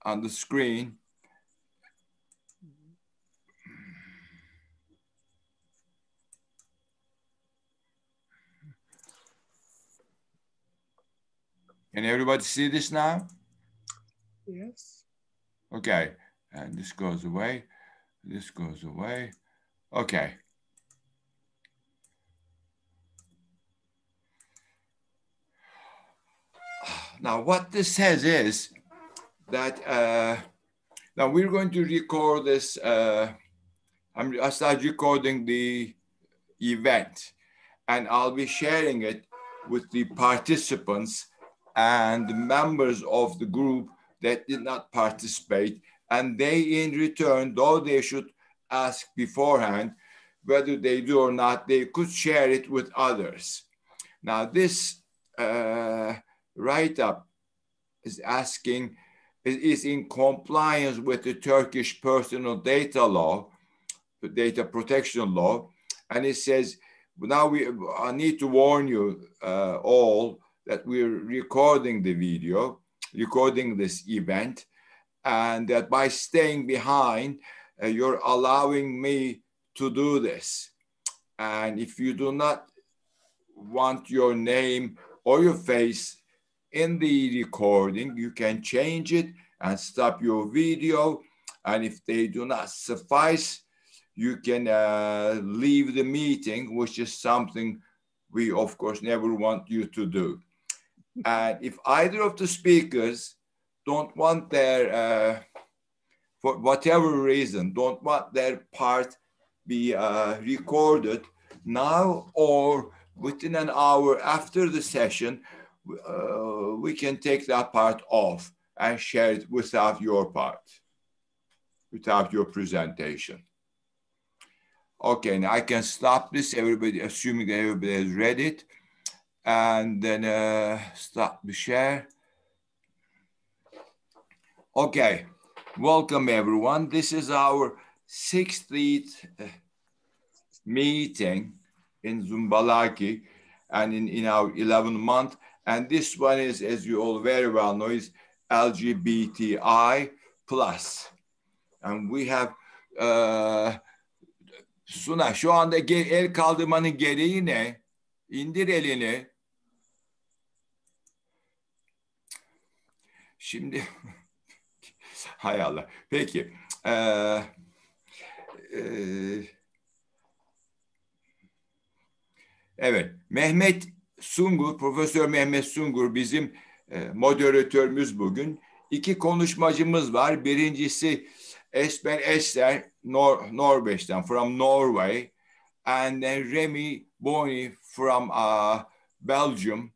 on the screen. Can everybody see this now? Yes. Okay, and this goes away. This goes away. Okay. Now, what this says is that now we're going to record this. I start recording the event, and I'll be sharing it with the participants and the members of the group that did not participate. And they, in return, though they should ask beforehand whether they do or not, they could share it with others. Now, this write-up is asking, is in compliance with the Turkish personal data law, the data protection law. And it says, now I need to warn you all that we're recording the video, recording this event, and that by staying behind, you're allowing me to do this. And if you do not want your name or your face in the recording, you can change it and stop your video. And if they do not suffice, you can leave the meeting, which is something we, of course, never want you to do. And if either of the speakers don't want their, for whatever reason, don't want their part be recorded now or within an hour after the session, we can take that part off and share it without your part, without your presentation. Okay, now I can stop this, everybody, assuming that everybody has read it, and then stop the share. Okay, welcome everyone. This is our 60th meeting in Zoombalaki and in our 11th month. And this one is, as you all very well know, is LGBTI plus. And we have Suna, şu anda el kaldırmanın gereği ne? İndir elini. Şimdi, hay Allah. Peki. Evet, Mehmet Sungur, Profesör Mehmet Sungur bizim moderatörümüz bugün. İki konuşmacımız var. Birincisi Esben Esther, Norveç'ten, from Norway. And then Rémy Bonny from Belgium.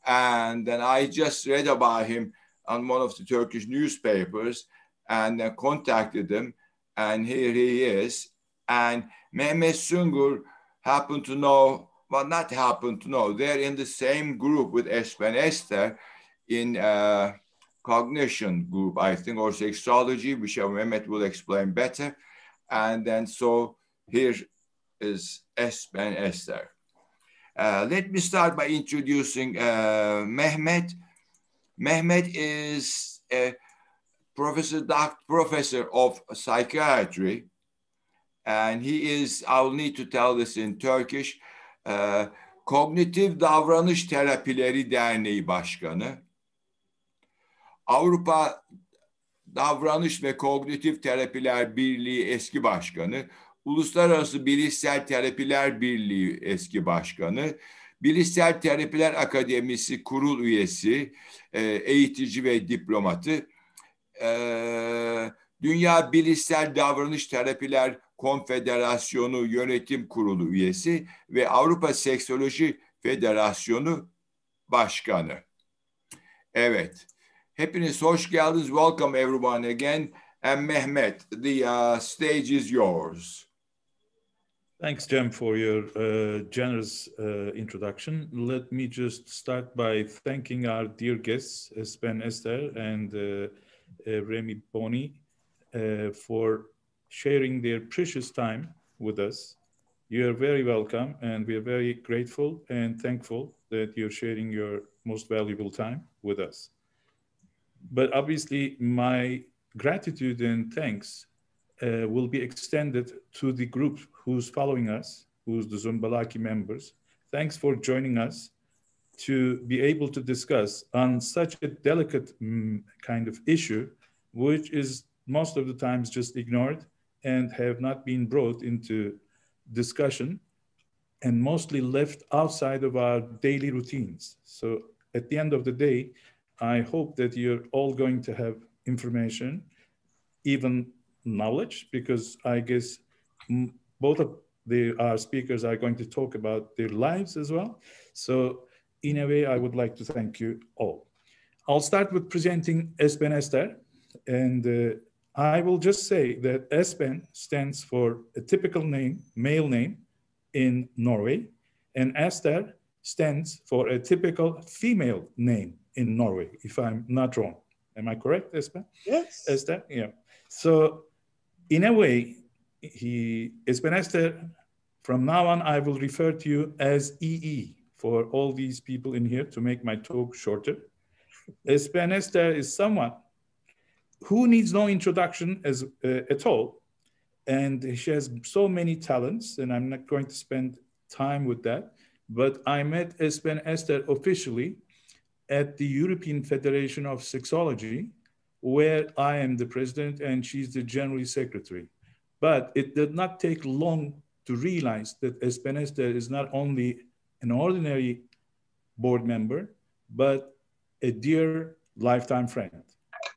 And then I just read about him on one of the Turkish newspapers and contacted him. And here he is. And Mehmet Sungur happened to know, well, not happened to know, they're in the same group with Esben Esther in cognition group, I think, or sexology, which Mehmet will explain better. And then so here is Esben Esther. Let me start by introducing Mehmet. Mehmet is a professor of psychiatry, and he is, I'll need to tell this in Turkish, Kognitif Davranış Terapileri Derneği Başkanı, Avrupa Davranış ve Kognitif Terapiler Birliği eski başkanı, Uluslararası Bilişsel Terapiler Birliği eski başkanı, Bilişsel Terapiler Akademisi kurul üyesi, eğitici ve diplomatı, Dünya Bilişsel Davranış Terapiler Konfederasyonu Yönetim Kurulu üyesi ve Avrupa Seksoloji Federasyonu Başkanı. Evet. Hepiniz hoş geldiniz. Welcome everyone again. And Mehmet, the stage is yours. Thanks, Cem, for your generous introduction. Let me just start by thanking our dear guests, Esben Esther and Rémy Bonny, for sharing their precious time with us. You are very welcome, and we are very grateful and thankful that you're sharing your most valuable time with us. But obviously my gratitude and thanks will be extended to the group who's following us, who's the Zoombalaki members. Thanks for joining us to be able to discuss on such a delicate kind of issue, which is most of the times just ignored and have not been brought into discussion and mostly left outside of our daily routines. So at the end of the day, I hope that you're all going to have information, even knowledge, because I guess both of our speakers are going to talk about their lives as well. So in a way, I would like to thank you all. I'll start with presenting Esben Esther, and I will just say that Esben stands for a typical name, male name in Norway, and Esther stands for a typical female name in Norway, if I'm not wrong. Am I correct, Esben? Yes. Esther, yeah. So in a way, Esben Esther, from now on, I will refer to you as EE for all these people in here to make my talk shorter. Esben Esther is someone who needs no introduction at all. And she has so many talents, and I'm not going to spend time with that. But I met Esben Esther officially at the European Federation of Sexology, where I am the president and she's the general secretary. But it did not take long to realize that Esben Esther is not only an ordinary board member, but a dear lifetime friend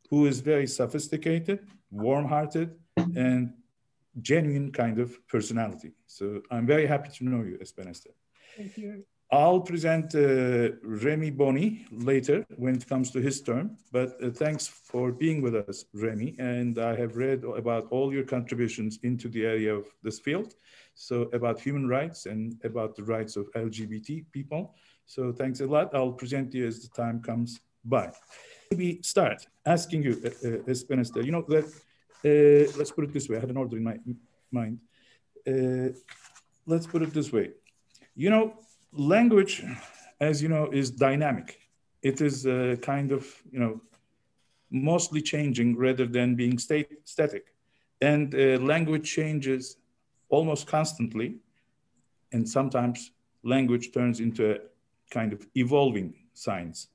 who is very sophisticated, warm-hearted, and genuine kind of personality. So I'm very happy to know you, Esben Esther. Thank you. I'll present Rémy Bonny later when it comes to his term, but thanks for being with us, Rémy. And I have read about all your contributions into the area of this field. So about human rights and about the rights of LGBT people. So thanks a lot. I'll present you as the time comes by. Maybe start asking you, Esben Esther, you know that, let's put it this way, I had an order in my mind. Let's put it this way. You know, language, as you know, is dynamic. It is kind of, you know, mostly changing rather than being static. And language changes almost constantly. And sometimes language turns into a kind of evolving science.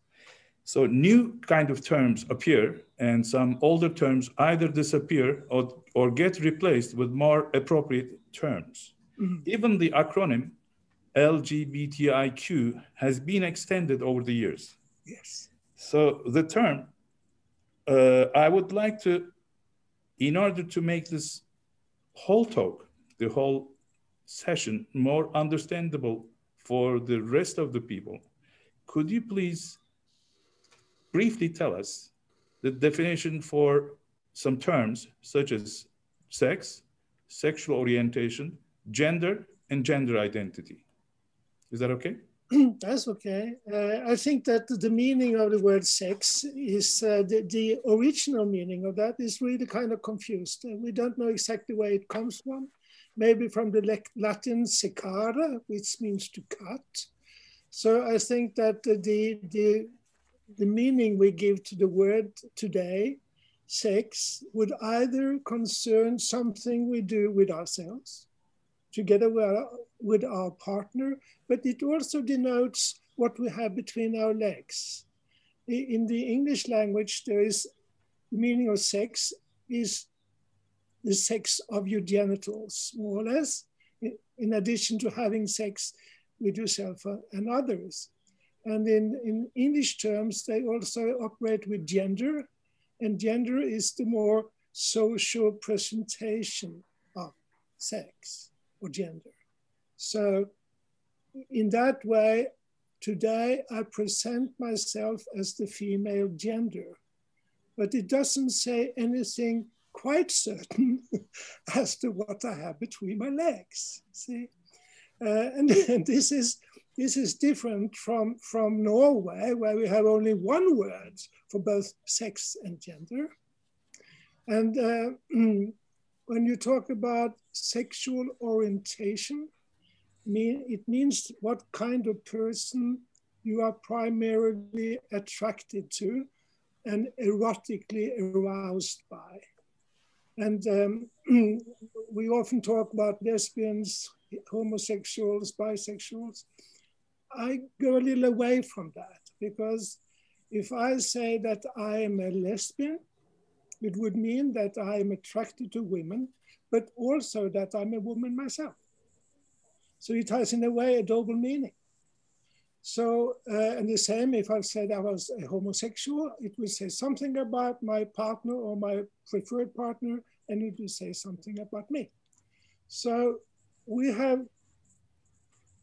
So new kind of terms appear and some older terms either disappear or get replaced with more appropriate terms. Mm-hmm. Even the acronym LGBTIQ has been extended over the years. Yes. So the term, I would like to, in order to make this whole talk, the whole session more understandable for the rest of the people, could you please briefly tell us the definition for some terms such as sex, sexual orientation, gender, and gender identity? Is that okay? That's okay. I think that the meaning of the word sex is, the original meaning of that is really kind of confused. We don't know exactly where it comes from. Maybe from the Latin secare, which means to cut. So I think that the meaning we give to the word today, sex, would either concern something we do with ourselves, together with our partner, but it also denotes what we have between our legs. In the English language, there is the meaning of sex is the sex of your genitals, more or less, in addition to having sex with yourself and others. And in English terms, they also operate with gender, and gender is the more social presentation of sex or gender. So in that way, today I present myself as the female gender, but it doesn't say anything quite certain as to what I have between my legs, see? And this is different from Norway, where we have only one word for both sex and gender. And when you talk about sexual orientation, it means what kind of person you are primarily attracted to and erotically aroused by. And we often talk about lesbians, homosexuals, bisexuals. I go a little away from that, because if I say that I am a lesbian, it would mean that I am attracted to women, but also that I'm a woman myself. So it has, in a way, a double meaning. So, and the same, if I said I was a homosexual, it would say something about my partner or my preferred partner, and it would say something about me. So we have,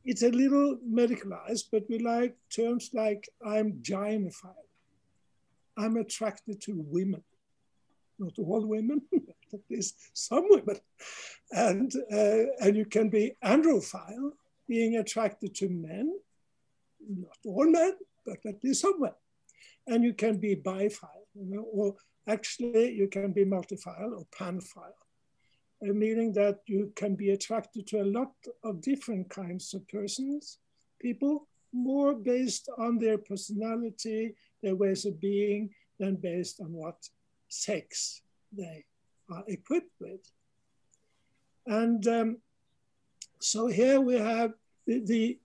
it's a little medicalized, but we like terms like I'm gynophile. I'm attracted to women. Not all women, but at least some women. And you can be androphile, being attracted to men. Not all men, but at least some men. And you can be biphile, or actually you can be multiphile or panphile, meaning that you can be attracted to a lot of different kinds of persons, people, more based on their personality, their ways of being, than based on what sex they are equipped with. And so here we have the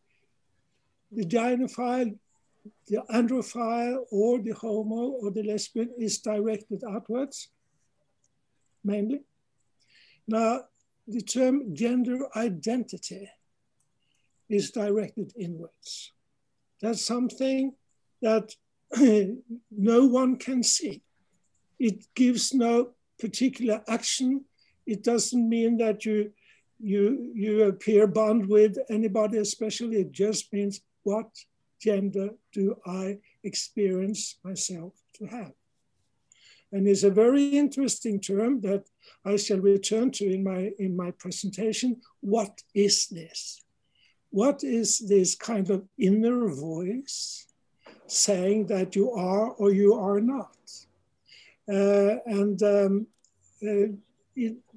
gynophile, the androphile, or the homo, or the lesbian is directed outwards, mainly. Now, the term gender identity is directed inwards. That's something that no one can see. It gives no particular action. It doesn't mean that you appear bound with anybody especially. It just means, what gender do I experience myself to have? And it's a very interesting term that I shall return to in my presentation. What is this? What is this kind of inner voice saying that you are or you are not?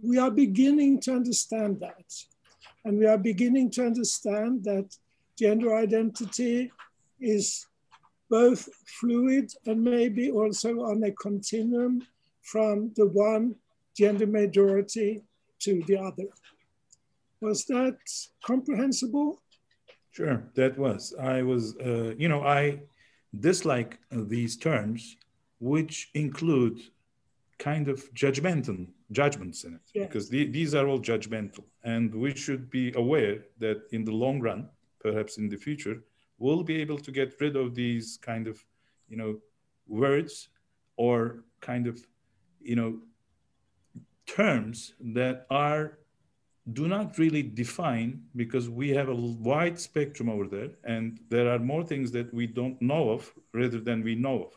We are beginning to understand that. And we are beginning to understand that gender identity is both fluid and maybe also on a continuum from the one gender majority to the other. Was that comprehensible? Sure, that was. I dislike these terms, which include kind of judgments in it, yes. Because these are all judgmental, and we should be aware that in the long run, perhaps in the future, we'll be able to get rid of these kind of, words or kind of, terms that do not really define, because we have a wide spectrum over there, and there are more things that we don't know of rather than we know of.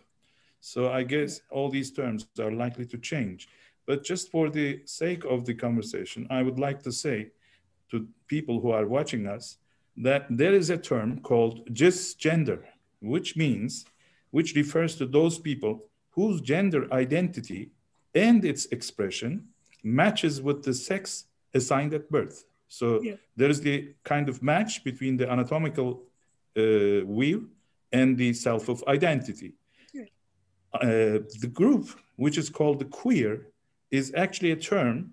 So I guess all these terms are likely to change. But just for the sake of the conversation, I would like to say to people who are watching us that there is a term called cisgender, which refers to those people whose gender identity and its expression matches with the sex assigned at birth. So there is the kind of match between the anatomical wheel and the self of identity. The group, which is called the queer, is actually a term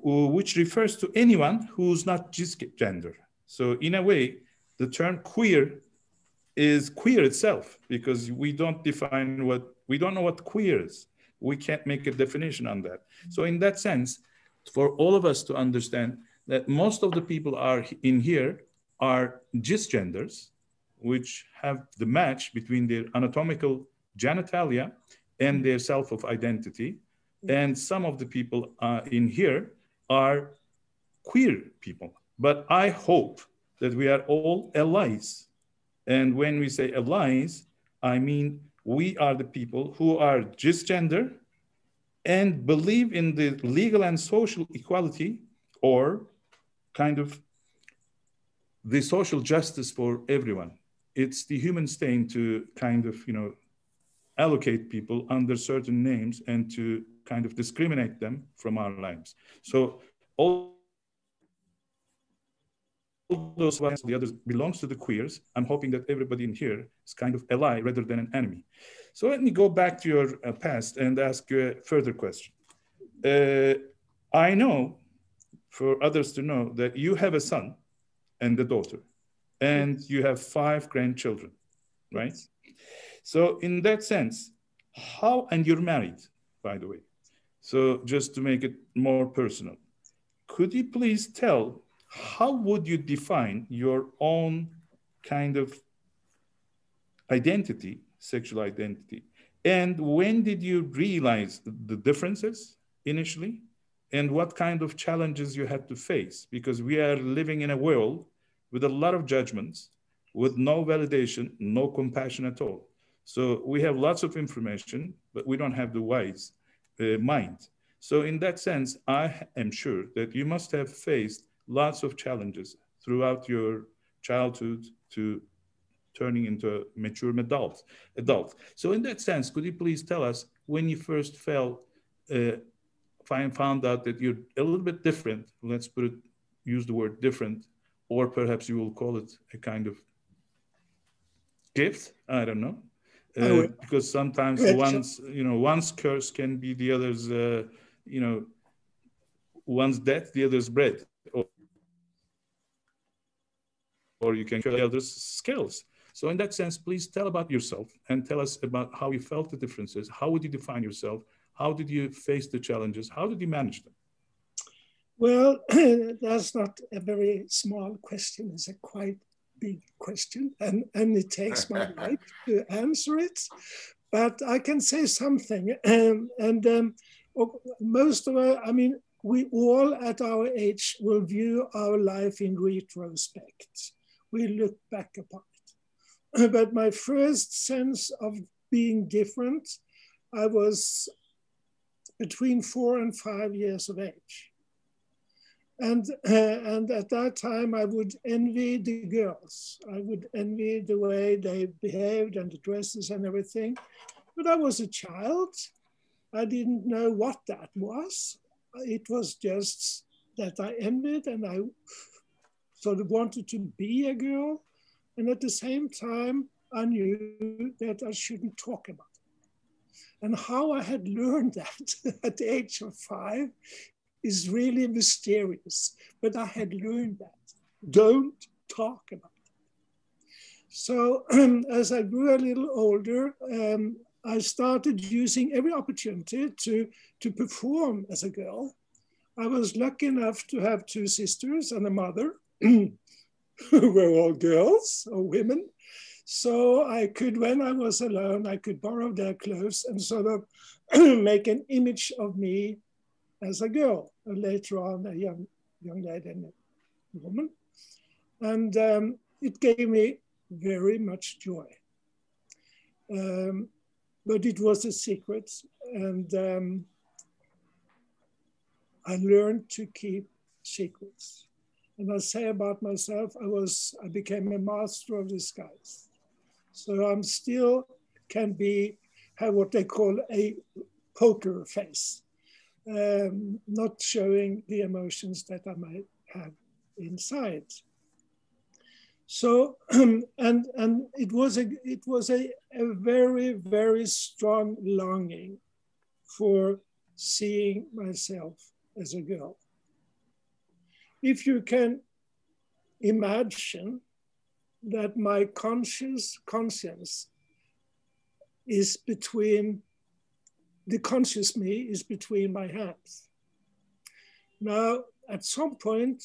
which refers to anyone who's not cisgender. So in a way, the term queer is queer itself, because we don't know what queer is. We can't make a definition on that. So in that sense, for all of us to understand that most of the people in here are cisgenders, which have the match between their anatomical genitalia and their self of identity. And some of the people in here are queer people. But I hope that we are all allies. And when we say allies, I mean we are the people who are cisgender and believe in the legal and social equality, or kind of the social justice for everyone. It's the human stain to kind of, allocate people under certain names and to kind of discriminate them from our lives. So all those the others belongs to the queers, I'm hoping that everybody in here is kind of ally rather than an enemy. So let me go back to your past and ask you a further question. I know, for others to know, that you have a son and a daughter, and you have 5 grandchildren, right? So in that sense, and you're married, by the way. So just to make it more personal, could you please tell, how would you define your own kind of identity, sexual identity? And when did you realize the differences initially? And what kind of challenges you had to face? Because we are living in a world with a lot of judgments, with no validation, no compassion at all. So we have lots of information, but we don't have the wise mind. So in that sense, I am sure that you must have faced lots of challenges throughout your childhood to turning into a mature adult. So in that sense, could you please tell us when you first found out that you're a little bit different, let's use the word different, or perhaps you will call it a kind of gift, I don't know. Because sometimes one's curse can be the other's, one's death, the other's bread. Or you can kill the other's skills. So in that sense, please tell about yourself and tell us about how you felt the differences. How would you define yourself? How did you face the challenges? How did you manage them? Well, that's not a very small question. It's a quite big question, and it takes my life to answer it. But I can say something. Most of us, we all at our age will view our life in retrospect. We look back upon it. But my first sense of being different, I was between 4 and 5 years of age. And at that time, I would envy the girls. I would envy the way they behaved and the dresses and everything. But I was a child. I didn't know what that was. It was just that I envied, and I sort of wanted to be a girl. And at the same time, I knew that I shouldn't talk about it. And how I had learned that at the age of 5 is really mysterious, but I had learned that. Don't talk about it. So as I grew a little older, I started using every opportunity to perform as a girl. I was lucky enough to have 2 sisters and a mother who were all girls or women. So I could, when I was alone, I could borrow their clothes and sort of make an image of me as a girl, and later on a young lady and a woman. And it gave me very much joy. But it was a secret, and I learned to keep secrets. And I say about myself, I became a master of disguise. So I'm still have what they call a poker face. Not showing the emotions that I might have inside. So, and it was a very, very strong longing for seeing myself as a girl. If you can imagine that my conscience is between, the conscious me is between my hands. Now, at some point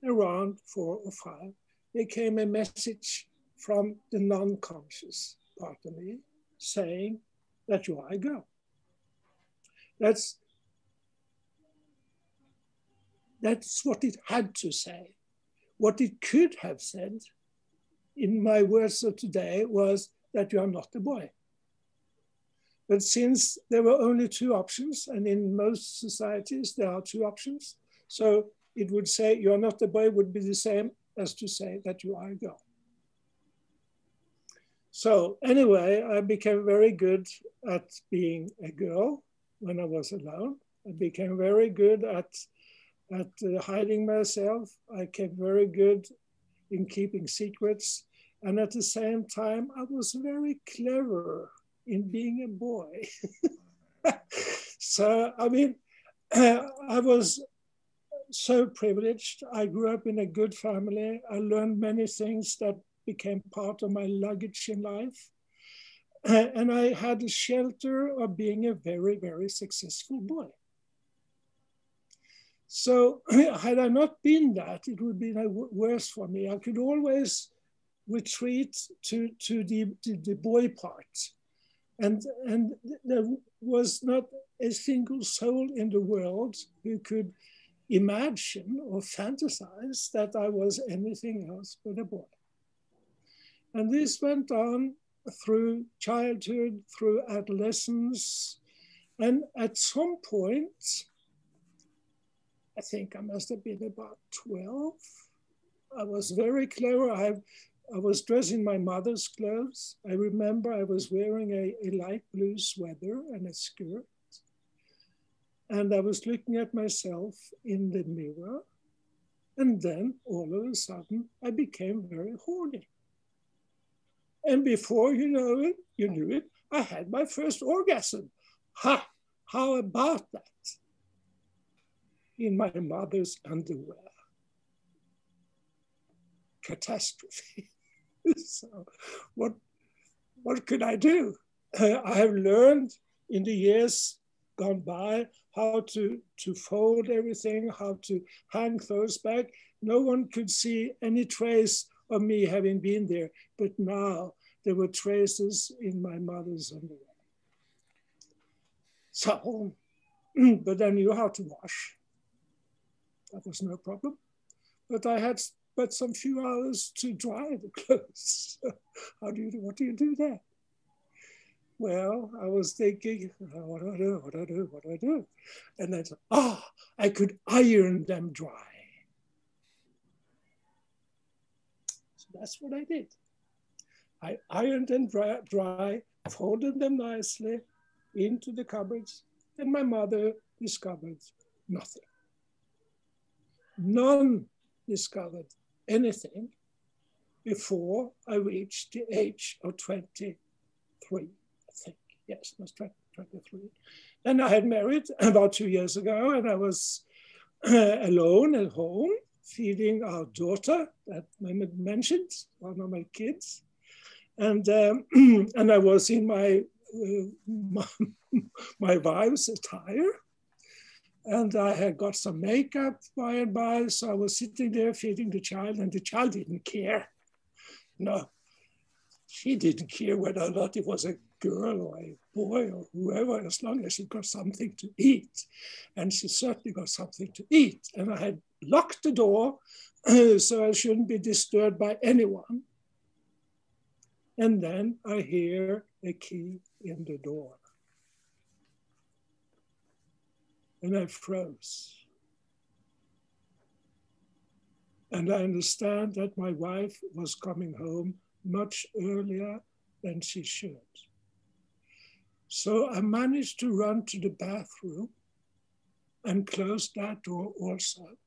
around 4 or 5, there came a message from the non-conscious part of me saying that you are a girl. That's what it had to say. What it could have said in my words of today was that you are not a boy. But since there were only 2 options, and in most societies there are 2 options, so it would say you are not a boy would be the same as to say that you are a girl. So anyway, I became very good at being a girl when I was alone. I became very good at hiding myself. I became very good in keeping secrets. And at the same time, I was very clever in being a boy. So, I mean, I was so privileged. I grew up in a good family. I learned many things that became part of my luggage in life. And I had the shelter of being a very, very successful boy. So had I not been that, it would be worse for me. I could always retreat to the boy part. And there was not a single soul in the world who could imagine or fantasize that I was anything else but a boy. And this went on through childhood, through adolescence. And at some point, I think I must have been about 12. I was very clever. I was dressed in my mother's clothes. I remember I was wearing a light blue sweater and a skirt. And I was looking at myself in the mirror. And then all of a sudden, I became very horny. And before you knew it, I had my first orgasm. Ha! How about that? In my mother's underwear. Catastrophe. So what could I do? I have learned in the years gone by how to fold everything, how to hang clothes back. No one could see any trace of me having been there, but now there were traces in my mother's underwear. So, but I knew how to wash. That was no problem. But I had but some few hours to dry the clothes. What do you do there? Well, I was thinking, what do I do? And then, I could iron them dry. So that's what I did. I ironed them dry, folded them nicely into the cupboards, and my mother discovered nothing. None discovered anything before I reached the age of 23, I think. Yes, I was 23. And I had married about 2 years ago, and I was alone at home, feeding our daughter that Mehmet mentioned, one of my kids. And I was in my wife's attire. And I had got some makeup by and by, so I was sitting there feeding the child, and the child didn't care. No, she didn't care whether or not it was a girl or a boy or whoever, as long as she got something to eat. And she certainly got something to eat. And I had locked the door so I shouldn't be disturbed by anyone. And then I hear a key in the door. And I froze. And I understand that my wife was coming home much earlier than she should. So I managed to run to the bathroom and close that door also.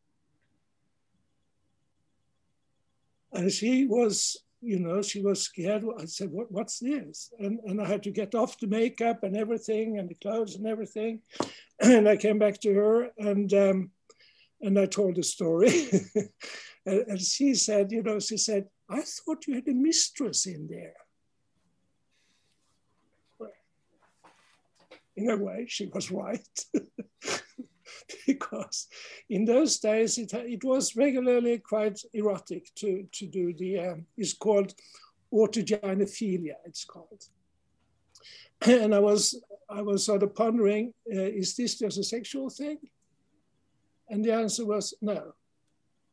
And she was, she was scared. I said, what's this? And I had to get off the makeup and everything and the clothes and everything. And I came back to her and I told the story. And she said, I thought you had a mistress in there. Well, in a way, she was right. Because in those days, it was regularly quite erotic to do it's called autogynephilia, it's called. And I was sort of pondering, is this just a sexual thing? And the answer was no,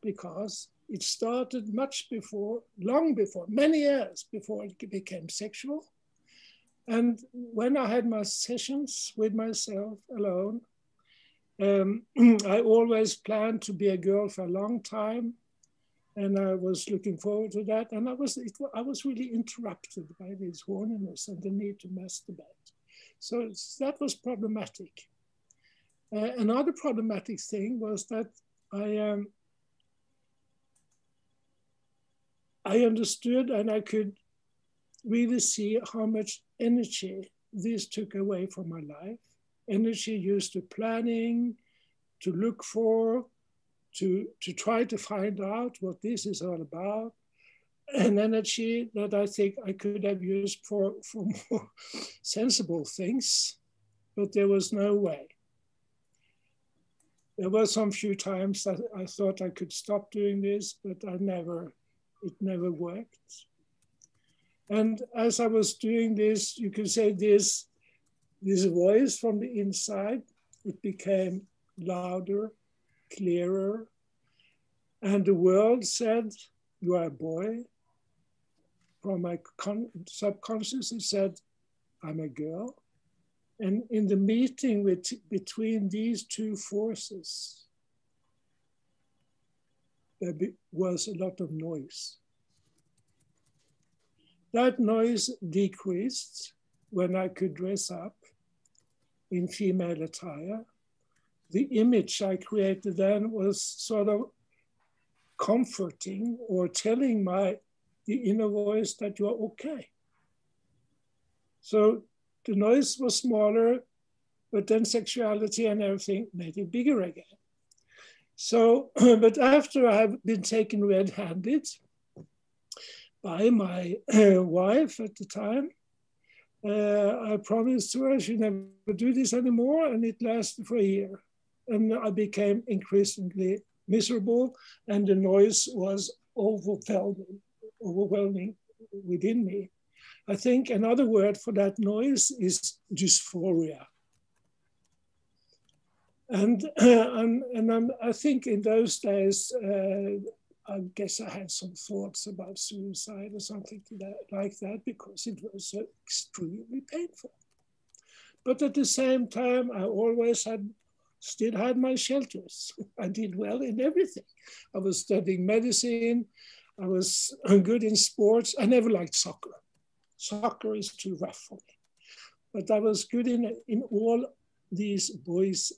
because it started much before, long before, many years before it became sexual. And when I had my sessions with myself alone, I always planned to be a girl for a long time, and I was looking forward to that. And I was really interrupted by this horniness and the need to masturbate. So that was problematic. Another problematic thing was that I understood and I could really see how much energy this took away from my life. Energy used to planning, to look for, to try to find out what this is all about. An energy that I think I could have used for more sensible things, but there was no way. There were some few times that I thought I could stop doing this, but it never worked. And as I was doing this, you could say this voice from the inside, it became louder, clearer. And the world said, you are a boy. From my subconscious, it said, I'm a girl. And in the meeting between these two forces, there was a lot of noise. That noise decreased when I could dress up in female attire. The image I created then was sort of comforting or telling the inner voice that you are okay. So the noise was smaller, but then sexuality and everything made it bigger again. So, but after I have been taken red-handed by my wife at the time, I promised to her she never do this anymore, and it lasted for a year. And I became increasingly miserable, and the noise was overwhelming within me. I think another word for that noise is dysphoria. And I think in those days, I guess I had some thoughts about suicide or something like that, because it was so extremely painful. But at the same time, I always still had my shelters. I did well in everything. I was studying medicine. I was good in sports. I never liked soccer. Soccer is too rough for me. But I was good in all these boys'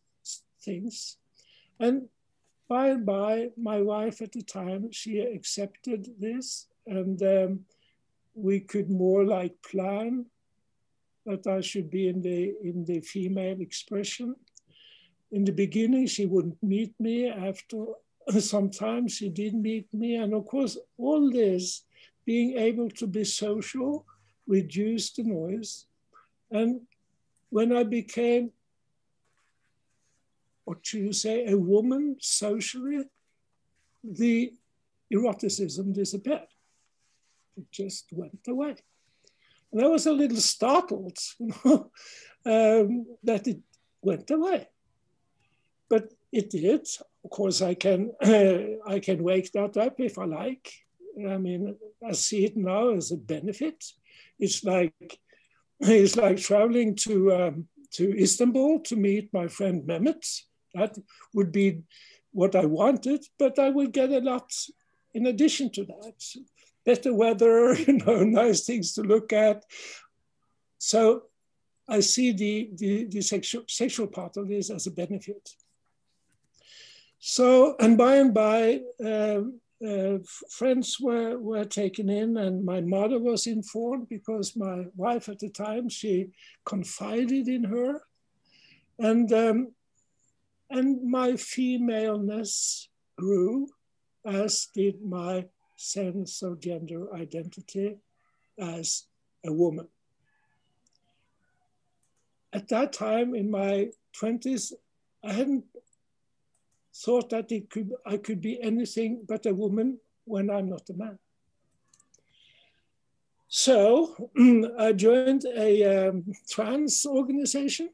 things. And by and by, my wife at the time, she accepted this, and we could more like plan that I should be in the female expression. In the beginning, she wouldn't meet me. After some time, she did meet me. And of course, all this, being able to be social, reduced the noise. And when I became, or to say, a woman socially, the eroticism disappeared. It just went away. And I was a little startled, that it went away. But it did. Of course, I can wake that up if I like. I mean, I see it now as a benefit. It's like traveling to Istanbul to meet my friend Mehmet. That would be what I wanted, but I would get a lot in addition to that. Better weather, nice things to look at. So I see the sexual part of this as a benefit. So, and by, friends were taken in, and my mother was informed because my wife at the time, she confided in her. And my femaleness grew, as did my sense of gender identity as a woman. At that time, in my 20s, I hadn't thought that I could be anything but a woman when I'm not a man. So I joined a trans organization.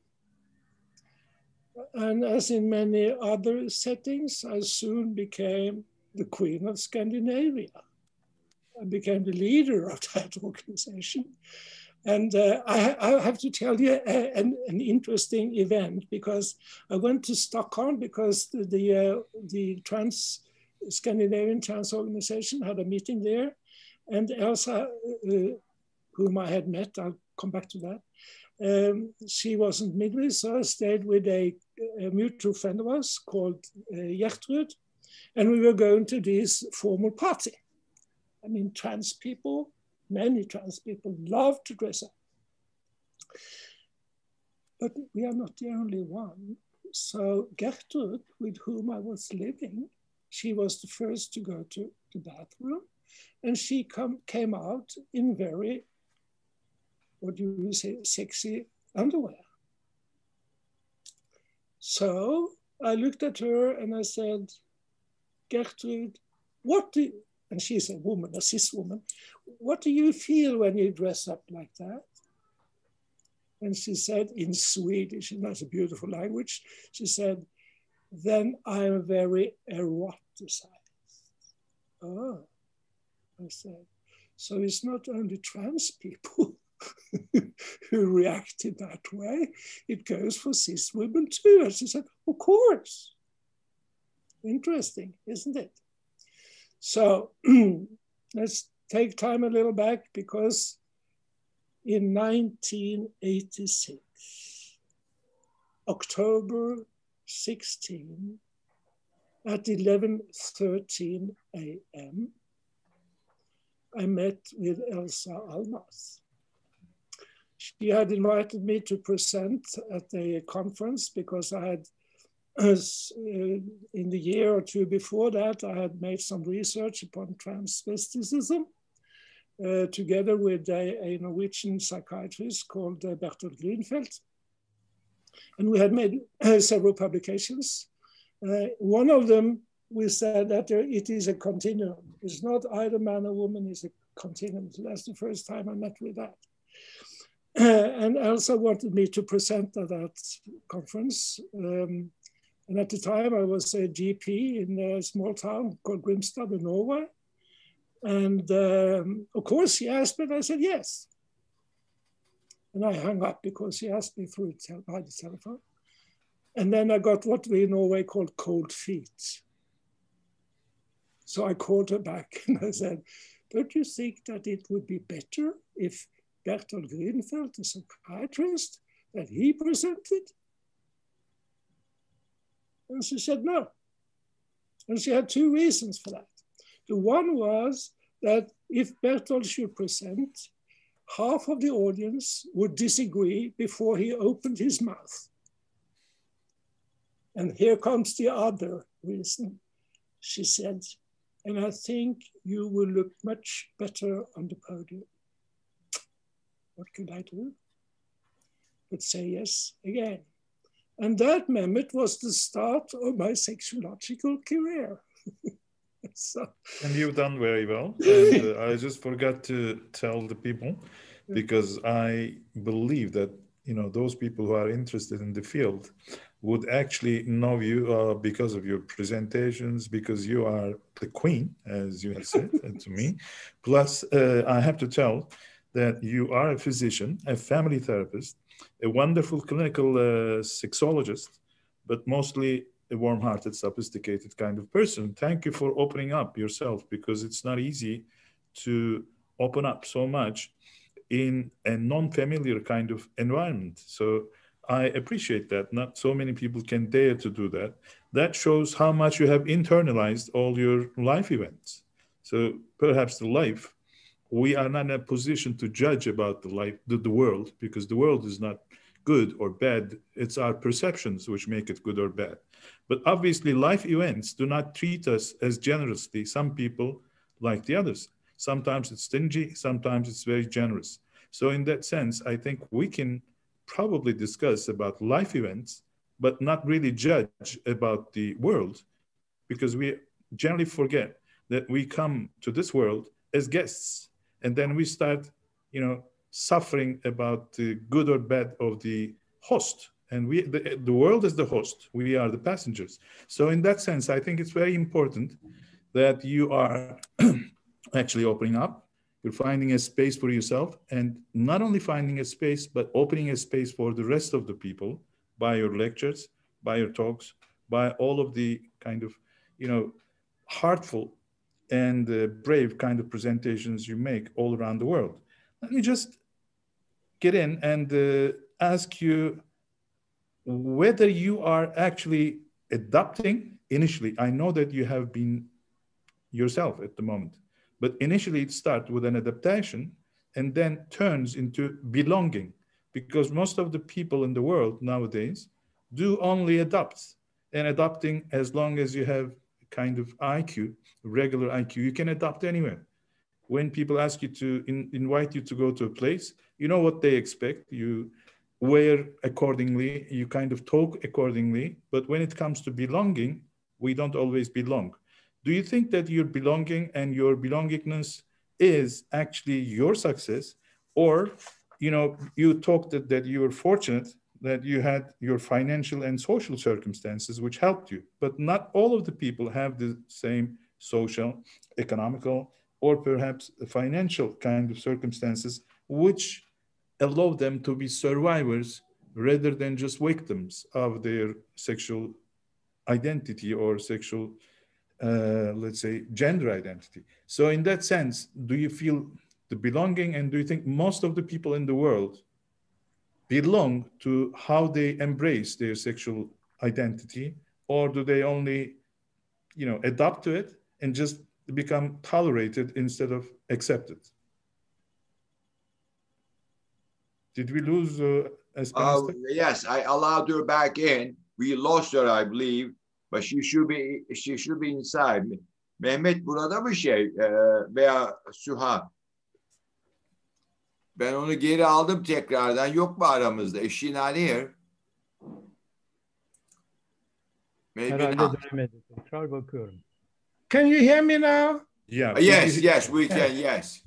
And as in many other settings, I soon became the Queen of Scandinavia. I became the leader of that organization. And I have to tell you an interesting event, because I went to Stockholm because the Scandinavian Trans Organization had a meeting there. And Elsa, whom I had met, I'll come back to that, she wasn't midway, so I stayed with a mutual friend of ours called Gertrud, and we were going to this formal party. I mean, trans people, many trans people love to dress up. But we are not the only one. So Gertrude, with whom I was living, she was the first to go to the bathroom, and she came out in very, what do you say, sexy underwear. So I looked at her and I said, Gertrude, and she's a woman, a cis woman, what do you feel when you dress up like that? And she said in Swedish, and that's a beautiful language, she said, then I'm very eroticized. Oh, I said, so it's not only trans people who react in that way, it goes for cis women too. And she said, of course. Interesting, isn't it? So let's take time a little back, because in 1986, October 16, at 11:13 a.m., I met with Elsa Almas. She had invited me to present at a conference because I had, in the year or two before that, I had made some research upon transvesticism together with a Norwegian psychiatrist called Bertolt Grünfeld. And we had made several publications. One of them, we said that it is a continuum. It's not either man or woman, it's a continuum. So that's the first time I met with that. And Elsa wanted me to present at that conference. And at the time I was a GP in a small town called Grimstad in Norway. And of course she asked me, and I said yes. And I hung up because she asked me by the telephone. And then I got what we in Norway call cold feet. So I called her back and I said, don't you think that it would be better if Bertolt Grünfeld, the psychiatrist, that he presented? And she said no. And she had two reasons for that. The one was that if Bertolt should present, half of the audience would disagree before he opened his mouth. And here comes the other reason. She said, and I think you will look much better on the podium. What could I do? But say yes again. And that, Mehmet, was the start of my sexological career. So. And you've done very well. And I just forgot to tell the people, because I believe that, you know, those people who are interested in the field would actually know you because of your presentations, because you are the queen, as you have said to me. Plus, I have to tell that you are a physician, a family therapist, a wonderful clinical sexologist, but mostly a warm-hearted, sophisticated kind of person. Thank you for opening up yourself, because it's not easy to open up so much in a non-familiar kind of environment. So I appreciate that. Not so many people can dare to do that. That shows how much you have internalized all your life events. So perhaps the life, we are not in a position to judge about the life, the world, because the world is not good or bad. It's our perceptions which make it good or bad. But obviously life events do not treat us as generously. Some people like the others. Sometimes it's stingy, sometimes it's very generous. So in that sense, I think we can probably discuss about life events, but not really judge about the world, because we generally forget that we come to this world as guests, and then we start, you know, suffering about the good or bad of the host. And the world is the host, we are the passengers. So in that sense, I think it's very important that you are actually opening up. You're finding a space for yourself, and not only finding a space, but opening a space for the rest of the people by your lectures, by your talks, by all of the kind of, you know, heartful and brave kind of presentations you make all around the world. Let me just get in and ask you whether you are actually adopting initially. I know that you have been yourself at the moment, But initially it starts with an adaptation and then turns into belonging, because most of the people in the world nowadays do only adopt. And adopting, as long as you have kind of IQ, regular IQ, you can adopt anywhere. When people ask you to invite you to go to a place, you know what they expect. You wear accordingly, you kind of talk accordingly. But when it comes to belonging, we don't always belong. Do you think that your belonging and your belongingness is actually your success? Or, you know, you talked that you were fortunate that you had your financial and social circumstances which helped you, but not all of the people have the same social, economical, or perhaps financial kind of circumstances which allow them to be survivors rather than just victims of their sexual identity or sexual, let's say, gender identity. So in that sense, do you feel the belonging, and do you think most of the people in the world belong to how they embrace their sexual identity, or do they only, you know, adapt to it and just become tolerated instead of accepted? Did we lose Esben Esther? Yes, I allowed her back in. We lost her, I believe, but she should be inside. Mehmet burada mı veya Suha? Ben onu geri aldım tekrardan. Yok mu aramızda? Is she not here? Herhalde dönemedi. Tekrar bakıyorum. Can you hear me now? Yeah. Yes, we can, yes.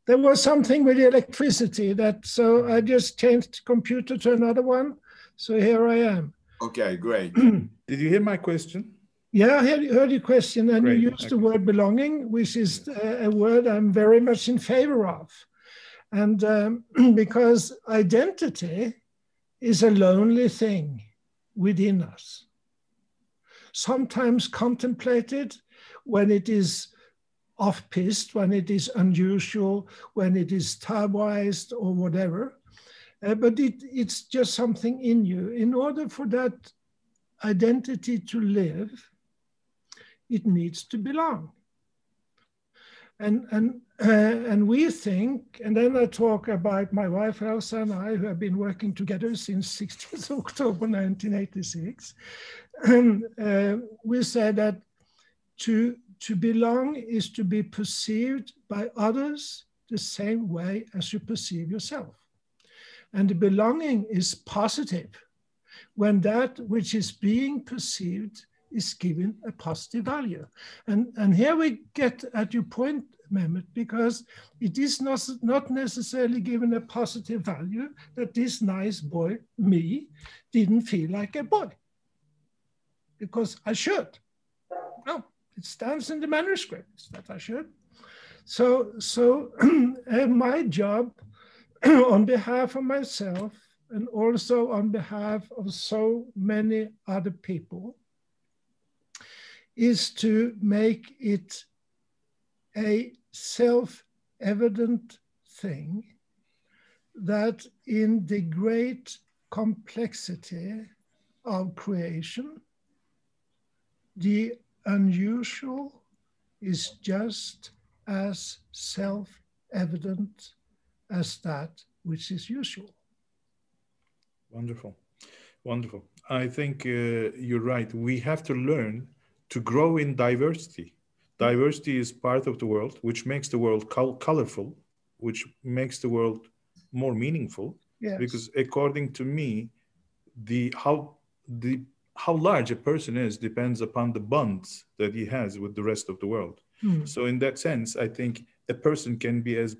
There was something with the electricity so I just changed the computer to another one. So here I am. Okay, great. Did you hear my question? Yeah, I heard your question, and Great. you used the word belonging, which is a word I'm very much in favor of. And because identity is a lonely thing within us, sometimes contemplated when it is off-piste, when it is unusual, when it is tabuized or whatever. But it's just something in you. In order for that identity to live, it needs to belong. And we think, and then I talk about my wife Elsa and I, who have been working together since 16th October 1986. And we said that to belong is to be perceived by others the same way as you perceive yourself. And the belonging is positive when that which is being perceived is given a positive value. And here we get at your point, Mehmet, because it is not necessarily given a positive value that this nice boy, me, didn't feel like a boy. Because I should. No, it stands in the manuscript that I should. So my job on behalf of myself and also on behalf of so many other people is to make it a self-evident thing that in the great complexity of creation, the unusual is just as self-evident as that which is usual. Wonderful, wonderful. I think you're right. We have to learn to grow in diversity. Diversity is part of the world, which makes the world colorful, which makes the world more meaningful. Yes. Because according to me, how large a person is depends upon the bonds that he has with the rest of the world. So in that sense, I think a person can be as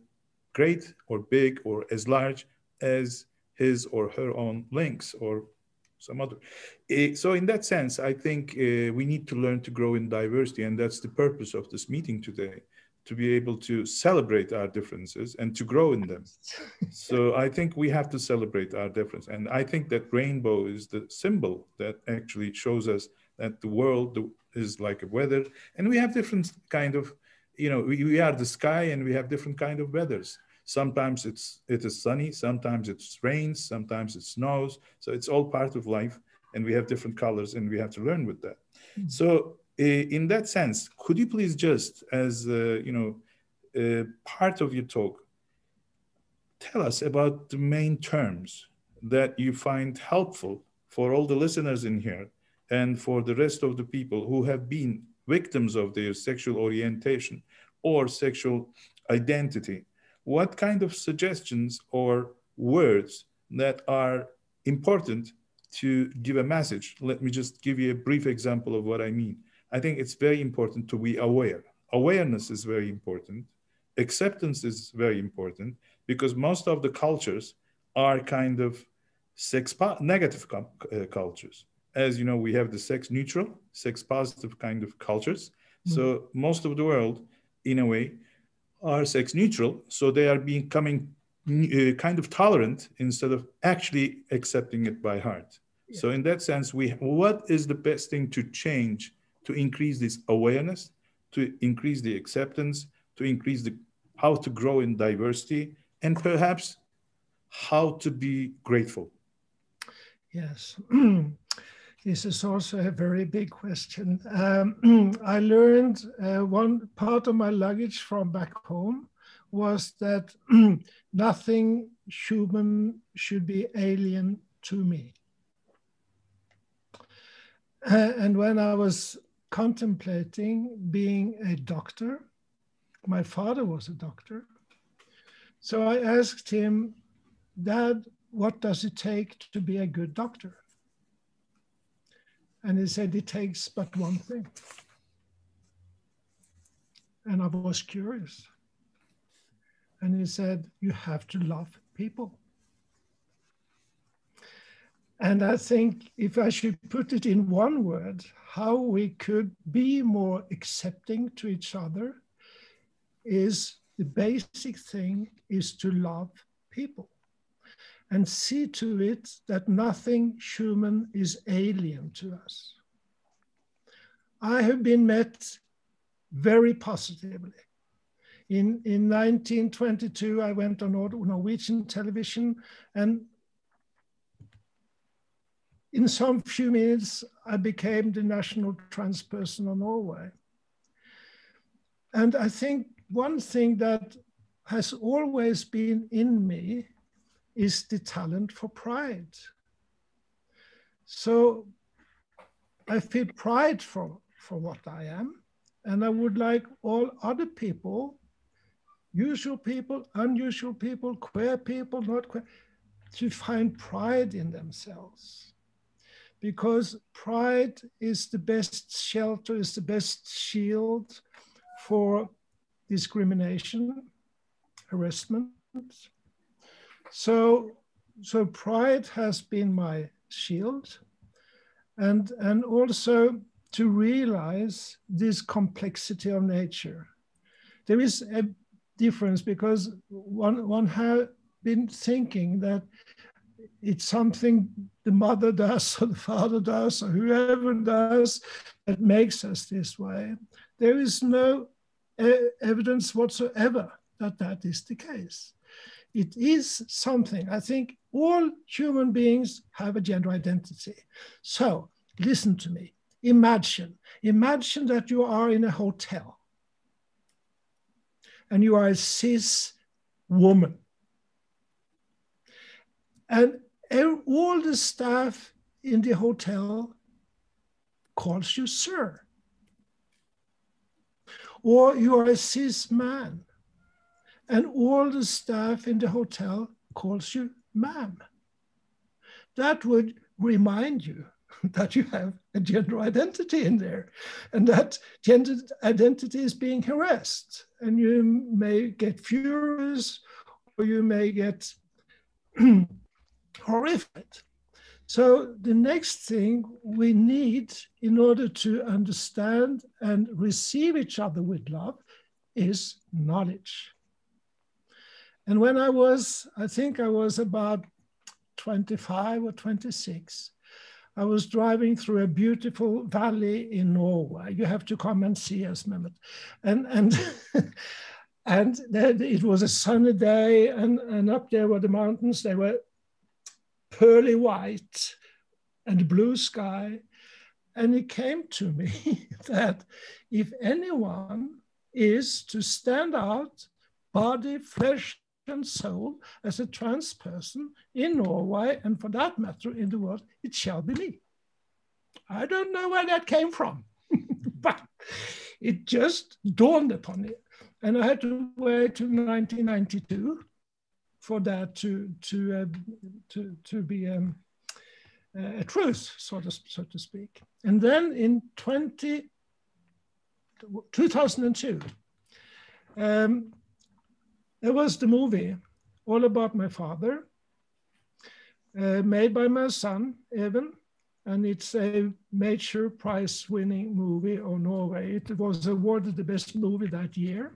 great or big or as large as his or her own links or some other. So in that sense, I think we need to learn to grow in diversity, and that's the purpose of this meeting today, to be able to celebrate our differences and to grow in them. So I think we have to celebrate our difference. And I think that rainbow is the symbol that actually shows us that the world is like a weather, and we have different kind of, we are the sky and we have different kind of weathers. Sometimes it is sunny, sometimes it rains, sometimes it snows. So it's all part of life, and we have different colors, and we have to learn with that. So in that sense, could you please just, as part of your talk, tell us about the main terms that you find helpful for all the listeners in here and for the rest of the people who have been victims of their sexual orientation or sexual identity? What kind of suggestions or words that are important to give a message? Let me just give you a brief example of what I mean. I think it's very important to be aware. Awareness is very important. Acceptance is very important, because most of the cultures are kind of negative cultures. As you know, we have the sex neutral, sex positive kind of cultures. So most of the world, in a way, are sex neutral. So they are becoming kind of tolerant instead of actually accepting it by heart. Yeah. So in that sense, what is the best thing to change to increase this awareness, to increase the acceptance, to increase how to grow in diversity, and perhaps how to be grateful? Yes. This is also a very big question. I learned one part of my luggage from back home was that nothing human should be alien to me. And when I was contemplating being a doctor, my father was a doctor. So I asked him, Dad, what does it take to be a good doctor? And he said, it takes but one thing. And I was curious. And he said, you have to love people. And I think if I should put it in one word, how we could be more accepting to each other is the basic thing is to love people and see to it that nothing human is alien to us. I have been met very positively. In 1922, I went on Norwegian television, and in some few minutes, I became the national trans person of Norway. And I think one thing that has always been in me is the talent for pride. So I feel pride for what I am, and I would like all other people, usual people, unusual people, queer people, not queer, to find pride in themselves. Because pride is the best shelter, is the best shield for discrimination, harassment. So pride has been my shield, and also to realize this complexity of nature. There is a difference, because one has been thinking that it's something the mother does or the father does or whoever does that makes us this way. There is no evidence whatsoever that that is the case. It is something. I think all human beings have a gender identity. So listen to me. Imagine that you are in a hotel and you are a cis woman. And all the staff in the hotel calls you sir. Or you are a cis man, and all the staff in the hotel calls you ma'am. That would remind you that you have a gender identity in there, and that gender identity is being harassed. And you may get furious, or you may get horrified. So the next thing we need in order to understand and receive each other with love is knowledge. And when I think I was about 25 or 26, I was driving through a beautiful valley in Norway. You have to come and see us, Mehmet. And then it was a sunny day, and up there were the mountains. They were pearly white and blue sky. And it came to me that if anyone is to stand out, body, flesh, and soul, as a trans person in Norway, and for that matter in the world, it shall be me. I don't know where that came from, but it just dawned upon me. And I had to wait till 1992 for that to be a truth, so to speak. And then in 2002, there was the movie All About My Father, made by my son, Eben, and it's a major prize-winning movie on Norway. It was awarded the best movie that year.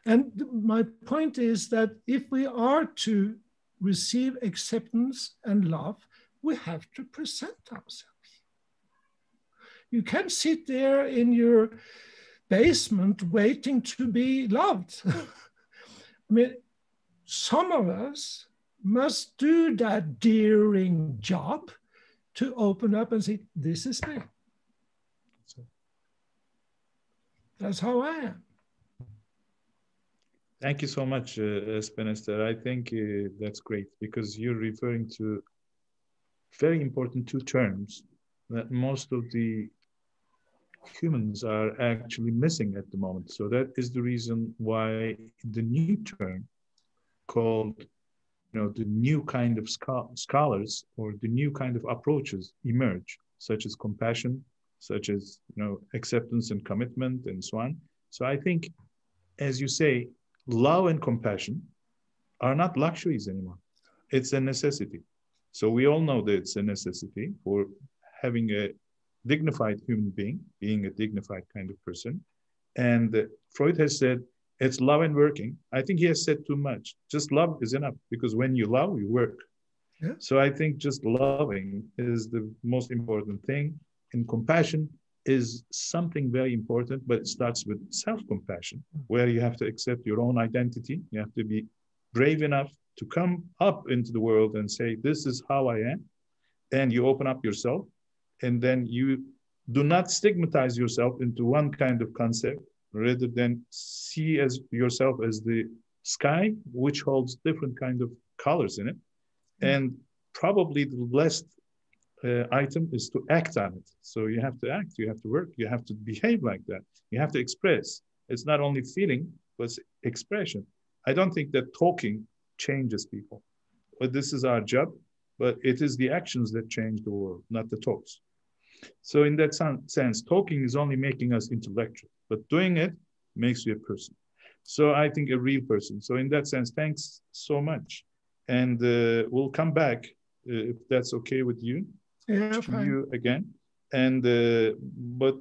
And my point is that if we are to receive acceptance and love, we have to present ourselves. You can't sit there in your basement waiting to be loved. I mean, some of us must do that daring job to open up and say, this is me. That's how I am. Thank you so much, Esben Esther. I think that's great because you're referring to very important two terms that most of the humans are actually missing at the moment. So that is the reason why the new term called, the new kind of scholars or the new kind of approaches emerge, such as compassion, such as, acceptance and commitment and so on. So I think, as you say, love and compassion are not luxuries anymore. It's a necessity. So we all know that it's a necessity for having a dignified human being, being a dignified kind of person. And Freud has said, it's love and working. I think he has said too much. Just love is enough because when you love, you work. Yeah. So I think just loving is the most important thing. And compassion is something very important, but it starts with self-compassion, where you have to accept your own identity. You have to be brave enough to come up into the world and say, this is how I am. And you open up yourself. And then you do not stigmatize yourself into one kind of concept, rather than see as yourself as the sky, which holds different kind of colors in it. And probably the last item is to act on it. So you have to act, you have to work, you have to behave like that. You have to express. It's not only feeling, but it's expression. I don't think that talking changes people, but this is our job. But it is the actions that change the world, not the talks. So in that sense, talking is only making us intellectual, but doing it makes you a person. So I think a real person. So in that sense, thanks so much. And we'll come back, if that's okay with you, to you again. And but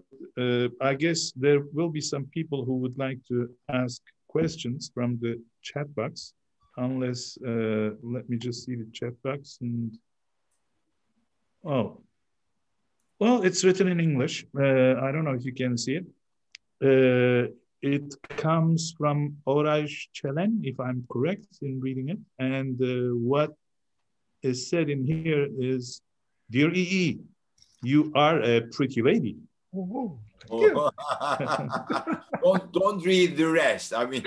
I guess there will be some people who would like to ask questions from the chat box, unless, let me just see the chat box. And oh, well, it's written in English. I don't know if you can see it. It comes from Oraj Çelen, if I'm correct in reading it. And what is said in here is, dear EE, you are a pretty lady. Oh, don't read the rest. I mean,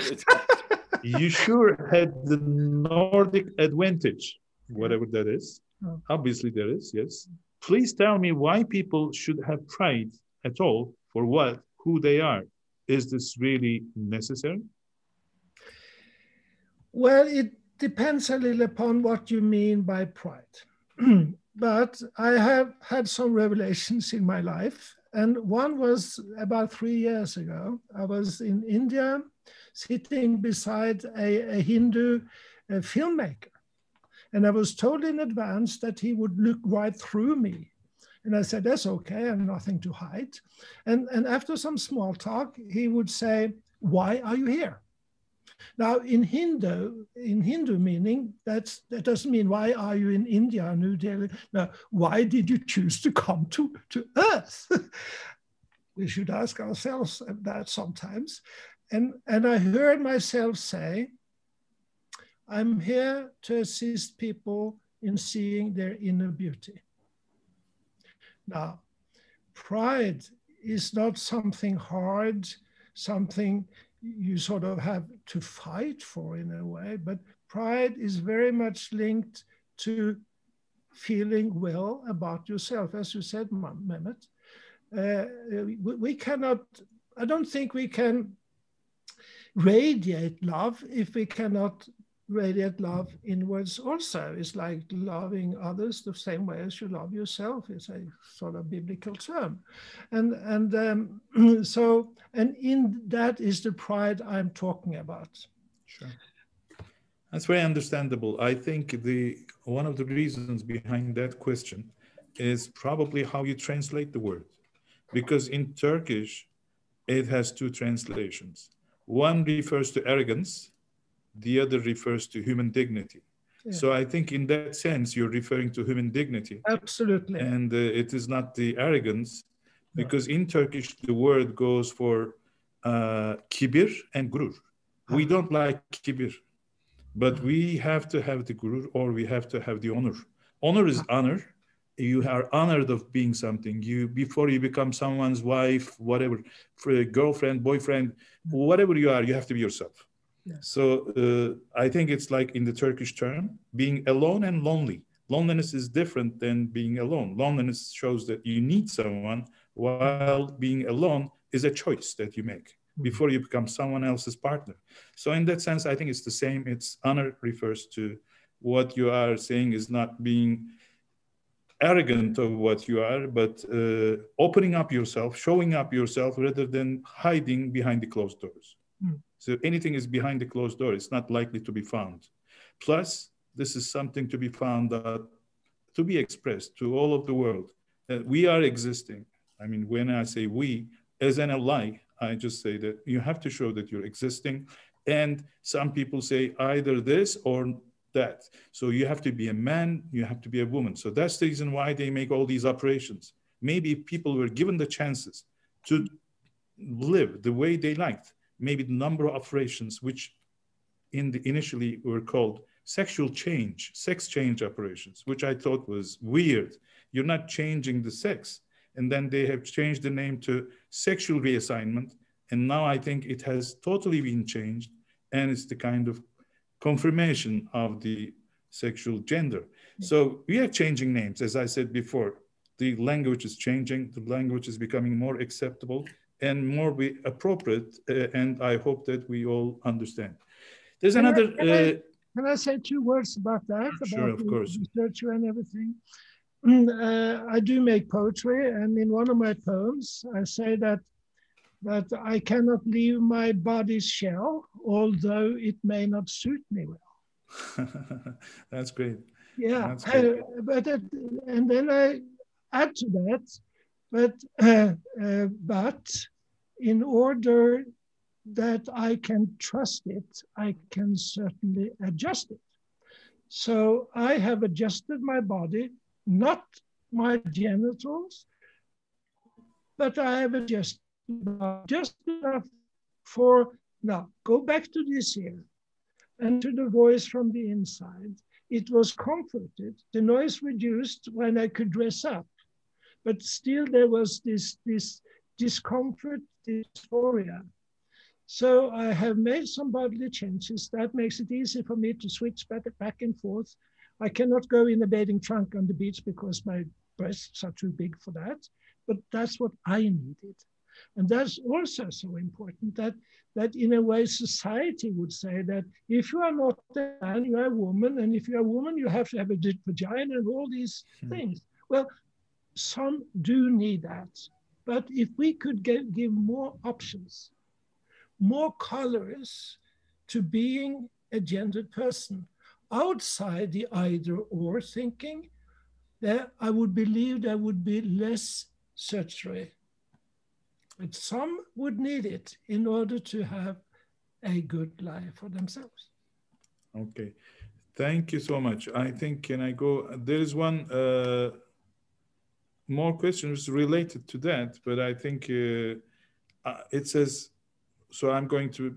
you sure had the Nordic advantage, whatever that is. Oh. Obviously there is, yes. Please tell me why people should have pride at all for who they are. Is this really necessary? Well, it depends a little upon what you mean by pride. But I have had some revelations in my life. And one was about 3 years ago. I was in India sitting beside a Hindu filmmaker. And I was told in advance that he would look right through me. And I said, that's okay, I have nothing to hide. And after some small talk, he would say, why are you here? Now, in Hindu meaning, that doesn't mean why are you in India or New Delhi? Now, why did you choose to come to Earth? We should ask ourselves that sometimes. And I heard myself say, I'm here to assist people in seeing their inner beauty. Now, pride is not something hard, something you sort of have to fight for in a way, but pride is very much linked to feeling well about yourself, as you said, Mehmet. We cannot, I don't think we can radiate love if we cannot radiate love inwards also. It's like loving others the same way as you love yourself. It's a sort of biblical term. And so in that is the pride I'm talking about. Sure. That's very understandable. I think one of the reasons behind that question is probably how you translate the word. Because in Turkish, it has two translations. One refers to arrogance, the other refers to human dignity. Yeah. So I think in that sense, you're referring to human dignity. Absolutely. And it is not the arrogance, because in Turkish, the word goes for kibir and gurur. We don't like kibir, but we have to have the gurur, or we have to have the honor. Honor is honor. You are honored of being something. Before you become someone's wife, whatever, for a girlfriend, boyfriend, whatever you are, you have to be yourself. Yeah. So I think it's like in the Turkish term, being alone and lonely. Loneliness is different than being alone. Loneliness shows that you need someone, while being alone is a choice that you make before you become someone else's partner. So in that sense, I think it's the same. It's honor refers to what you are saying is not being arrogant of what you are, but opening up yourself, showing up yourself, rather than hiding behind the closed doors. So anything is behind the closed door, it's not likely to be found. Plus, this is something to be found out, to be expressed to all of the world. We are existing. I mean, when I say we, as an ally, I just say that you have to show that you're existing. And some people say either this or that. So you have to be a man, you have to be a woman. So that's the reason why they make all these operations. Maybe if people were given the chances to live the way they liked, maybe the number of operations, which initially were called sexual change, sex change operations, which I thought was weird. You're not changing the sex. And then they have changed the name to sexual reassignment. And now I think it has totally been changed. And it's the kind of confirmation of the sexual gender. So we are changing names. As I said before, the language is changing. The language is becoming more acceptable and more appropriate. And I hope that we all understand. There's another... Can I say 2 words about that? Sure, about of course. Research and everything. I do make poetry, and in one of my poems, I say that I cannot leave my body's shell, although it may not suit me well. That's great. Yeah, that's great. And then I add to that, but in order that I can trust it, I can certainly adjust it. So I have adjusted my body, not my genitals, but I have adjusted just enough for, now go back to this here and to the voice from the inside. It was comforted, the noise reduced when I could dress up, but still there was this discomfort, dysphoria. So I have made some bodily changes. That makes it easy for me to switch back and forth. I cannot go in a bathing trunk on the beach because my breasts are too big for that, but that's what I needed. And that's also so important that in a way society would say that if you are not a man, you are a woman, and if you're a woman, you have to have a vagina and all these things. Well, some do need that. But if we could give more options, more colors to being a gendered person outside the either or thinking, that I would believe there would be less surgery. But some would need it in order to have a good life for themselves. Okay, thank you so much. I think, can I go? There is one more question related to that, but I think it says, so I'm going to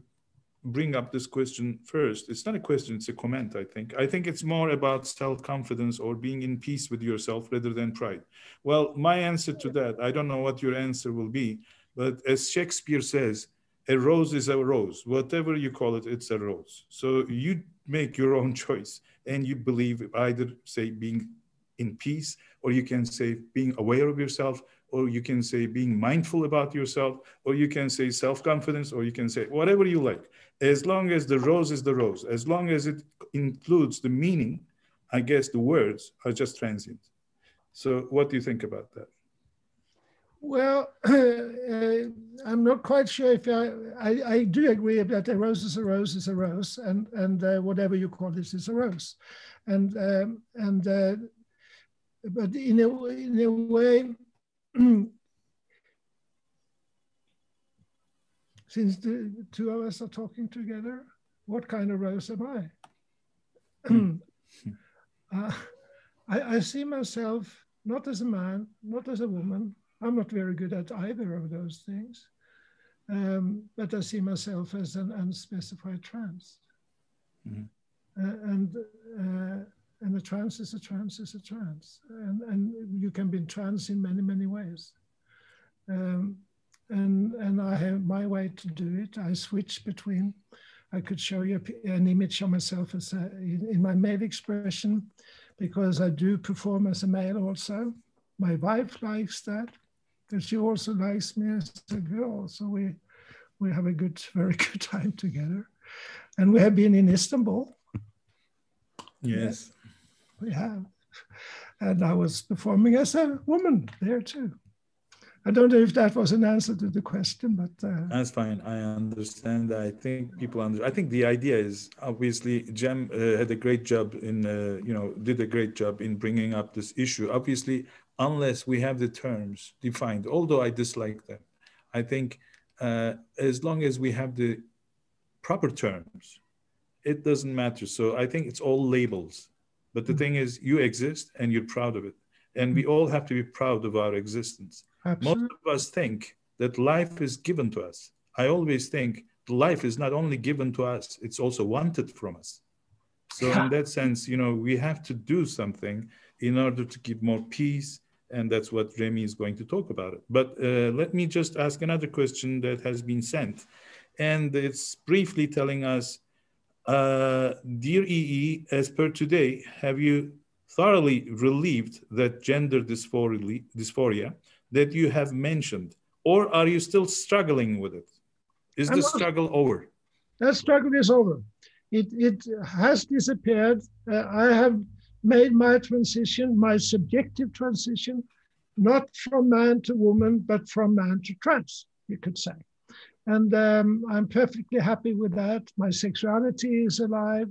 bring up this question first. It's not a question, it's a comment, I think. I think it's more about self-confidence or being in peace with yourself rather than pride. Well, my answer to that, I don't know what your answer will be, but as Shakespeare says, a rose is a rose. Whatever you call it, it's a rose. So you make your own choice, and you believe either, say, being in peace, or you can say being aware of yourself, or you can say being mindful about yourself, or you can say self-confidence, or you can say whatever you like. As long as the rose is the rose, as long as it includes the meaning, I guess the words are just transient. So what do you think about that? Well, I'm not quite sure if I do agree that a rose is a rose is a rose, and whatever you call this is a rose, but in a way, since the two of us are talking together, what kind of rose am I? I see myself not as a man, not as a woman. I'm not very good at either of those things, but I see myself as an unspecified trans. And a trans is a trans is a trans. And you can be trans in many, many ways. And I have my way to do it. I switch between, I could show you an image of myself as in my male expression, because I do perform as a male also. My wife likes that, but she also likes me as a girl. So we have a very good time together. And we have been in Istanbul. Yes. We have. And I was performing as a woman there too. I don't know if that was an answer to the question, but that's fine. I understand. I think people I think the idea is, obviously Jem had a great job in did a great job in bringing up this issue. Obviously, unless we have the terms defined, although I dislike them, I think as long as we have the proper terms, it doesn't matter. So I think it's all labels. But the thing is, you exist and you're proud of it. And we all have to be proud of our existence. Absolutely. Most of us think that life is given to us. I always think life is not only given to us, it's also wanted from us. So in that sense, we have to do something in order to keep more peace. And that's what Rémy is going to talk about it. But let me just ask another question that has been sent. And it's briefly telling us, dear EE, as per today, have you thoroughly relieved that gender dysphoria that you have mentioned, or are you still struggling with it? Is the struggle over? That struggle is over. It has disappeared. I have made my transition, my subjective transition, not from man to woman, but from man to trans, you could say. And I'm perfectly happy with that. My sexuality is alive.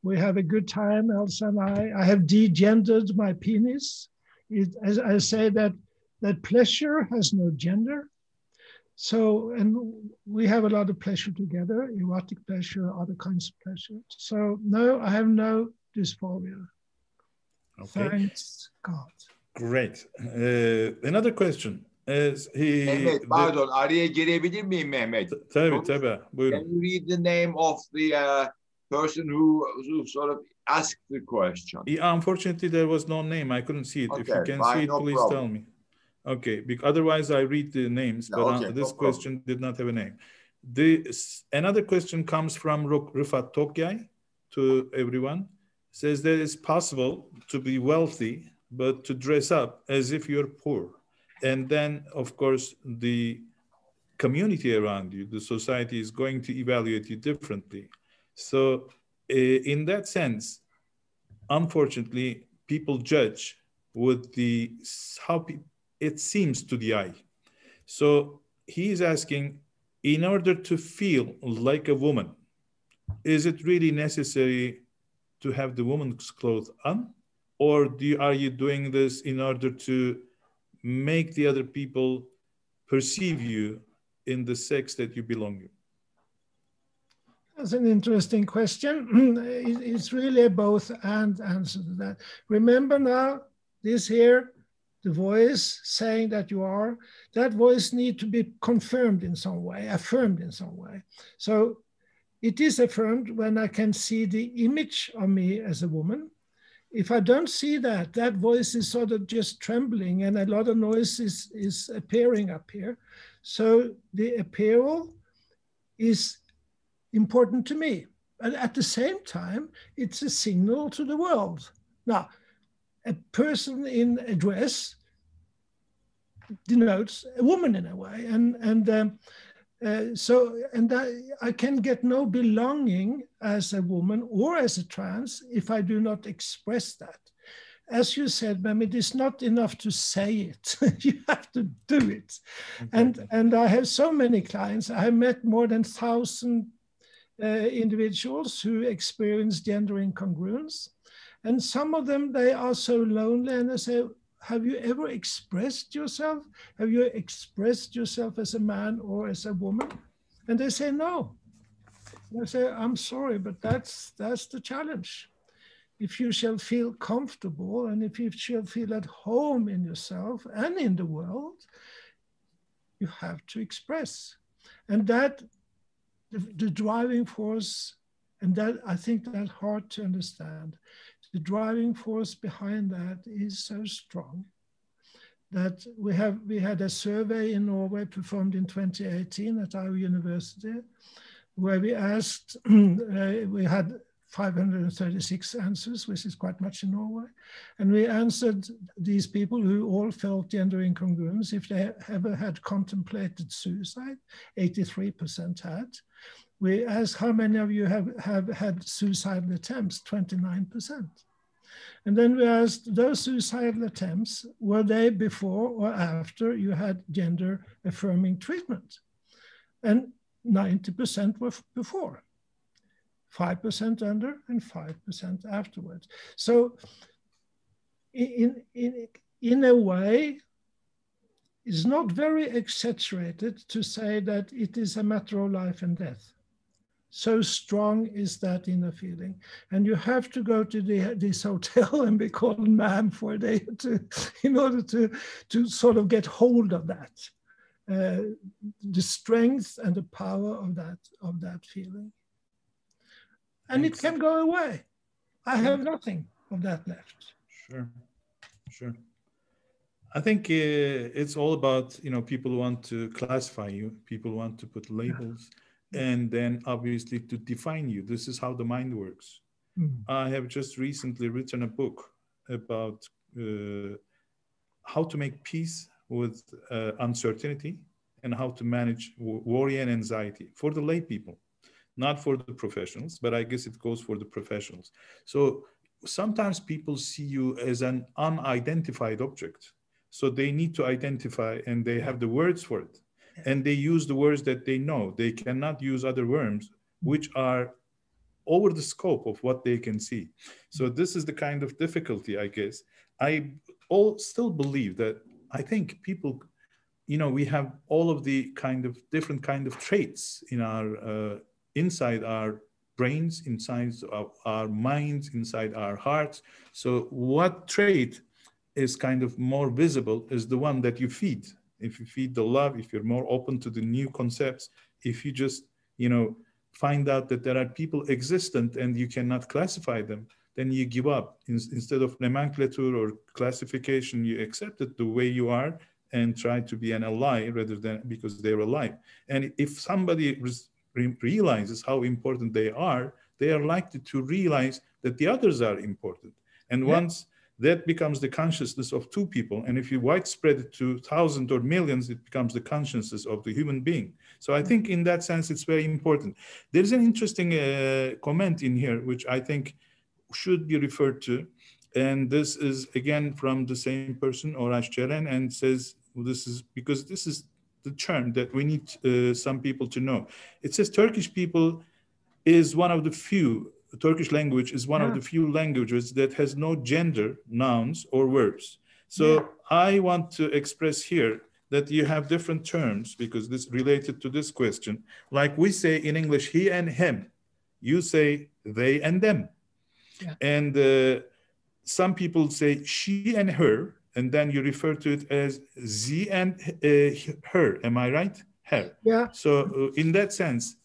We have a good time, Elsa and I. I have degendered my penis. As I say that pleasure has no gender. So, and we have a lot of pleasure together, erotic pleasure, other kinds of pleasure. So no, I have no dysphoria. Okay. Thanks God. Great. Another question. Mehmet, pardon, araya girebilir miyim Mehmet? Tabii. Buyurun. Can you read the name of the person who sort of asked the question? Unfortunately, there was no name. I couldn't see it. Okay, if you can see it, please tell me. Okay, otherwise I read the names, but this question did not have a name. Another question comes from Rifat Tokyay to everyone. Says that it's possible to be wealthy, but to dress up as if you're poor. And then, of course, the community around you, the society is going to evaluate you differently. So in that sense, unfortunately, people judge with how it seems to the eye. So he's asking, in order to feel like a woman, is it really necessary to have the woman's clothes on? Or are you doing this in order to make the other people perceive you in the sex that you belong to? That's an interesting question. It's really a both and answer to that. Remember now, this here, the voice saying that you are, that voice needs to be confirmed in some way, affirmed in some way. So it is affirmed when I can see the image of me as a woman. If I don't see that, that voice is sort of just trembling and a lot of noise is appearing up here. So the appeal is important to me. But at the same time, it's a signal to the world. Now, a person in a dress denotes a woman in a way. I can get no belonging as a woman or as a trans if I do not express that. As you said, Mehmet, it's not enough to say it. You have to do it. Exactly. And I have so many clients. I have met more than 1,000 individuals who experience gender incongruence. And some of them, they are so lonely and they say, have you ever expressed yourself? Have you expressed yourself as a man or as a woman? And they say no. And I say, I'm sorry, but that's the challenge. If you shall feel comfortable and if you shall feel at home in yourself and in the world, you have to express. And that, the driving force, and that I think that's hard to understand. The driving force behind that is so strong that we had a survey in Norway performed in 2018 at our university, where we asked, we had 536 answers, which is quite much in Norway. And we answered these people who all felt gender incongruence if they ever had contemplated suicide. 83% had. We asked how many of you have had suicidal attempts, 29%. And then we asked those suicidal attempts, were they before or after you had gender affirming treatment? And 90% were before, 5% under and 5% afterwards. So in a way, it's not very exaggerated to say that it is a matter of life and death. So strong is that inner feeling. And you have to go to this hotel and be called ma'am for a day in order to sort of get hold of that. The strength and the power of that feeling. And Thanks. It can go away. I have nothing of that left. Sure. I think it's all about, people want to classify you, people want to put labels. And then obviously to define you. This is how the mind works. I have just recently written a book about how to make peace with uncertainty and how to manage worry and anxiety for the lay people, not for the professionals, but I guess it goes for the professionals. So sometimes people see you as an unidentified object. So they need to identify and they have the words for it. And they use the words that they know. They cannot use other words, which are over the scope of what they can see. So this is the kind of difficulty, I guess. I still believe that I think people, we have all of the different kind of traits in our, inside our brains, inside our minds, inside our hearts. So what trait is kind of more visible is the one that you feed. If you feed the love, if you're more open to the new concepts, if you just, find out that there are people existent and you cannot classify them, then you give up. Instead of nomenclature or classification, you accept it the way you are and try to be an ally rather than because they're alive. And if somebody realizes how important they are likely to realize that the others are important. And once that becomes the consciousness of two people. And if you widespread it to thousands or millions, it becomes the consciousness of the human being. So I think in that sense, it's very important. There's an interesting comment in here, which I think should be referred to. And this is again from the same person, Oraş Ceren, and says, this is because this is the term that we need some people to know. It says Turkish people is one of the few, the Turkish language is one of the few languages that has no gender, nouns, or verbs. So I want to express here that you have different terms because this related to this question. Like we say in English, he and him. You say they and them. Yeah. And some people say she and her, and then you refer to it as sie and her. Am I right? Her. Yeah. So in that sense,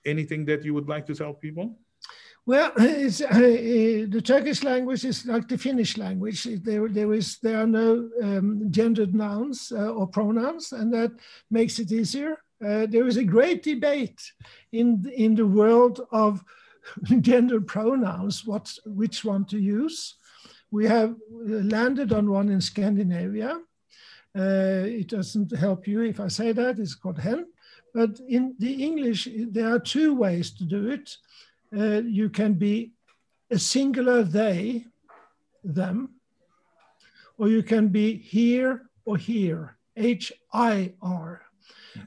anything that you would like to tell people? Well, the Turkish language is like the Finnish language. There are no gendered nouns or pronouns, and that makes it easier. There is a great debate in the world of gendered pronouns, which one to use. We have landed on one in Scandinavia. It doesn't help you if I say that, it's called hen. But in the English, there are two ways to do it. You can be a singular they, them, or you can be here or here, H-I-R.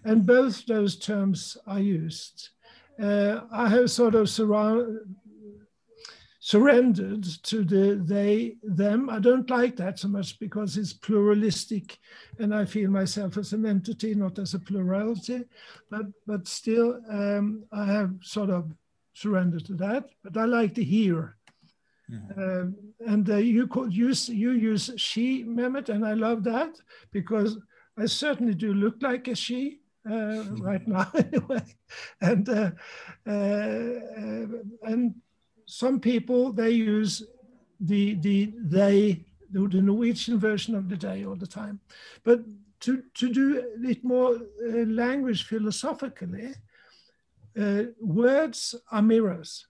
And both those terms are used. I have sort of surrendered to the they, them. I don't like that so much because it's pluralistic and I feel myself as an entity, not as a plurality. But still, I have sort of surrendered to that, but I like to hear. And you use she, Mehmet, and I love that because I certainly do look like a she right now anyway. And some people, they use the Norwegian version of the they all the time. But to do it more language philosophically, words are mirrors.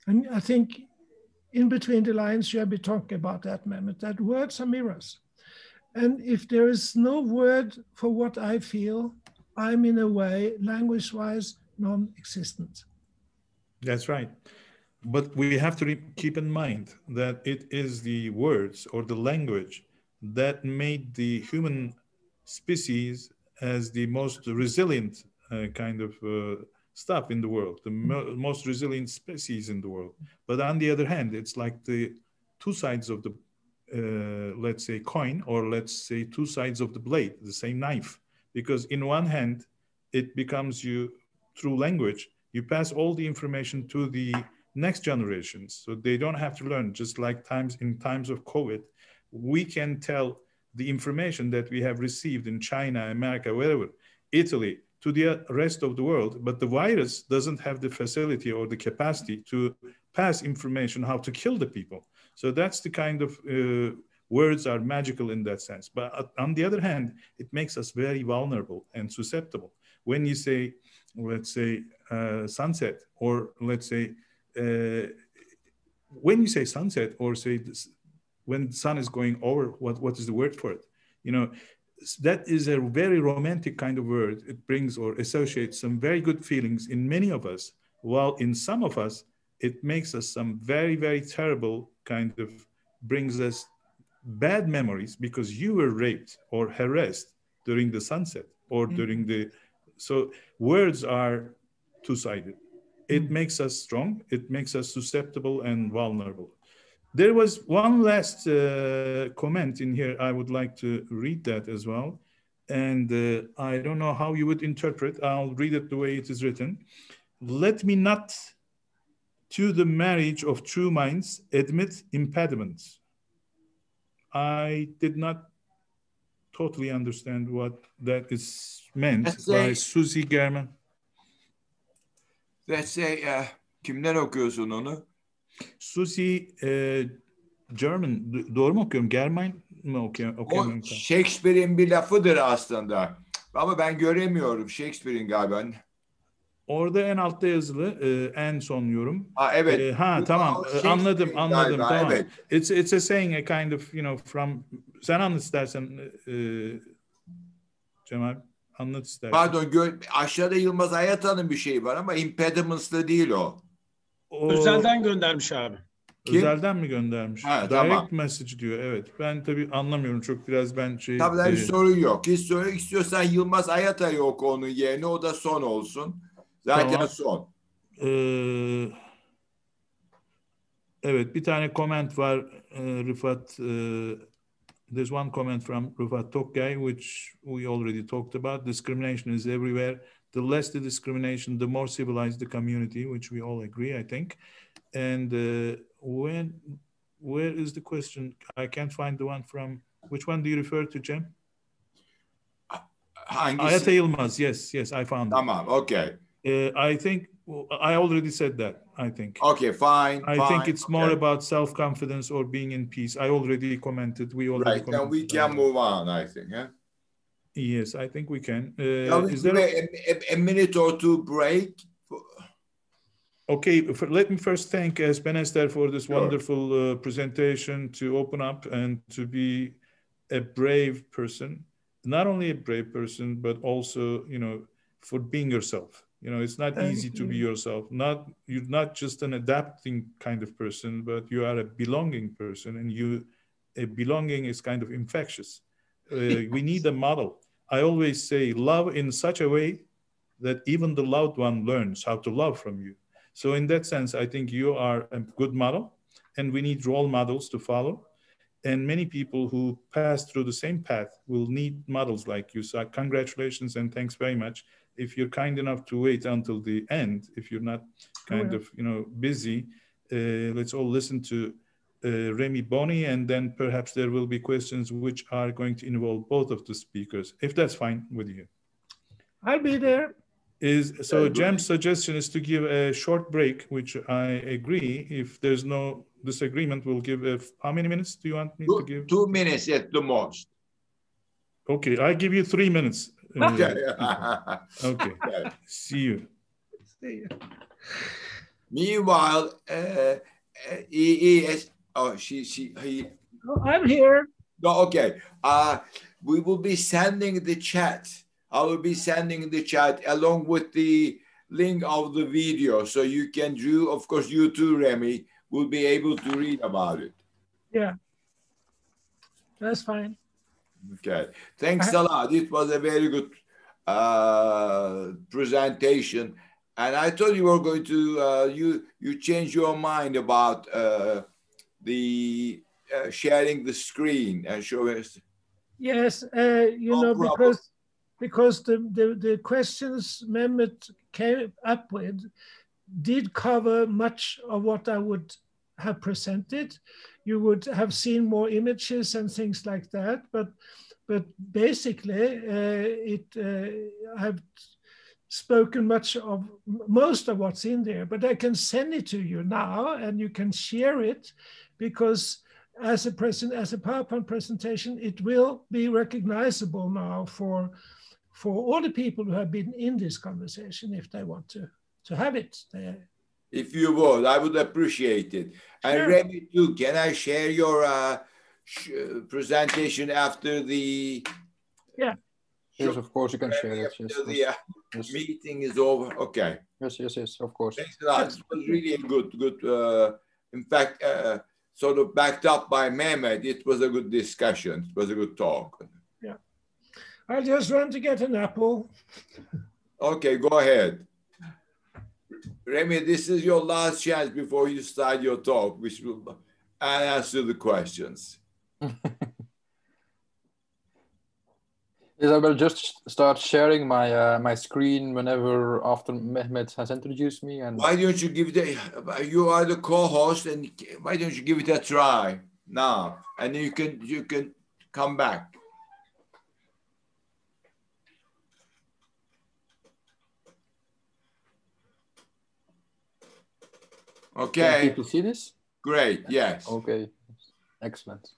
And I think in between the lines, you have been talking about that, Mehmet, that words are mirrors. And if there is no word for what I feel, I'm in a way, language-wise, non-existent. That's right. But we have to keep in mind that it is the words or the language that made the human species as the most resilient kind of stuff in the world, the most resilient species in the world. But on the other hand, it's like the two sides of the, let's say, coin, or let's say two sides of the blade, the same knife. Because in one hand, it becomes you, through language, you pass all the information to the next generations. So they don't have to learn, just like in times of COVID, we can tell the information that we have received in China, America, wherever, Italy, to the rest of the world, but the virus doesn't have the facility or the capacity to pass information how to kill the people. So that's the kind of words are magical in that sense. But on the other hand, it makes us very vulnerable and susceptible. When you say, let's say, sunset, or let's say, when you say sunset, or say this, when the sun is going over, what is the word for it? You know, that is a very romantic kind of word. It brings or associates some very good feelings in many of us, while in some of us, it makes us some very, very terrible kind of, brings us bad memories because you were raped or harassed during the sunset or during the, so words are two-sided. It makes us strong, it makes us susceptible and vulnerable. There was one last comment in here. I would like to read that as well. And I don't know how you would interpret. I'll read it the way it is written. Let me not, to the marriage of true minds, admit impediments. I did not totally understand what that is meant by Susie German. Let's say, kimden okuyorsun onu? Susie German, doğru mu okuyorum? German mı okuyorum? O Shakespeare'in bir lafıdır aslında. Ama ben göremiyorum Shakespeare'in galiba. Orada en altta yazılı en son yorum. Evet. Tamam. Anladım galiba, tamam. Evet. It's a saying, a kind of, you know, from, sen anlat istersen Cemal, anlat istersen. Pardon, aşağıda Yılmaz Ayatan'ın bir şeyi var ama impediments'lı değil o. Özelden göndermiş abi. Kim? Özelden mi göndermiş? Ha, Direct tamam. message diyor, evet. Ben tabii anlamıyorum çok, biraz ben şey... Tabii hiç sorun yok. Hiç sorun yok. İstiyorsan Yılmaz Ayatay oku onun yerine, o da son olsun. Zaten tamam. son. Evet, bir tane comment var Rıfat. There's one comment from Rıfat Tokay, which we already talked about. Discrimination is everywhere. The less the discrimination, the more civilized the community, which we all agree, I think. And where is the question? I can't find the one from, which one do you refer to, Cem? Hangisi? Ayata Yılmaz, yes, I found it. Tamam, okay. I think I already said that. I think. Okay, fine. I think it's more about self-confidence or being in peace. I already commented. We already right. Then we can move on. I think. Yeah. Yes, I think we can. Is there a minute or two break? Okay, let me first thank Esben Esther for this wonderful presentation, to open up and to be a brave person. Not only a brave person, but also, you know, for being yourself. You know, it's not easy to be yourself. You're not just an adapting kind of person, but you are a belonging person, and a belonging is kind of infectious. We need a model. I always say, love in such a way that even the loved one learns how to love from you. So in that sense, I think you are a good model, and we need role models to follow. And many people who pass through the same path will need models like you. So congratulations and thanks very much. If you're kind enough to wait until the end, if you're not kind of, you know, busy, let's all listen to Rémy Bonny, and then perhaps there will be questions which are going to involve both of the speakers, if that's fine with you. I'll be there. So Jam's suggestion is to give a short break, which I agree. If there's no disagreement, we'll give how many minutes do you want me to give? 2 minutes at the most. Okay, I give you 3 minutes. Okay. See you. Meanwhile, he. I'm here. No, okay. We will be sending the chat. I will be sending the chat along with the link of the video, so you can do. Of course, you too, Rémy, will be able to read about it. Yeah, that's fine. Okay. Thanks a lot. It was a very good presentation. And I thought you were going to, you changed your mind about the sharing the screen and showing us. Yes, you know, because the questions Mehmet came up with did cover much of what I would have presented. You would have seen more images and things like that, but basically I've spoken most of what's in there, but I can send it to you now and you can share it, because as a PowerPoint presentation, it will be recognizable now for all the people who have been in this conversation, if they want to have it there. If you would, I would appreciate it. And sure. Rémy too, can I share your presentation after the... Yeah. Yes, of course you can share it. Yes, meeting is over. Okay. Yes, of course. Thanks a lot. It was really a good, in fact, sort of backed up by Mehmet. It was a good discussion. It was a good talk. Yeah. I'll just run to get an apple. Okay, go ahead. Rémy, this is your last chance before you start your talk, which will answer the questions. Yes, I will just start sharing my screen whenever after Mehmet has introduced me. And why don't you give it? You are the co-host, and why don't you give it a try now? And you can come back. Okay. Can people see this? Great. Yes. Okay. Excellent.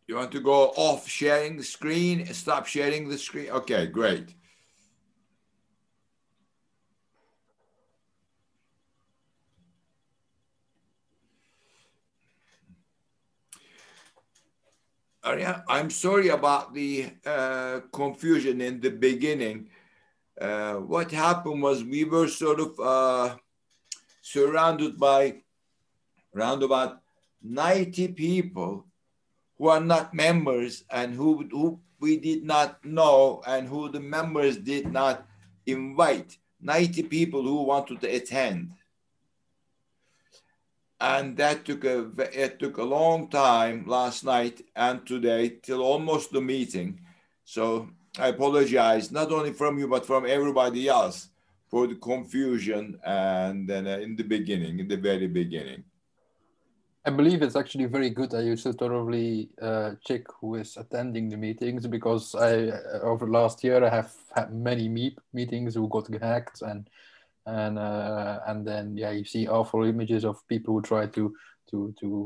You want to go off sharing the screen, stop sharing the screen? Okay, great. I'm sorry about the confusion in the beginning. What happened was we were sort of surrounded by around about 90 people who are not members and who we did not know and who the members did not invite. 90 people who wanted to attend. And that took a long time last night and today till almost the meeting. So I apologize, not only from you, but from everybody else for the confusion and then in the very beginning. I believe it's actually very good that you so thoroughly check who is attending the meetings, because over last year I have had many meetings who got hacked, and then you see awful images of people who try to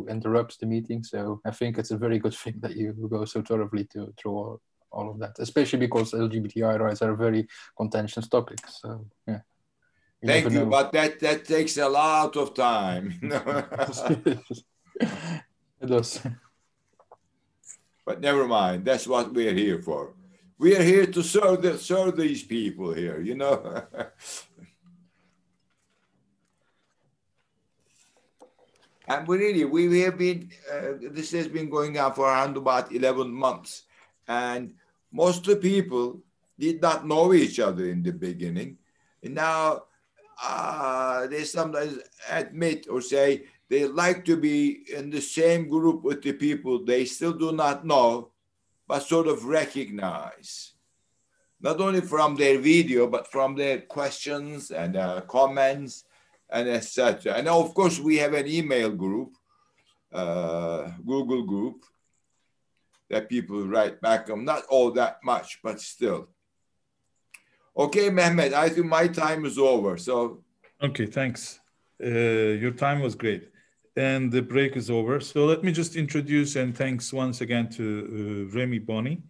interrupt the meeting. So I think it's a very good thing that you go so thoroughly through all of that, especially because LGBTI rights are a very contentious topic. So yeah. Thank you, but that takes a lot of time. It does. But never mind. That's what we're here for. We are here to serve these people here, you know. And we have been, this has been going on for around about 11 months. And most of the people did not know each other in the beginning. And now they sometimes admit or say they like to be in the same group with the people they still do not know, but sort of recognize. Not only from their video, but from their questions and comments and etc. And of course, we have an email group, Google group, that people write back on. Not all that much, but still. Okay, Mehmet, I think my time is over. So. Okay, thanks. Your time was great. And the break is over. So let me just introduce, and thanks once again to Rémy Bonny.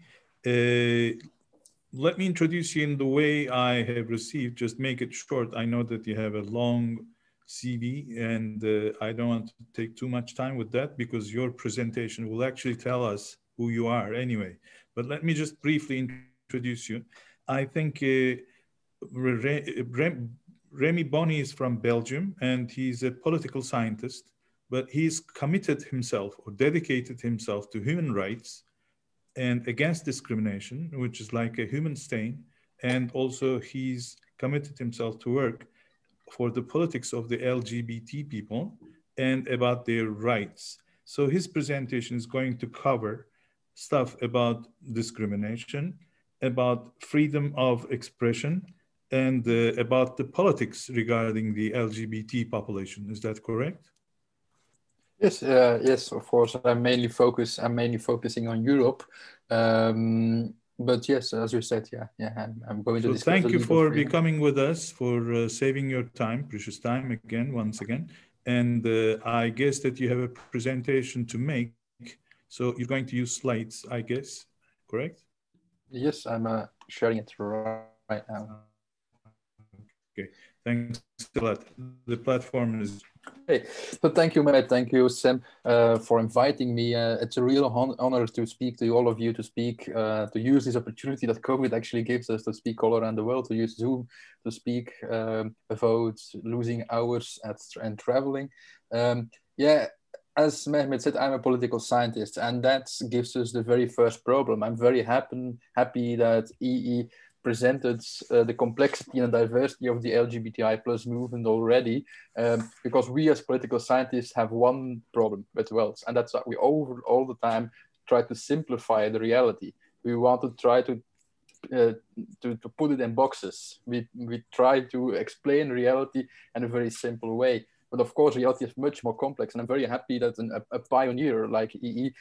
Let me introduce you in the way I have received, just make it short. I know that you have a long CV, and I don't want to take too much time with that because your presentation will actually tell us who you are anyway. But let me just briefly introduce you. I think Rémy Bonny is from Belgium, and he's a political scientist, but he's committed himself or dedicated himself to human rights and against discrimination, which is like a human stain. And also he's committed himself to work for the politics of the LGBT people and about their rights. So his presentation is going to cover stuff about discrimination, about freedom of expression, and about the politics regarding the LGBT population. Is that correct? Yes, yes, of course. I'm mainly focusing on Europe. But yes, as you said, I'm going to discuss. Thank you for becoming with us, for saving your time, precious time again, once again. And I guess that you have a presentation to make. So you're going to use slides, I guess, correct? Yes, I'm sharing it right now. Okay, thanks a lot. The platform is... Hey, so thank you, Mehmet. Thank you, Sam, for inviting me. It's a real honor to speak to all of you, to use this opportunity that COVID actually gives us to speak all around the world, to use Zoom to speak without losing hours and traveling. As Mehmet said, I'm a political scientist, and that gives us the very first problem. I'm very happy that EE presented the complexity and diversity of the LGBTI plus movement already, because we as political scientists have one problem with wealth, and that's that we all the time try to simplify the reality. We want to try to put it in boxes. We try to explain reality in a very simple way. But of course, reality is much more complex, and I'm very happy that a pioneer like EE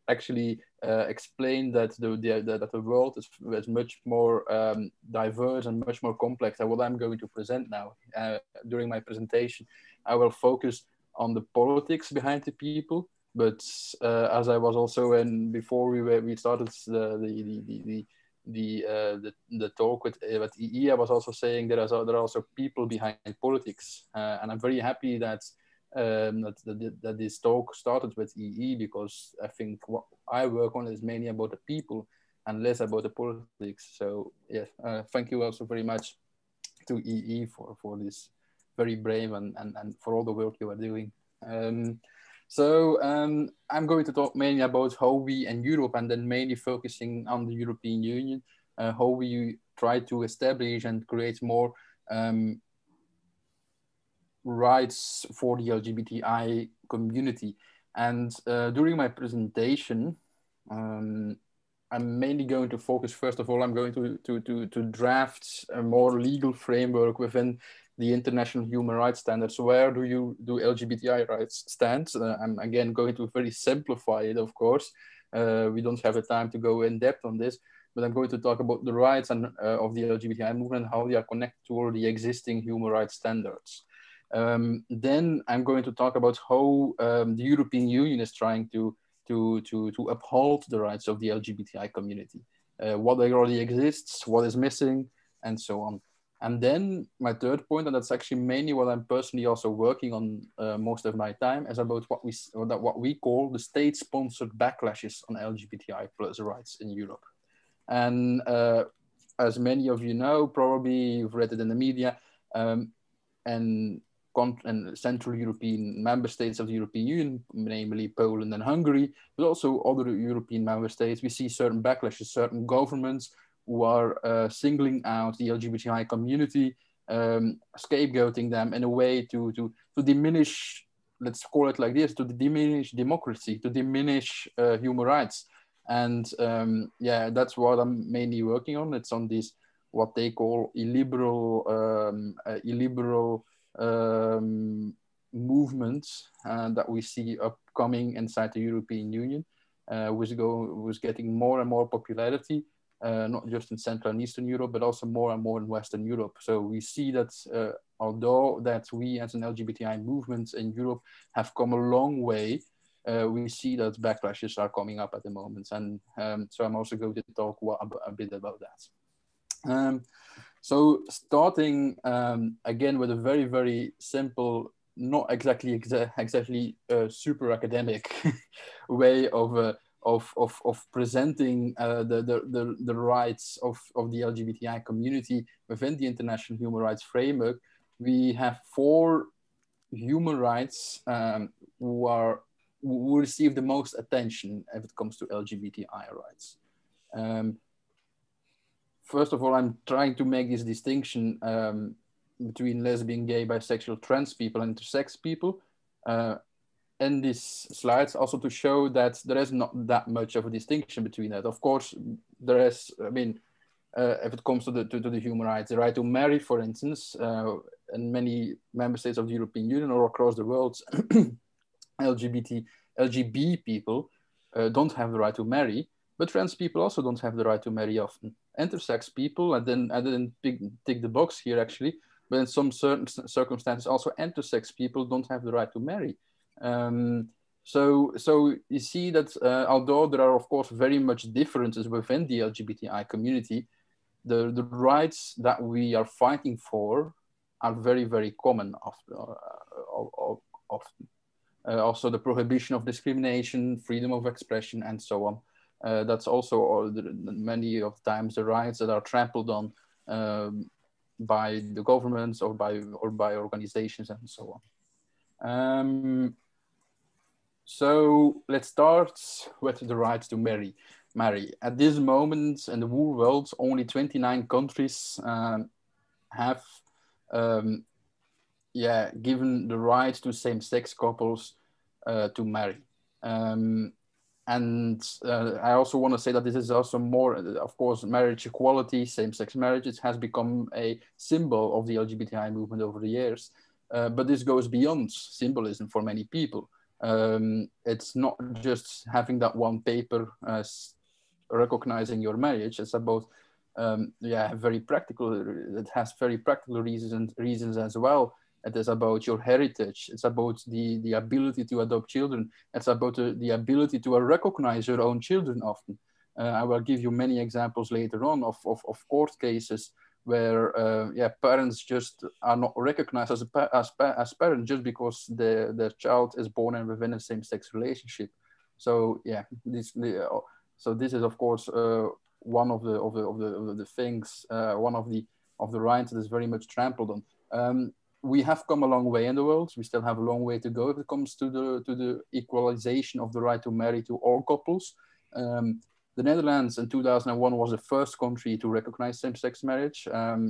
actually explained that the world is much more diverse and much more complex than what I'm going to present now. During my presentation, I will focus on the politics behind the people, but as I was also before we started the talk with EE, I was also saying there are also people behind politics, and I'm very happy that this talk started with EE, because I think what I work on is mainly about the people and less about the politics. So yeah, thank you also very much to EE for this very brave and for all the work you are doing. I'm going to talk mainly about how we in Europe, and then mainly focusing on the European Union, how we try to establish and create more rights for the LGBTI community. And during my presentation, I'm mainly going to focus, first of all, I'm going to draft a more legal framework within the international human rights standards. Where do LGBTI rights stand? I'm again going to very simplify it, of course. We don't have the time to go in depth on this, but I'm going to talk about the rights and of the LGBTI movement, how they are connected to all the existing human rights standards. Then I'm going to talk about how the European Union is trying to uphold the rights of the LGBTI community, what already exists, what is missing, and so on. And then my third point, and that's actually mainly what I'm personally also working on most of my time, is about what we call the state-sponsored backlashes on LGBTI plus rights in Europe. And as many of you know, probably you've read it in the media, and Central European member states of the European Union, namely Poland and Hungary, but also other European member states, we see certain backlashes, certain governments who are singling out the LGBTI community, scapegoating them in a way to diminish, let's call it like this, to diminish democracy, to diminish human rights. And yeah, that's what I'm mainly working on. It's on this, what they call illiberal movements that we see upcoming inside the European Union, was getting more and more popularity, not just in Central and Eastern Europe, but also more and more in Western Europe. So we see that although that we as an LGBTI movement in Europe have come a long way, we see that backlashes are coming up at the moment. And so I'm also going to talk a bit about that. So starting again with a very, very simple, not exactly super academic way of presenting the rights of the LGBTI community within the international human rights framework. We have 4 human rights who receive the most attention if it comes to LGBTI rights. First of all, I'm trying to make this distinction between lesbian, gay, bisexual, trans people, and intersex people. In these slides, also to show that there is not that much of a distinction between that. Of course, there is, I mean, if it comes to the human rights, the right to marry, for instance, in many member states of the European Union or across the world, LGBT people don't have the right to marry, but trans people also don't have the right to marry often. Intersex people, and then I didn't tick the box here actually, but in some certain circumstances, also intersex people don't have the right to marry. So you see that although there are of course very much differences within the LGBTI community, the rights that we are fighting for are very, very common often. Also the prohibition of discrimination, freedom of expression, and so on. That's also many of times the rights that are trampled on by the governments or by organizations and so on. So let's start with the right to marry. At this moment in the whole world, only 29 countries have given the right to same-sex couples to marry. And I also want to say that this is also more, of course, marriage equality, same-sex marriages has become a symbol of the LGBTI movement over the years. But this goes beyond symbolism for many people. It's not just having that one paper recognizing your marriage. It's about, very practical. It has very practical reasons as well. It is about your heritage. It's about the ability to adopt children. It's about the ability to recognize your own children often. I will give you many examples later on of court cases where parents just are not recognized as parents just because their child is born and within a same-sex relationship. So this is of course one of the things, one of the rights that is very much trampled on. We have come a long way in the world. We still have a long way to go if it comes to the equalization of the right to marry to all couples. The Netherlands in 2001 was the first country to recognize same-sex marriage.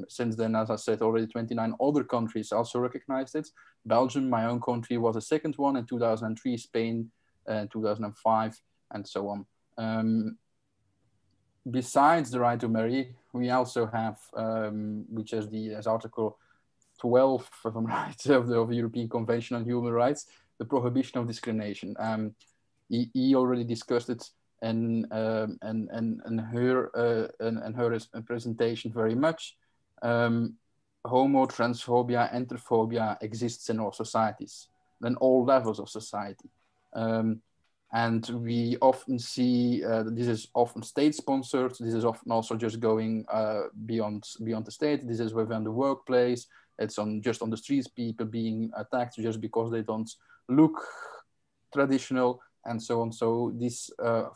Since then, as I said already, 29 other countries also recognized it. Belgium, my own country, was the second one in 2003, Spain in 2005, and so on. Besides the right to marry, we also have, which is as Article 12, if I'm right, of the European Convention on Human Rights, the prohibition of discrimination. He already discussed it in her presentation very much. Homo, transphobia, enterphobia exists in all societies, in all levels of society. And we often see this is often state-sponsored. This is often also just going beyond the state. This is within the workplace. It's just on the streets, people being attacked just because they don't look traditional, and so on. So these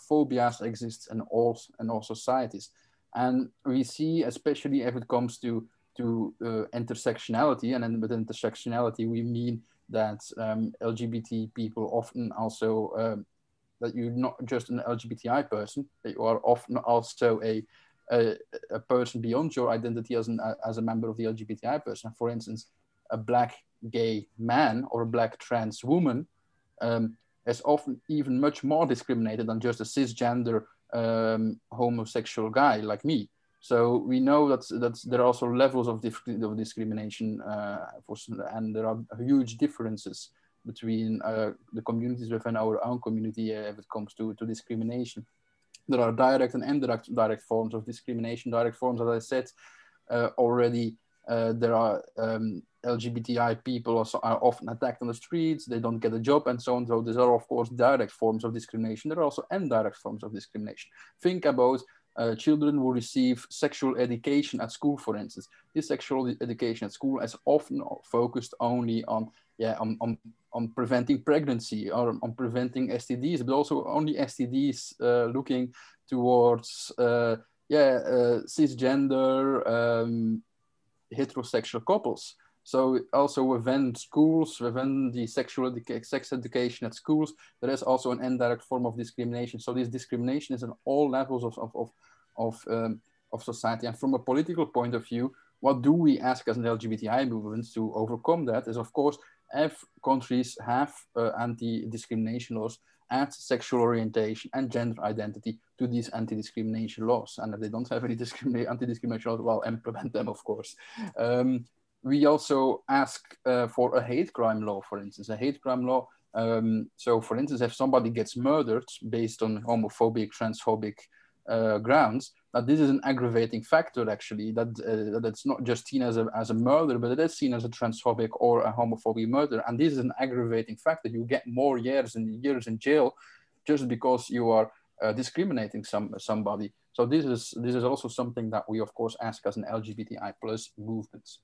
phobias exist in all societies, and we see, especially if it comes to intersectionality, and then with intersectionality we mean that LGBT people often also that you're not just an LGBTI person, that you are often also a person beyond your identity as a member of the LGBTI person. For instance, a black gay man or a black trans woman is often even much more discriminated than just a cisgender homosexual guy like me. So we know that there are also levels of discrimination, and there are huge differences between the communities within our own community if it comes to discrimination. There are direct and indirect forms of discrimination. Direct forms, as I said already, there are LGBTI people also are often attacked on the streets, they don't get a job and so on. So these are of course direct forms of discrimination. There are also indirect forms of discrimination. Think about children who receive sexual education at school, for instance. This sexual education at school is often focused only on preventing pregnancy or on preventing STDs, but also only STDs looking towards cisgender heterosexual couples. So also within schools, within the sex education at schools, there is also an indirect form of discrimination. So this discrimination is in all levels of society. And from a political point of view, what do we ask as an LGBTI movement to overcome that is, of course, if countries have anti-discrimination laws, add sexual orientation and gender identity to these anti-discrimination laws. And if they don't have any anti-discrimination laws, well, implement them, of course. We also ask for a hate crime law, for instance, a hate crime law. So for instance, if somebody gets murdered based on homophobic, transphobic grounds, that this is an aggravating factor, actually, that it's not just seen as a murder, but it is seen as a transphobic or a homophobic murder. And this is an aggravating factor. You get more years in jail just because you are discriminating somebody. So this is also something that we, of course, ask as an LGBTI plus movement.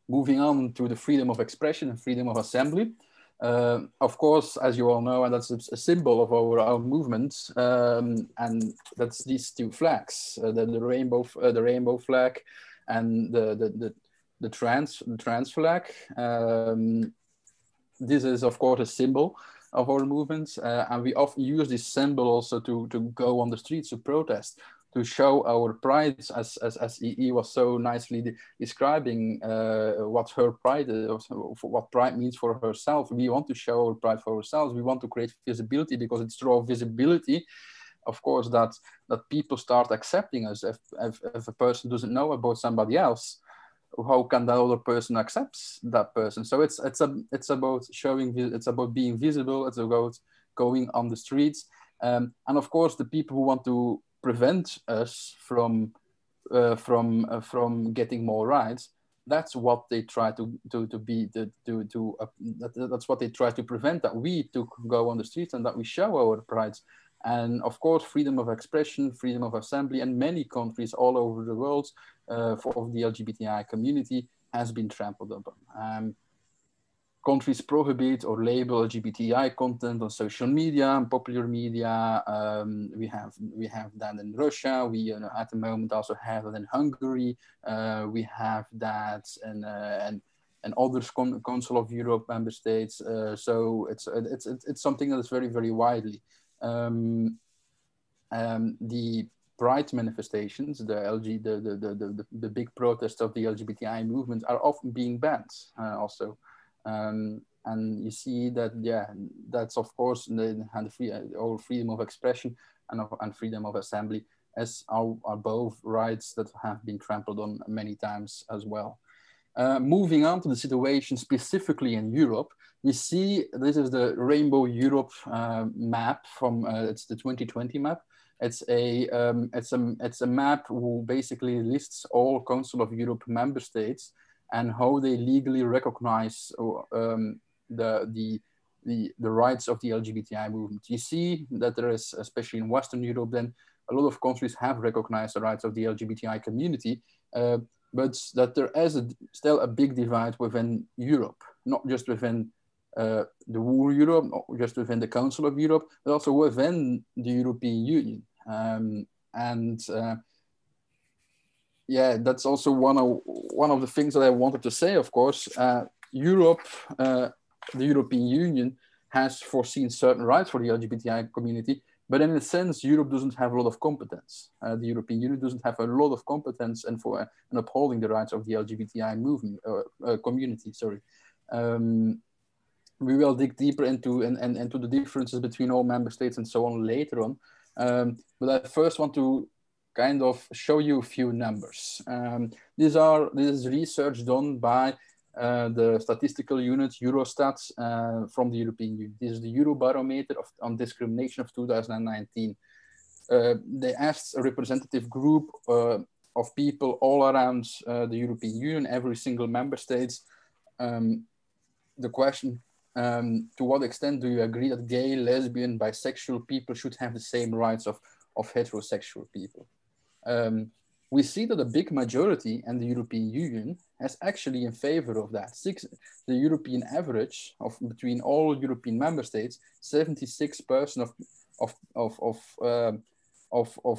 Moving on to the freedom of expression and freedom of assembly. Of course, as you all know, and that's a symbol of our movement, and that's these two flags: the rainbow flag and the trans flag. This is, of course, a symbol of our movement, and we often use this symbol also to go on the streets to protest, to show our pride, as E was so nicely describing what her pride is, what pride means for herself. We want to show our pride for ourselves. We want to create visibility, because it's through visibility, of course, that people start accepting us. If a person doesn't know about somebody else, how can that other person accept that person? So it's about showing, it's about being visible. It's about going on the streets, and of course, the people who want to prevent us from getting more rights, that's what they try that's what they try to prevent, that we to go on the streets and that we show our prides. And of course, freedom of expression, freedom of assembly in many countries all over the world for the LGBTI community has been trampled upon. Countries prohibit or label LGBTI content on social media and popular media. We have that in Russia. We at the moment also have it in Hungary. We have that in other Council of Europe member states. So it's something that is very, very widely. The Pride manifestations, the big protests of the LGBTI movement are often being banned also. And you see that, that's of course our freedom of expression and freedom of assembly are both rights that have been trampled on many times as well. Moving on to the situation specifically in Europe, we see this is the Rainbow Europe map from it's the 2020 map. It's a map who basically lists all Council of Europe member states and how they legally recognize the rights of the LGBTI movement. You see that there is, especially in Western Europe, then a lot of countries have recognized the rights of the LGBTI community, but that there is still a big divide within Europe, not just within the whole Europe, not just within the Council of Europe, but also within the European Union. Yeah, that's also one of the things that I wanted to say, of course. Europe, the European Union has foreseen certain rights for the LGBTI community, but in a sense, Europe doesn't have a lot of competence. The European Union doesn't have a lot of competence in upholding the rights of the LGBTI movement community. Sorry, we will dig deeper into the differences between all member states and so on later on. But I first want to kind of show you a few numbers. This is research done by the statistical unit Eurostat from the European Union. This is the Eurobarometer on discrimination of 2019. They asked a representative group of people all around the European Union, every single member state, the question, to what extent do you agree that gay, lesbian, bisexual people should have the same rights of heterosexual people? We see that a big majority in the European Union is actually in favor of that. The European average of between all European member states, 76% of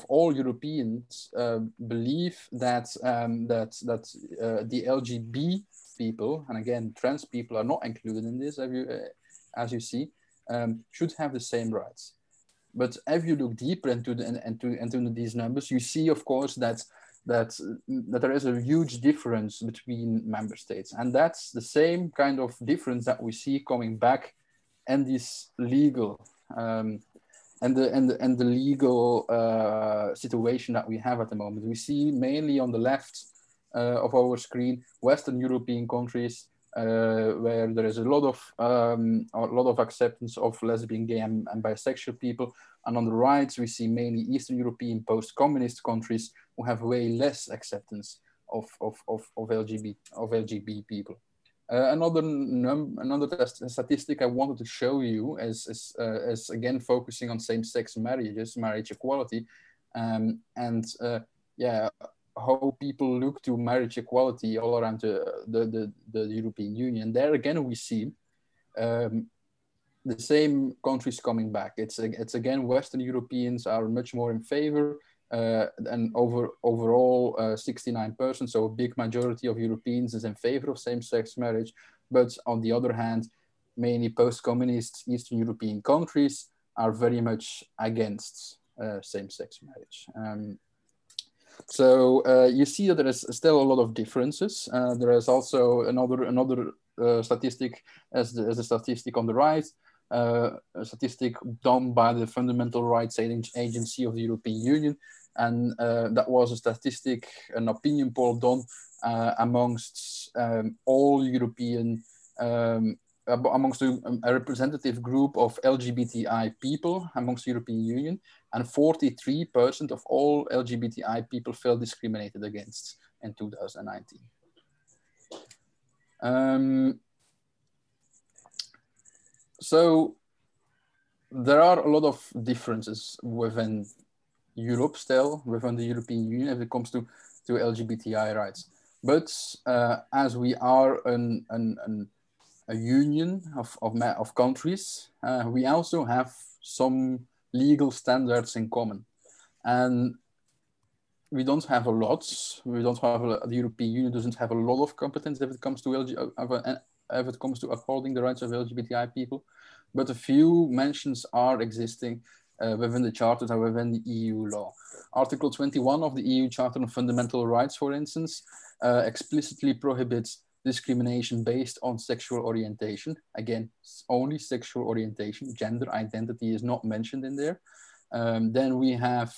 all Europeans believe that the LGBT people, and again trans people are not included in this, as you see, should have the same rights. But if you look deeper into these numbers, you see, of course, that there is a huge difference between member states, and that's the same kind of difference that we see coming back in this legal and the legal situation that we have at the moment. We see mainly on the left of our screen Western European countries where there is a lot of acceptance of lesbian, gay, and bisexual people, and on the right we see mainly Eastern European post-communist countries who have way less acceptance of LGBT people. Another statistic I wanted to show you is again focusing on same-sex marriages, marriage equality, yeah, how people look to marriage equality all around the European Union. There again we see the same countries coming back. It's again Western Europeans are much more in favor, and overall 69%, so a big majority of Europeans is in favor of same-sex marriage. But on the other hand, mainly post-communist Eastern European countries are very much against same-sex marriage. So you see that there is still a lot of differences. There is also another statistic as the statistic on the right, a statistic done by the Fundamental Rights Agency of the European Union. And that was a statistic, an opinion poll done amongst all European, amongst a representative group of LGBTI people amongst the European Union, and 43% of all LGBTI people felt discriminated against in 2019. So there are a lot of differences within Europe still, within the European Union, if it comes to LGBTI rights. But as we are a union of countries, we also have some legal standards in common. And we don't have a lot. The European Union doesn't have a lot of competence if it comes to upholding the rights of LGBTI people. But a few mentions are existing within the Charter and within the EU law. Article 21 of the EU Charter on Fundamental Rights, for instance, explicitly prohibits discrimination based on sexual orientation. Again, only sexual orientation. Gender identity is not mentioned in there. Then we have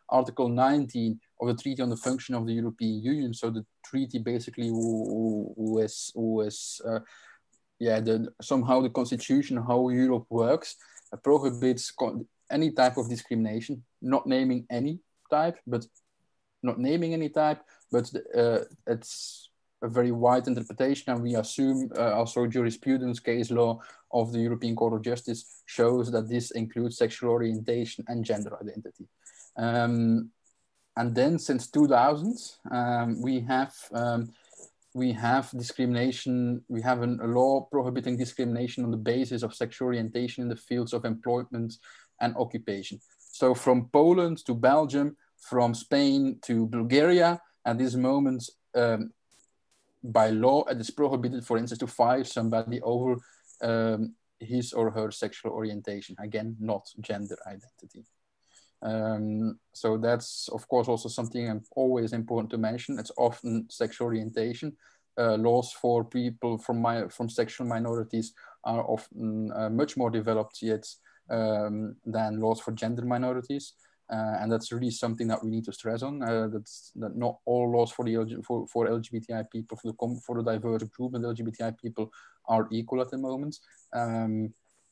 Article 19 the Treaty on the Function of the European Union. So the treaty basically somehow the constitution, how Europe works, prohibits any type of discrimination, not naming any type, but it's a very wide interpretation, and we assume also jurisprudence, case law of the European Court of Justice shows that this includes sexual orientation and gender identity. And then since 2000, we have discrimination. We have a law prohibiting discrimination on the basis of sexual orientation in the fields of employment and occupation. So from Poland to Belgium, from Spain to Bulgaria, at this moment, by law, it is prohibited, for instance, to fire somebody over his or her sexual orientation. Again, not gender identity. So that's, of course, also something always important to mention. It's often sexual orientation. Laws for people from sexual minorities are often much more developed yet than laws for gender minorities. And that's really something that we need to stress on, that not all laws for LGBTI people, for the diverse group and LGBTI people are equal at the moment.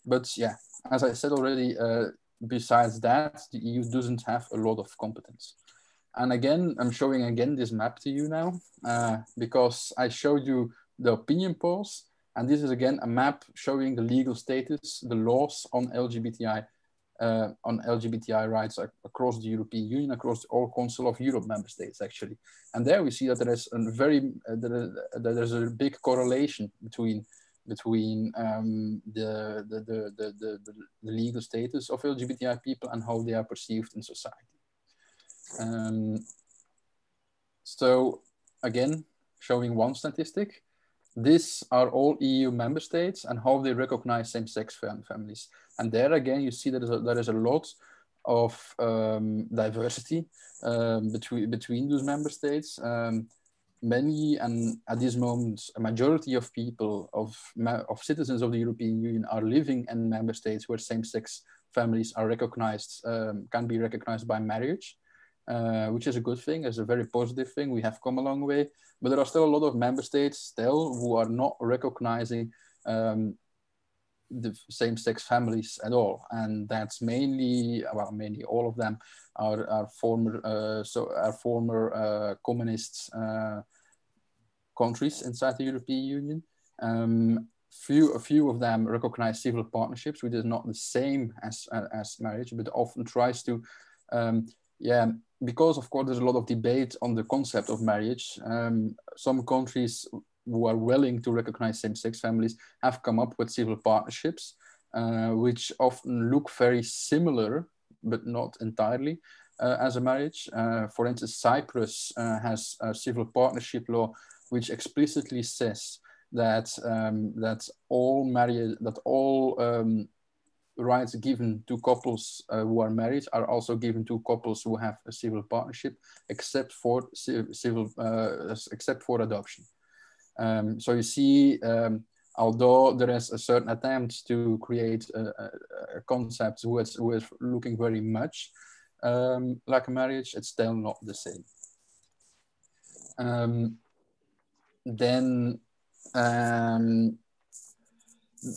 But yeah, as I said already, besides that, the EU doesn't have a lot of competence. And again, I'm showing again this map to you now, because I showed you the opinion polls, and this is again a map showing the legal status, the laws on LGBTI rights across the European Union, across all Council of Europe member states, actually. And there we see that there is there's a big correlation between the legal status of LGBTI people and how they are perceived in society. So again, showing one statistic. These are all EU member states and how they recognize same-sex families. And there again, you see that there is a lot of diversity between those member states. Many, and at this moment, a majority of people, of citizens of the European Union are living in member states where same-sex families are recognized, can be recognized by marriage. Which is a good thing, is a very positive thing. We have come a long way, but there are still a lot of member states still who are not recognizing the same-sex families at all, and that's mainly all of them are former communist countries inside the European Union. A few of them recognize civil partnerships, which is not the same as marriage, but often tries to because of course there's a lot of debate on the concept of marriage. Some countries who are willing to recognize same-sex families have come up with civil partnerships, which often look very similar, but not entirely as a marriage. For instance, Cyprus has a civil partnership law which explicitly says that all rights given to couples who are married are also given to couples who have a civil partnership, except for adoption. So you see, although there is a certain attempt to create a concept who is looking very much like a marriage, it's still not the same.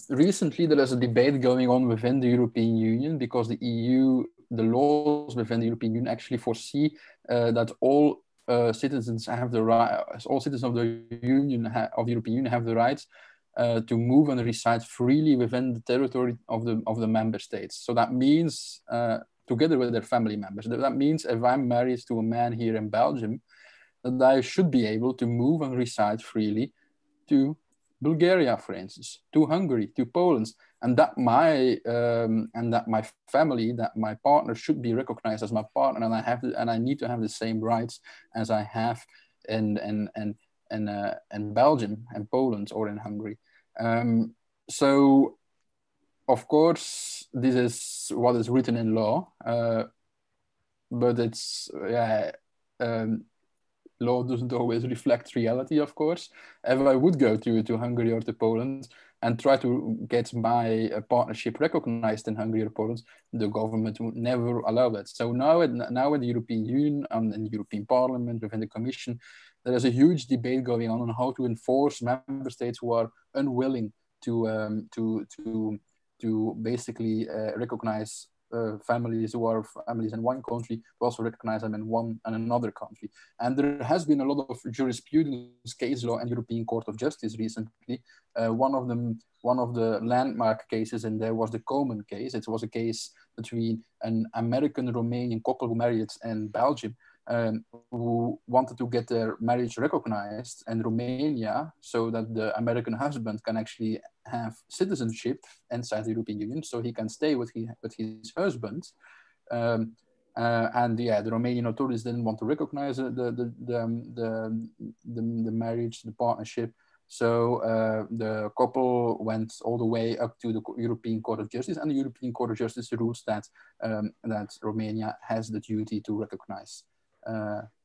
Recently, there is a debate going on within the European Union because the laws within the European Union actually foresee that all citizens have the right, all citizens of the European Union have the right to move and reside freely within the territory of the member states. So that means together with their family members. That means if I'm married to a man here in Belgium, that I should be able to move and reside freely to Bulgaria, for instance, to Hungary, to Poland, and that my family, that my partner should be recognized as my partner, and I need to have the same rights as I have in Belgium and Poland or in Hungary. So, of course, this is what is written in law, but it's law doesn't always reflect reality, of course. If I would go to Hungary or to Poland, and try to get my partnership recognized in Hungary or Poland, the government would never allow that. So now in the European Union and in the European Parliament, within the Commission, there is a huge debate going on how to enforce member states who are unwilling to basically recognize families who are families in one country, to also recognize them in another country. And there has been a lot of jurisprudence, case law, and European Court of Justice recently. One of the landmark cases in there was the Common case. It was a case between an American-Romanian couple who married in Belgium, who wanted to get their marriage recognized in Romania so that the American husband can actually have citizenship inside the European Union, so he can stay with his husband. And yeah, the Romanian authorities didn't want to recognize the marriage, the partnership. So the couple went all the way up to the European Court of Justice, and the European Court of Justice rules that that Romania has the duty to recognize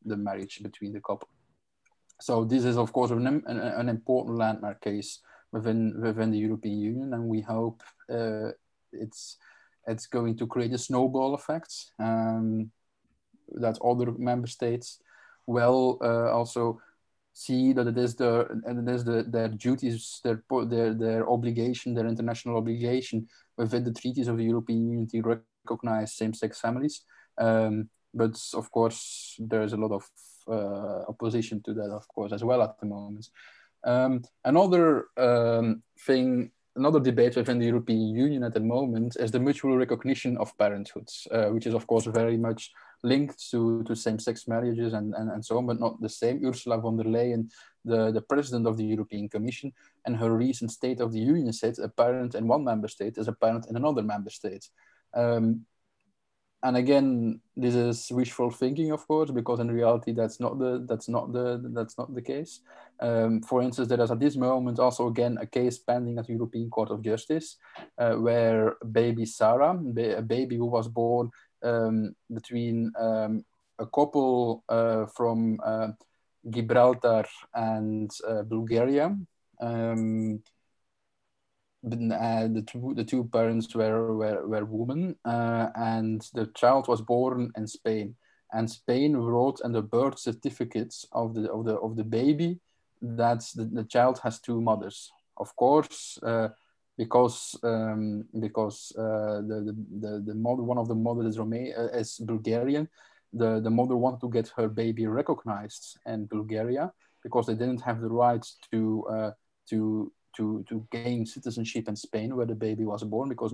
the marriage between the couple. So this is, of course, an important landmark case within the European Union, and we hope it's going to create a snowball effect, that other member states will also see that it is their duties, their obligation, their international obligation within the treaties of the European Union to recognize same-sex families. But of course, there is a lot of opposition to that, of course, as well at the moment. Another thing, another debate within the European Union at the moment is the mutual recognition of parenthood, which is, of course, very much linked to same-sex marriages and so on, but not the same. Ursula von der Leyen, the president of the European Commission, in her recent State of the Union said a parent in one member state is a parent in another member state. And again, this is wishful thinking, of course, because in reality that's not the case. For instance, there is at this moment also again a case pending at the European Court of Justice, where baby Sarah, a baby who was born between a couple from Gibraltar and Bulgaria. The two parents were women, and the child was born in Spain. And Spain wrote in the birth certificates of the baby that the child has two mothers. Of course, because the mother, one of the mothers is Bulgarian. The mother wanted to get her baby recognized in Bulgaria because they didn't have the right to gain citizenship in Spain, where the baby was born, because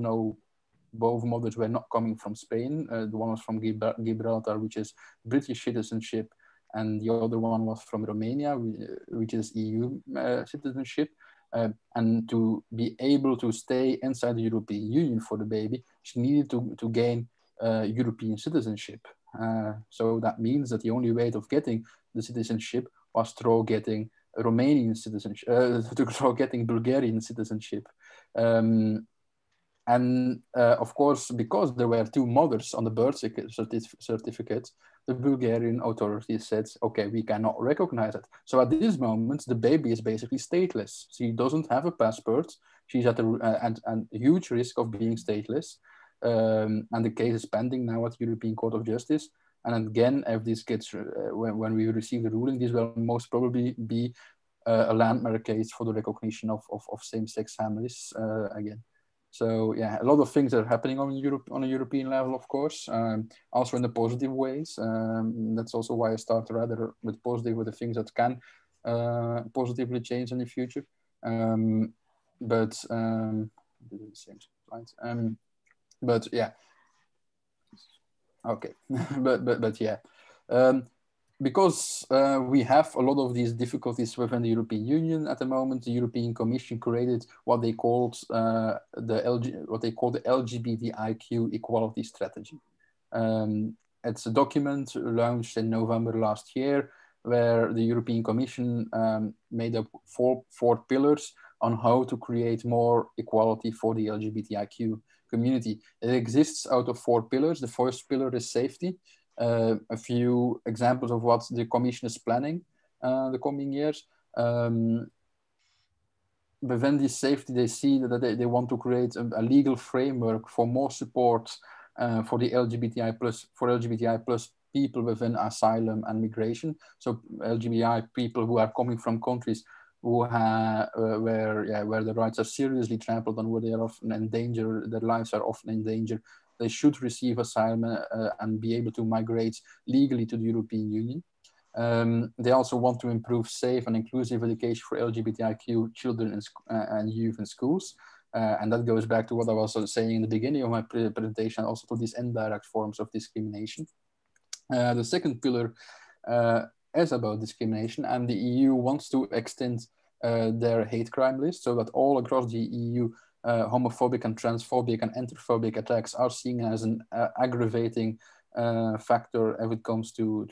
both mothers were not coming from Spain. The one was from Gibraltar, which is British citizenship, and the other one was from Romania, which is EU citizenship. And to be able to stay inside the European Union for the baby, she needed to gain European citizenship. So that means that the only way of getting the citizenship was through getting Romanian citizenship, getting Bulgarian citizenship. And of course, because there were two mothers on the birth certificate, the Bulgarian authorities said, okay, we cannot recognize it. So at this moment, the baby is basically stateless. She doesn't have a passport. She's at a huge risk of being stateless. And the case is pending now at the European Court of Justice. And again, if this gets, when we receive the ruling, this will most probably be a landmark case for the recognition of same-sex families again. So yeah, a lot of things are happening on a European level, of course, also in the positive ways. That's also why I start rather with positive, with the things that can positively change in the future. But the same slides. But yeah. Okay, but yeah, because we have a lot of these difficulties within the European Union at the moment, the European Commission created what they called the LGBTIQ equality strategy. It's a document launched in November last year, where the European Commission made up four pillars on how to create more equality for the LGBTIQ community. It exists out of four pillars. The first pillar is safety. A few examples of what the Commission is planning the coming years. within this safety, they see that they want to create a legal framework for more support for the LGBTI plus people within asylum and migration. So LGBTI people who are coming from countries who where the rights are seriously trampled on, where they are often in danger, their lives are often in danger. They should receive asylum and be able to migrate legally to the European Union. They also want to improve safe and inclusive education for LGBTIQ children and youth in schools. And that goes back to what I was saying in the beginning of my presentation, also to these indirect forms of discrimination. The second pillar is about discrimination, and the EU wants to extend their hate crime list so that all across the EU, homophobic and transphobic and interphobic attacks are seen as an aggravating factor if it comes to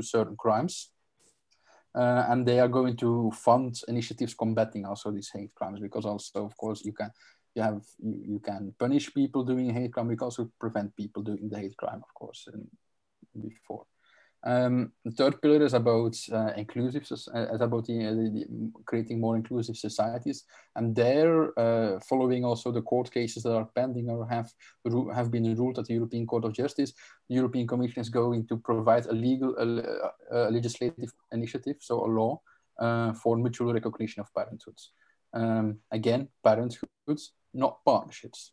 certain crimes. And they are going to fund initiatives combating also these hate crimes, because also, of course, you can punish people doing hate crime, you can also prevent people doing the hate crime, of course, before. The third pillar is about inclusive, is about creating more inclusive societies, and there, following also the court cases that are pending or have been ruled at the European Court of Justice, the European Commission is going to provide a legislative initiative, so a law for mutual recognition of parenthoods. Again, parenthoods, not partnerships.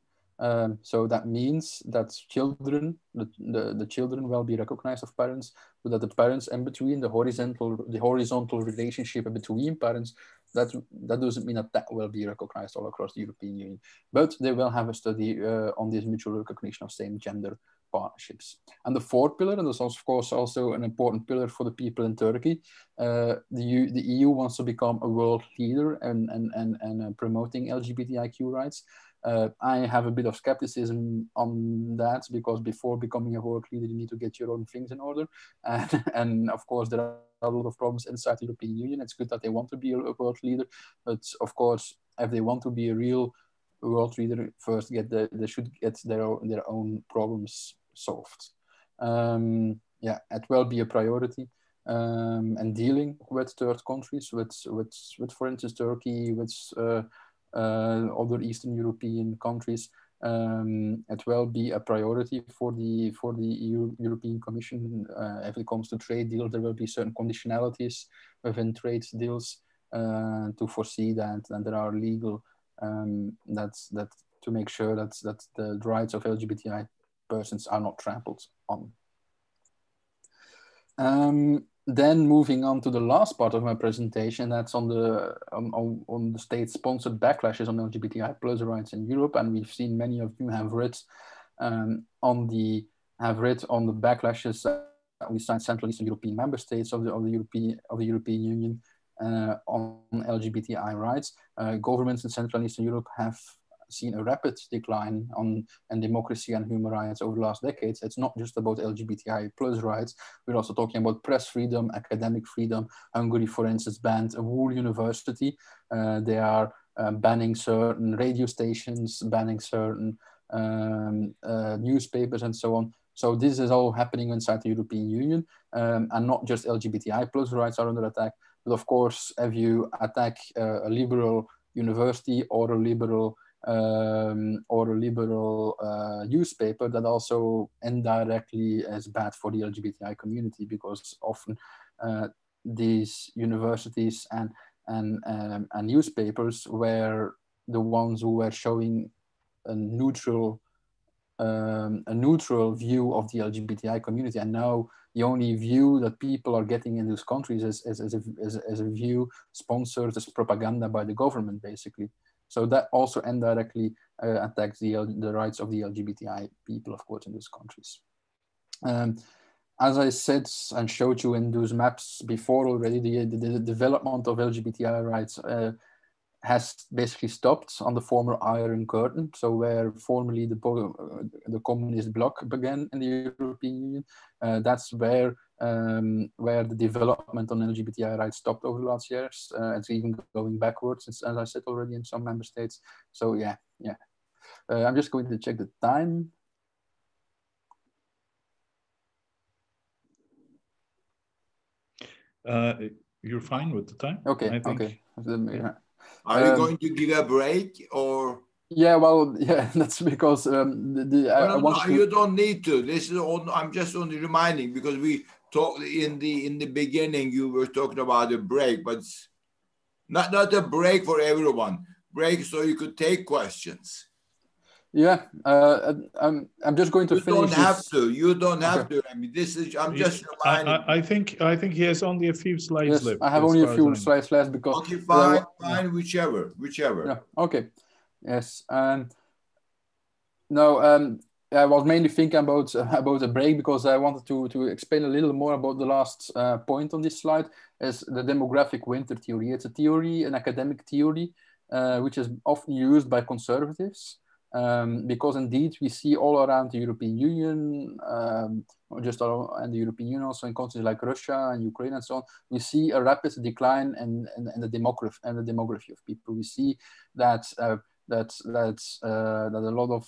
So that means that children, the children will be recognized of parents, but that the parents in between, the horizontal relationship between parents, that doesn't mean that will be recognized all across the European Union. But they will have a study on this mutual recognition of same gender partnerships. And the fourth pillar, and that's of course also an important pillar for the people in Turkey, the EU wants to become a world leader and promoting LGBTIQ rights. I have a bit of skepticism on that, because before becoming a world leader, you need to get your own things in order. And of course, there are a lot of problems inside the European Union. It's good that they want to be a world leader, but of course, if they want to be a real world leader, first they should get their own problems solved. Yeah, it will be a priority. And dealing with third countries, with for instance Turkey, with other Eastern European countries, it will be a priority for the European Commission. If it comes to trade deals, there will be certain conditionalities within trade deals to foresee that there are legal that to make sure that the rights of LGBTI persons are not trampled on. Then moving on to the last part of my presentation, that's on the state-sponsored backlashes on LGBTI plus rights in Europe, and we've seen many of you have read on the backlashes we signed Central Eastern European member states of the European Union on LGBTI rights. Governments in Central and Eastern Europe have seen a rapid decline in democracy and human rights over the last decades. It's not just about LGBTI plus rights. We're also talking about press freedom, academic freedom. Hungary, for instance, banned a whole university. They are banning certain radio stations, banning certain newspapers and so on. So this is all happening inside the European Union, and not just LGBTI plus rights are under attack, but of course, if you attack a liberal university or a liberal newspaper, that also indirectly is bad for the LGBTI community, because often these universities and newspapers were the ones who were showing a neutral view of the LGBTI community, and now the only view that people are getting in those countries is a view sponsored as propaganda by the government, basically. So that also indirectly attacks the rights of the LGBTI people, of course, in those countries. As I said and showed you in those maps before already, the development of LGBTI rights has basically stopped on the former Iron Curtain, so where formerly the communist bloc began in the European Union. That's where the development on LGBTI rights stopped over the last years. It's even going backwards, as I said already, in some member states. So yeah. I'm just going to check the time. You're fine with the time? Okay, I think. okay. Yeah. Are you going to give a break or? Yeah, well, yeah, that's because No, you don't need to. This is I'm just only reminding because we talked in the beginning. You were talking about a break, but it's not a break for everyone. Break so you could take questions. Yeah, I'm just going to finish. You don't have to. You don't have to. I mean, I'm just reminding. I think he has only a few slides left. I have only a few slides left because. Okay, fine, whichever. Yeah. Okay. Yes. No. I was mainly thinking about a break because I wanted to explain a little more about the last point on this slide, is the demographic winter theory. It's a theory, an academic theory, which is often used by conservatives. Because indeed we see all around the European Union, not just in the European Union, also in countries like Russia and Ukraine and so on, we see a rapid decline in the demography of people. We see that a lot of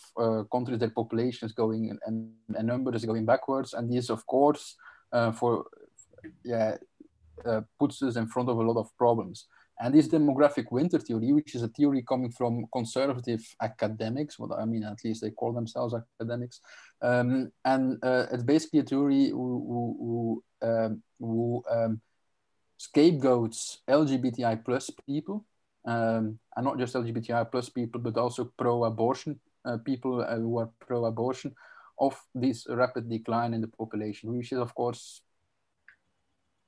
countries, their population is going and number is going backwards, and this, of course, puts us in front of a lot of problems. And this demographic winter theory, which is a theory coming from conservative academics, at least they call themselves academics, and it's basically a theory who scapegoats LGBTI plus people, and not just LGBTI plus people, but also pro-abortion people who are pro-abortion, of this rapid decline in the population, which is, of course,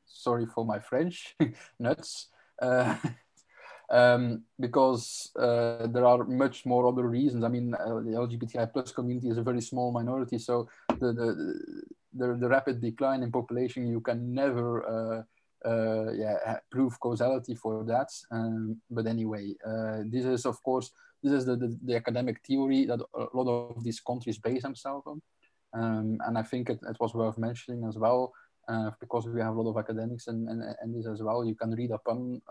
sorry for my French, nuts. Because there are much more other reasons. I mean, the LGBTI plus community is a very small minority, so the rapid decline in population, you can never prove causality for that. But anyway, this is, of course, the academic theory that a lot of these countries base themselves on, and I think it was worth mentioning as well. Because we have a lot of academics and this as well, you can read upon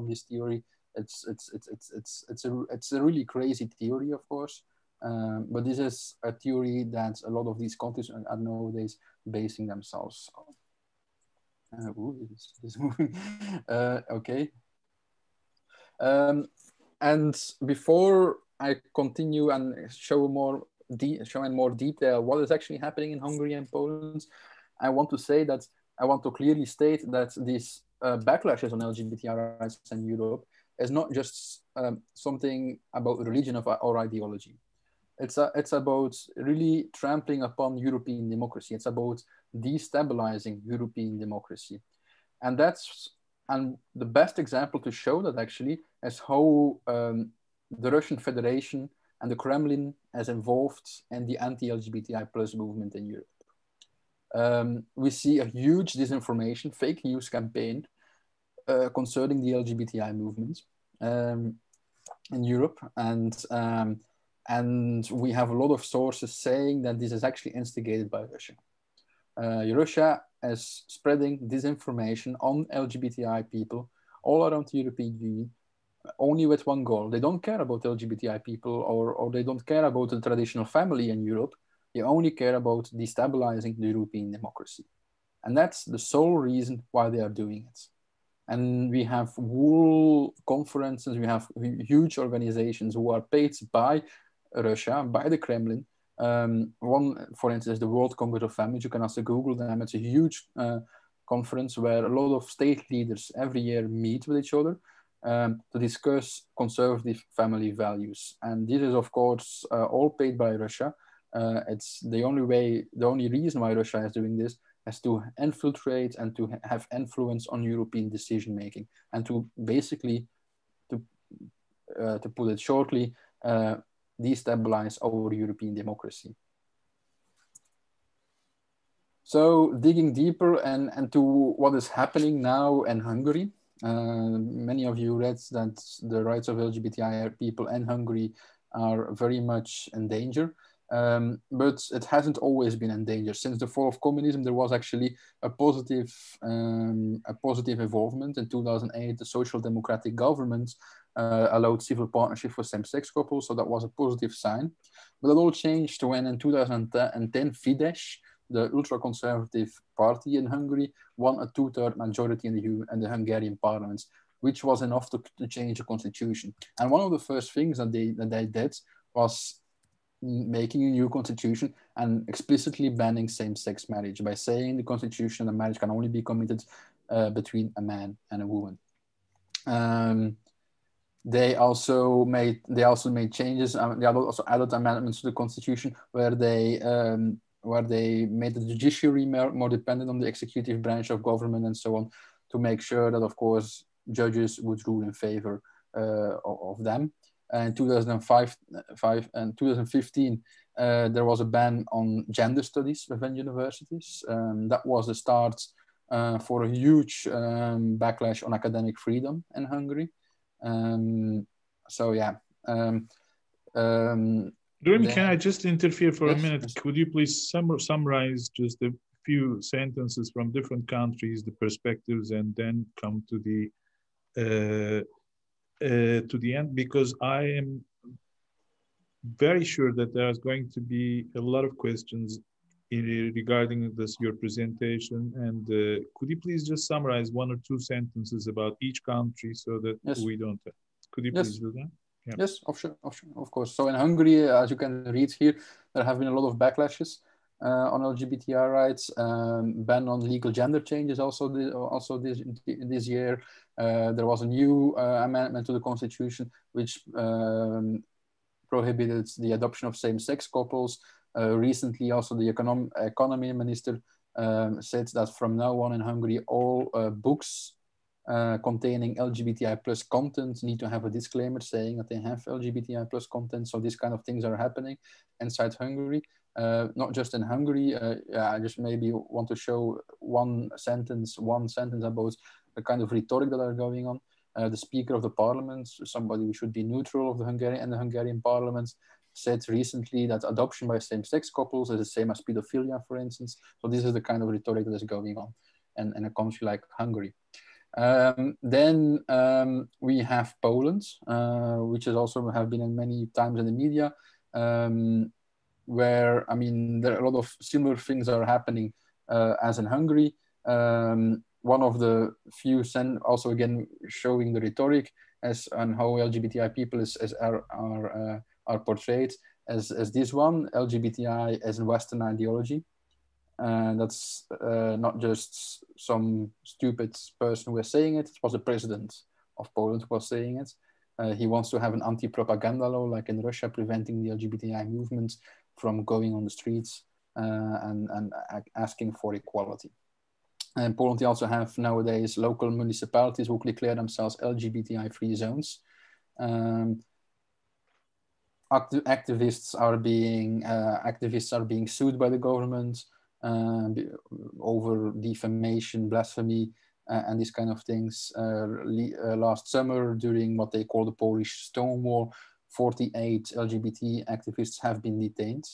this theory. It's a really crazy theory, of course, but this is a theory that a lot of these countries are nowadays basing themselves on. This moving. Okay. And before I continue and show in more detail what is actually happening in Hungary and Poland, I want to clearly state that these backlashes on LGBTI rights in Europe is not just something about religion or ideology. It's about really trampling upon European democracy. It's about destabilizing European democracy. And the best example to show that actually is how the Russian Federation and the Kremlin is involved in the anti-LGBTI plus movement in Europe. We see a huge disinformation, fake news campaign concerning the LGBTI movement in Europe, and we have a lot of sources saying that this is actually instigated by Russia. Russia is spreading disinformation on LGBTI people all around the European Union, only with one goal. They don't care about LGBTI people, or they don't care about the traditional family in Europe. They only care about destabilizing the European democracy. And that's the sole reason why they are doing it. And we have whole conferences, we have huge organizations who are paid by Russia, by the Kremlin. One, for instance, the World Congress of Families. You can also Google them. It's a huge conference where a lot of state leaders every year meet with each other to discuss conservative family values. And this is, of course, all paid by Russia. It's the only reason why Russia is doing this is to infiltrate and to have influence on European decision making, and to basically, to put it shortly, destabilize our European democracy. So digging deeper and to what is happening now in Hungary, many of you read that the rights of LGBTI people in Hungary are very much in danger. But it hasn't always been in danger. Since the fall of communism, there was actually a positive involvement. In 2008, the social democratic government allowed civil partnership for same-sex couples, so that was a positive sign. But it all changed when in 2010, Fidesz, the ultra-conservative party in Hungary, won a two-third majority in the Hungarian parliament. which was enough to change the constitution. And one of the first things that they did was making a new constitution and explicitly banning same-sex marriage by saying the constitution that marriage can only be committed between a man and a woman. They also made changes. They also added amendments to the constitution where they made the judiciary more dependent on the executive branch of government and so on, to make sure that, of course, judges would rule in favor of them. In 2005 and 2015, there was a ban on gender studies within universities. That was the start for a huge backlash on academic freedom in Hungary. So yeah. Rémy, can I just interfere for a minute? Yes. Could you please summarize just a few sentences from different countries, the perspectives, and then come to the end? Because I am very sure that there's going to be a lot of questions regarding your presentation. And could you please just summarize 1 or 2 sentences about each country so that we don't... Could you please do that? Yeah. Yes, of course. So in Hungary, as you can read here, there have been a lot of backlashes on LGBTI rights. Ban on legal gender changes also this year. There was a new amendment to the constitution which prohibited the adoption of same-sex couples. Recently, also the economy minister said that from now on in Hungary, all books containing LGBTI plus content need to have a disclaimer saying that they have LGBTI plus content. So these kind of things are happening inside Hungary, not just in Hungary. I just maybe want to show one sentence about the kind of rhetoric that are going on. The Speaker of the Parliament, somebody who should be neutral of the Hungarian Parliament, said recently that adoption by same-sex couples is the same as pedophilia, for instance. So this is the kind of rhetoric that is going on in a country like Hungary. Then we have Poland, which is also have been in many times in the media, where, I mean, there are a lot of similar things that are happening as in Hungary. One of the few, also again showing the rhetoric and how LGBTI people are portrayed as this one. LGBTI as a Western ideology. That's not just some stupid person who is saying it. It was the president of Poland who was saying it. He wants to have an anti-propaganda law like in Russia, preventing the LGBTI movement from going on the streets and asking for equality. And Poland, they also have nowadays local municipalities who declare themselves LGBTI-free zones. Activists are being sued by the government over defamation, blasphemy, and these kind of things. Last summer, during what they call the Polish Stonewall, 48 LGBT activists have been detained,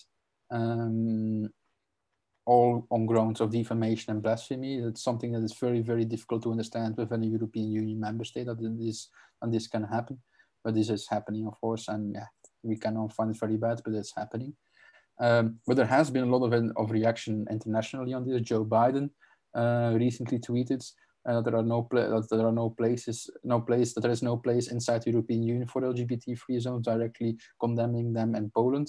all on grounds of defamation and blasphemy. It's something that is very, very difficult to understand within a European Union member state that this can happen. But this is happening, of course, and yeah, we cannot find it very bad, but it's happening. But there has been a lot of reaction internationally on this. Joe Biden recently tweeted that there is no place inside the European Union for LGBT-free zones, directly condemning them in Poland.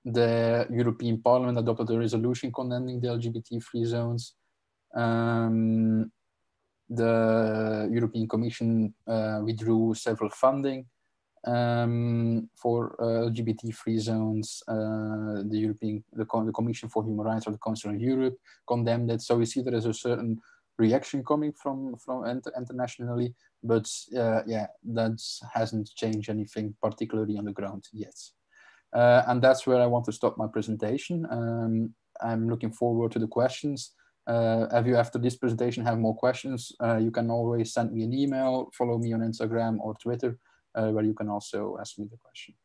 The European Parliament adopted a resolution condemning the LGBT-free zones. The European Commission withdrew several funding for LGBT-free zones. The Commission for Human Rights of the Council of Europe condemned it. So we see there is a certain reaction coming from internationally, but yeah, that hasn't changed anything particularly on the ground yet. And that's where I want to stop my presentation. I'm looking forward to the questions. If you, after this presentation, have more questions, you can always send me an email, follow me on Instagram or Twitter, where you can also ask me the question.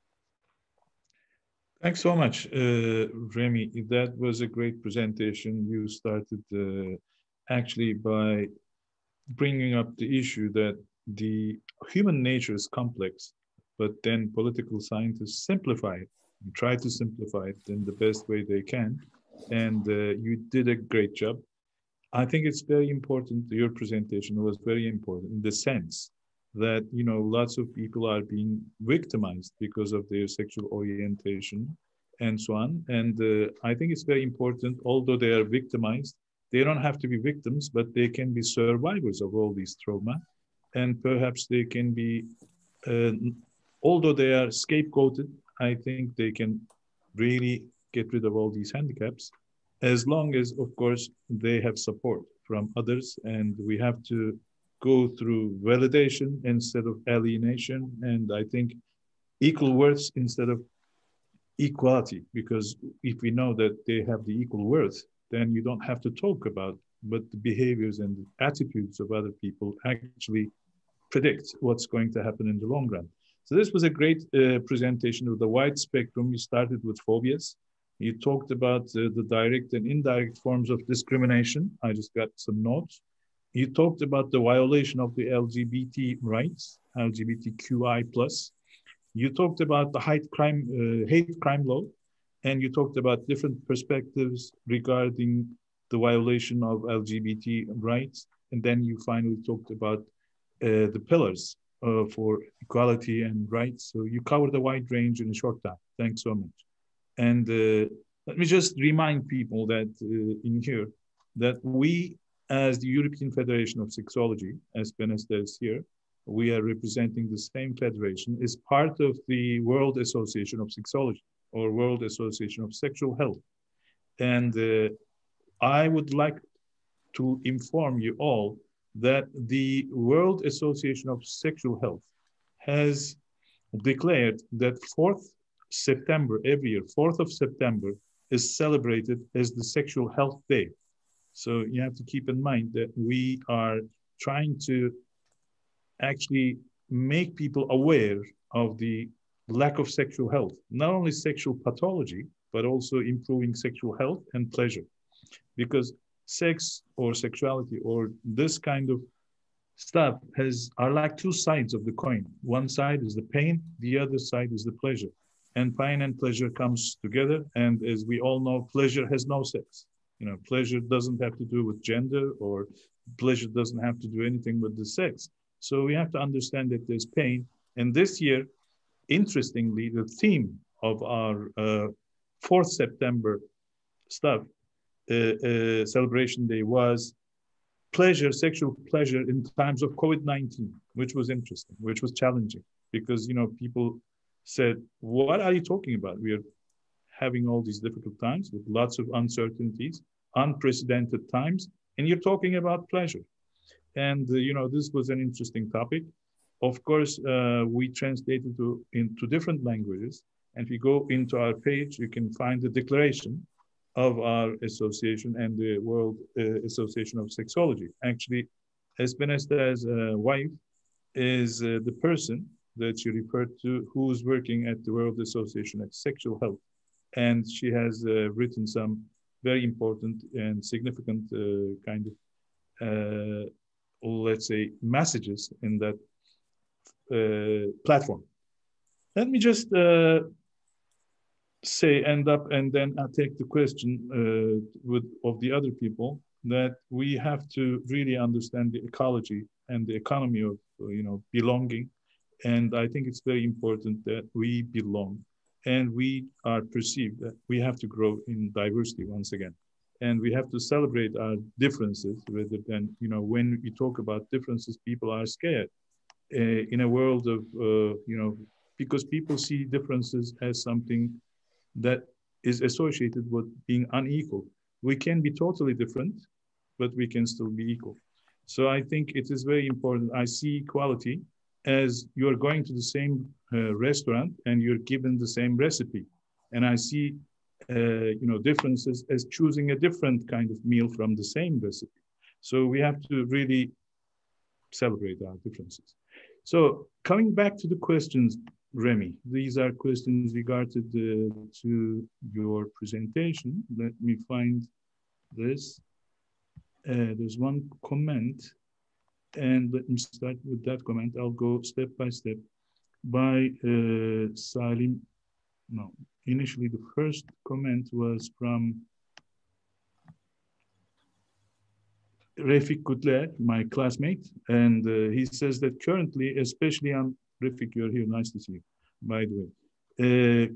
Thanks so much, Rémy. That was a great presentation. You started actually by bringing up the issue that the human nature is complex, but then political scientists simplify it and try to simplify it in the best way they can. And you did a great job. I think it's very important. Your presentation was very important in the sense that, you know, lots of people are being victimized because of their sexual orientation and so on. And I think it's very important, although they are victimized, they don't have to be victims, but they can be survivors of all these trauma. And perhaps they can be, although they are scapegoated, I think they can really get rid of all these handicaps, as long as, of course, they have support from others. And we have to go through validation instead of alienation. And I think equal worth instead of equality, because if we know that they have the equal worth, then you don't have to talk about, but the behaviors and the attitudes of other people actually predict what's going to happen in the long run. So this was a great presentation of the wide spectrum. You started with phobias. You talked about the direct and indirect forms of discrimination. I just got some notes. You talked about the violation of the LGBT rights, LGBTQI+. You talked about the hate crime law, and you talked about different perspectives regarding the violation of LGBT rights. And then you finally talked about the pillars for equality and rights. So you covered a wide range in a short time. Thanks so much. And let me just remind people that in here, that we, as the European Federation of Sexology, as Esben Esther is here, we are representing the same federation, is part of the World Association of Sexology, or World Association of Sexual Health. And I would like to inform you all that the World Association of Sexual Health has declared that 4th September, every year, 4th of September is celebrated as the Sexual Health Day. So you have to keep in mind that we are trying to actually make people aware of the lack of sexual health, not only sexual pathology, but also improving sexual health and pleasure. Because sex or sexuality or this kind of stuff are like two sides of the coin. One side is the pain, the other side is the pleasure. And pain and pleasure comes together. And as we all know, pleasure has no sex. You know, pleasure doesn't have to do with gender, or pleasure doesn't have to do anything with the sex. So we have to understand that there's pain. And this year, interestingly, the theme of our 4th September stuff, celebration day, was pleasure, sexual pleasure in times of COVID-19, which was interesting, which was challenging, because, you know, people said, what are you talking about? We are having all these difficult times with lots of uncertainties, unprecedented times, and you're talking about pleasure. And, you know, this was an interesting topic. Of course, we translated into different languages. And if you go into our page, you can find the declaration of our association and the World Association of Sexology. Actually, Esben Esther's wife is the person that you referred to, who's working at the World Association of Sexual Health. And she has written some very important and significant kind of, let's say, messages in that platform. Let me just end up, and then I'll take the question of the other people, that we have to really understand the ecology and the economy of, you know, belonging. And I think it's very important that we belong, and we are perceived that we have to grow in diversity once again. And we have to celebrate our differences rather than, you know, when we talk about differences, people are scared in a world of, you know, because people see differences as something that is associated with being unequal. We can be totally different, but we can still be equal. So I think it is very important. I see equality as you're going to the same restaurant and you're given the same recipe. And I see, you know, differences as choosing a different kind of meal from the same recipe. So we have to really celebrate our differences. So coming back to the questions, Rémy, these are questions regarded to your presentation. Let me find this. There's one comment, and let me start with that comment. I'll go step by step. By Salim. No, initially the first comment was from Refik Kutler, my classmate, and he says that currently, especially on Refik, you're here, nice to see you, by the way.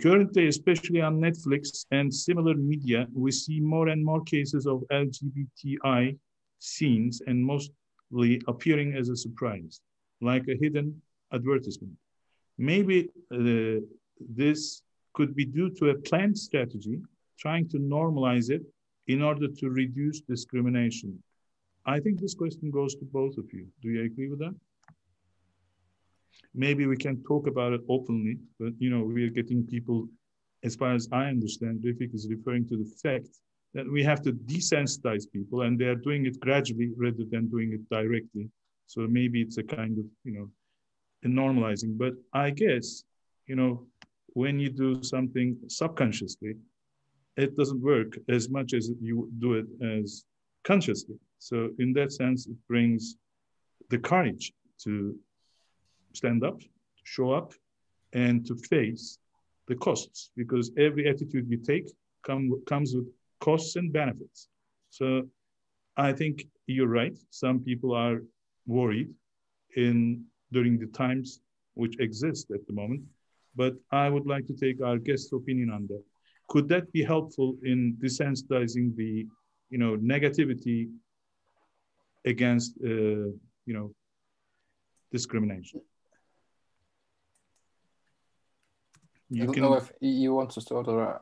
Currently, especially on Netflix and similar media, we see more and more cases of LGBTI scenes and mostly appearing as a surprise, like a hidden advertisement. Maybe this could be due to a planned strategy, trying to normalize it in order to reduce discrimination. I think this question goes to both of you. Do you agree with that? Maybe we can talk about it openly, but we are getting people, as far as I understand, Refik is referring to the fact that we have to desensitize people, and they are doing it gradually rather than doing it directly. So maybe it's a kind of, a normalizing. But I guess, when you do something subconsciously, it doesn't work as much as you do it as consciously. So in that sense, it brings the courage to stand up, to show up, and to face the costs, because every attitude we take comes with costs and benefits. So I think you're right. Some people are worried during the times which exist at the moment, but I would like to take our guest's opinion on that. Could that be helpful in desensitizing the, negativity against, discrimination? I don't know if you want to start, or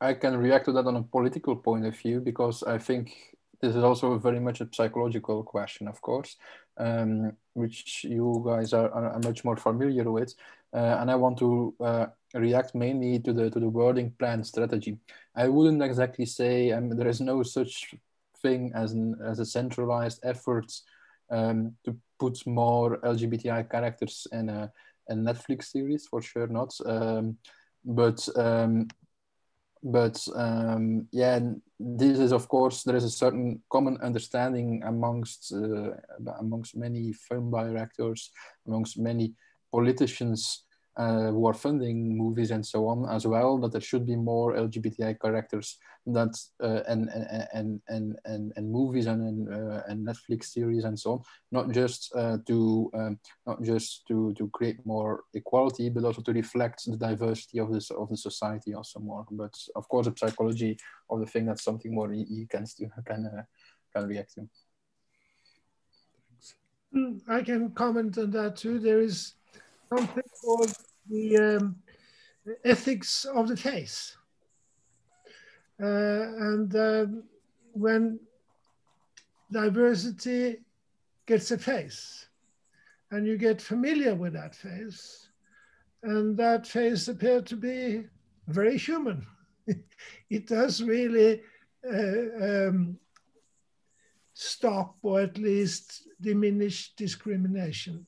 I can react to that on a political point of view, because I think this is also very much a psychological question, of course, which you guys are much more familiar with. And I want to react mainly to the wording plan strategy. I wouldn't exactly say there is no such thing as a centralized effort to put more LGBTI characters in a Netflix series, for sure not. Yeah, this is, of course, there is a certain common understanding amongst many film directors, amongst many politicians who are funding movies and so on as well, that there should be more LGBTI characters that and movies and Netflix series and so on, not just to create more equality, but also to reflect the diversity of the society also more. But of course, the psychology of the thing, that's something more you can react to. I can comment on that too. There is something called the ethics of the face. When diversity gets a face, and you get familiar with that face, and that face appears to be very human, it does really stop or at least diminish discrimination.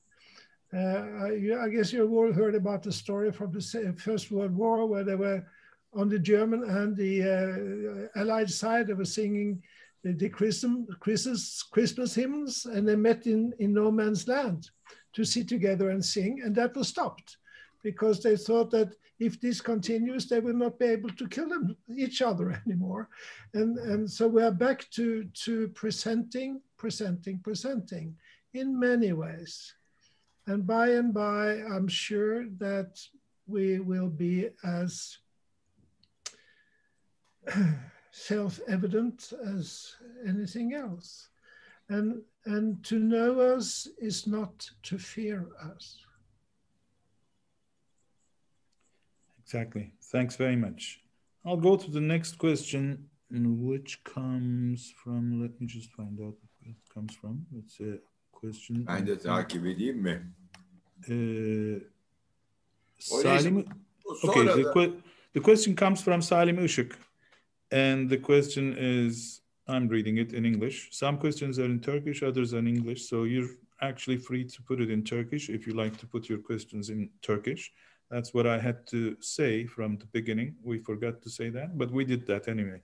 I guess you've all heard about the story from the First World War, where they were on the German and the Allied side. They were singing the Christmas hymns, and they met in no man's land to sit together and sing, and that was stopped because they thought that if this continues, they will not be able to kill each other anymore. And so we are back to presenting in many ways. And by, I'm sure that we will be as self-evident as anything else. And to know us is not to fear us. Exactly. Thanks very much. I'll go to the next question, which comes from, let me just find out where it comes from. It's a question. Ben de takip edeyim mi? Salim, okay, the question comes from Salim Işık, and the question is, I'm reading it in English. Some questions are in Turkish, others are in English, so you're actually free to put it in Turkish if you like to put your questions in Turkish. That's what I had to say from the beginning. We forgot to say that, but we did that anyway.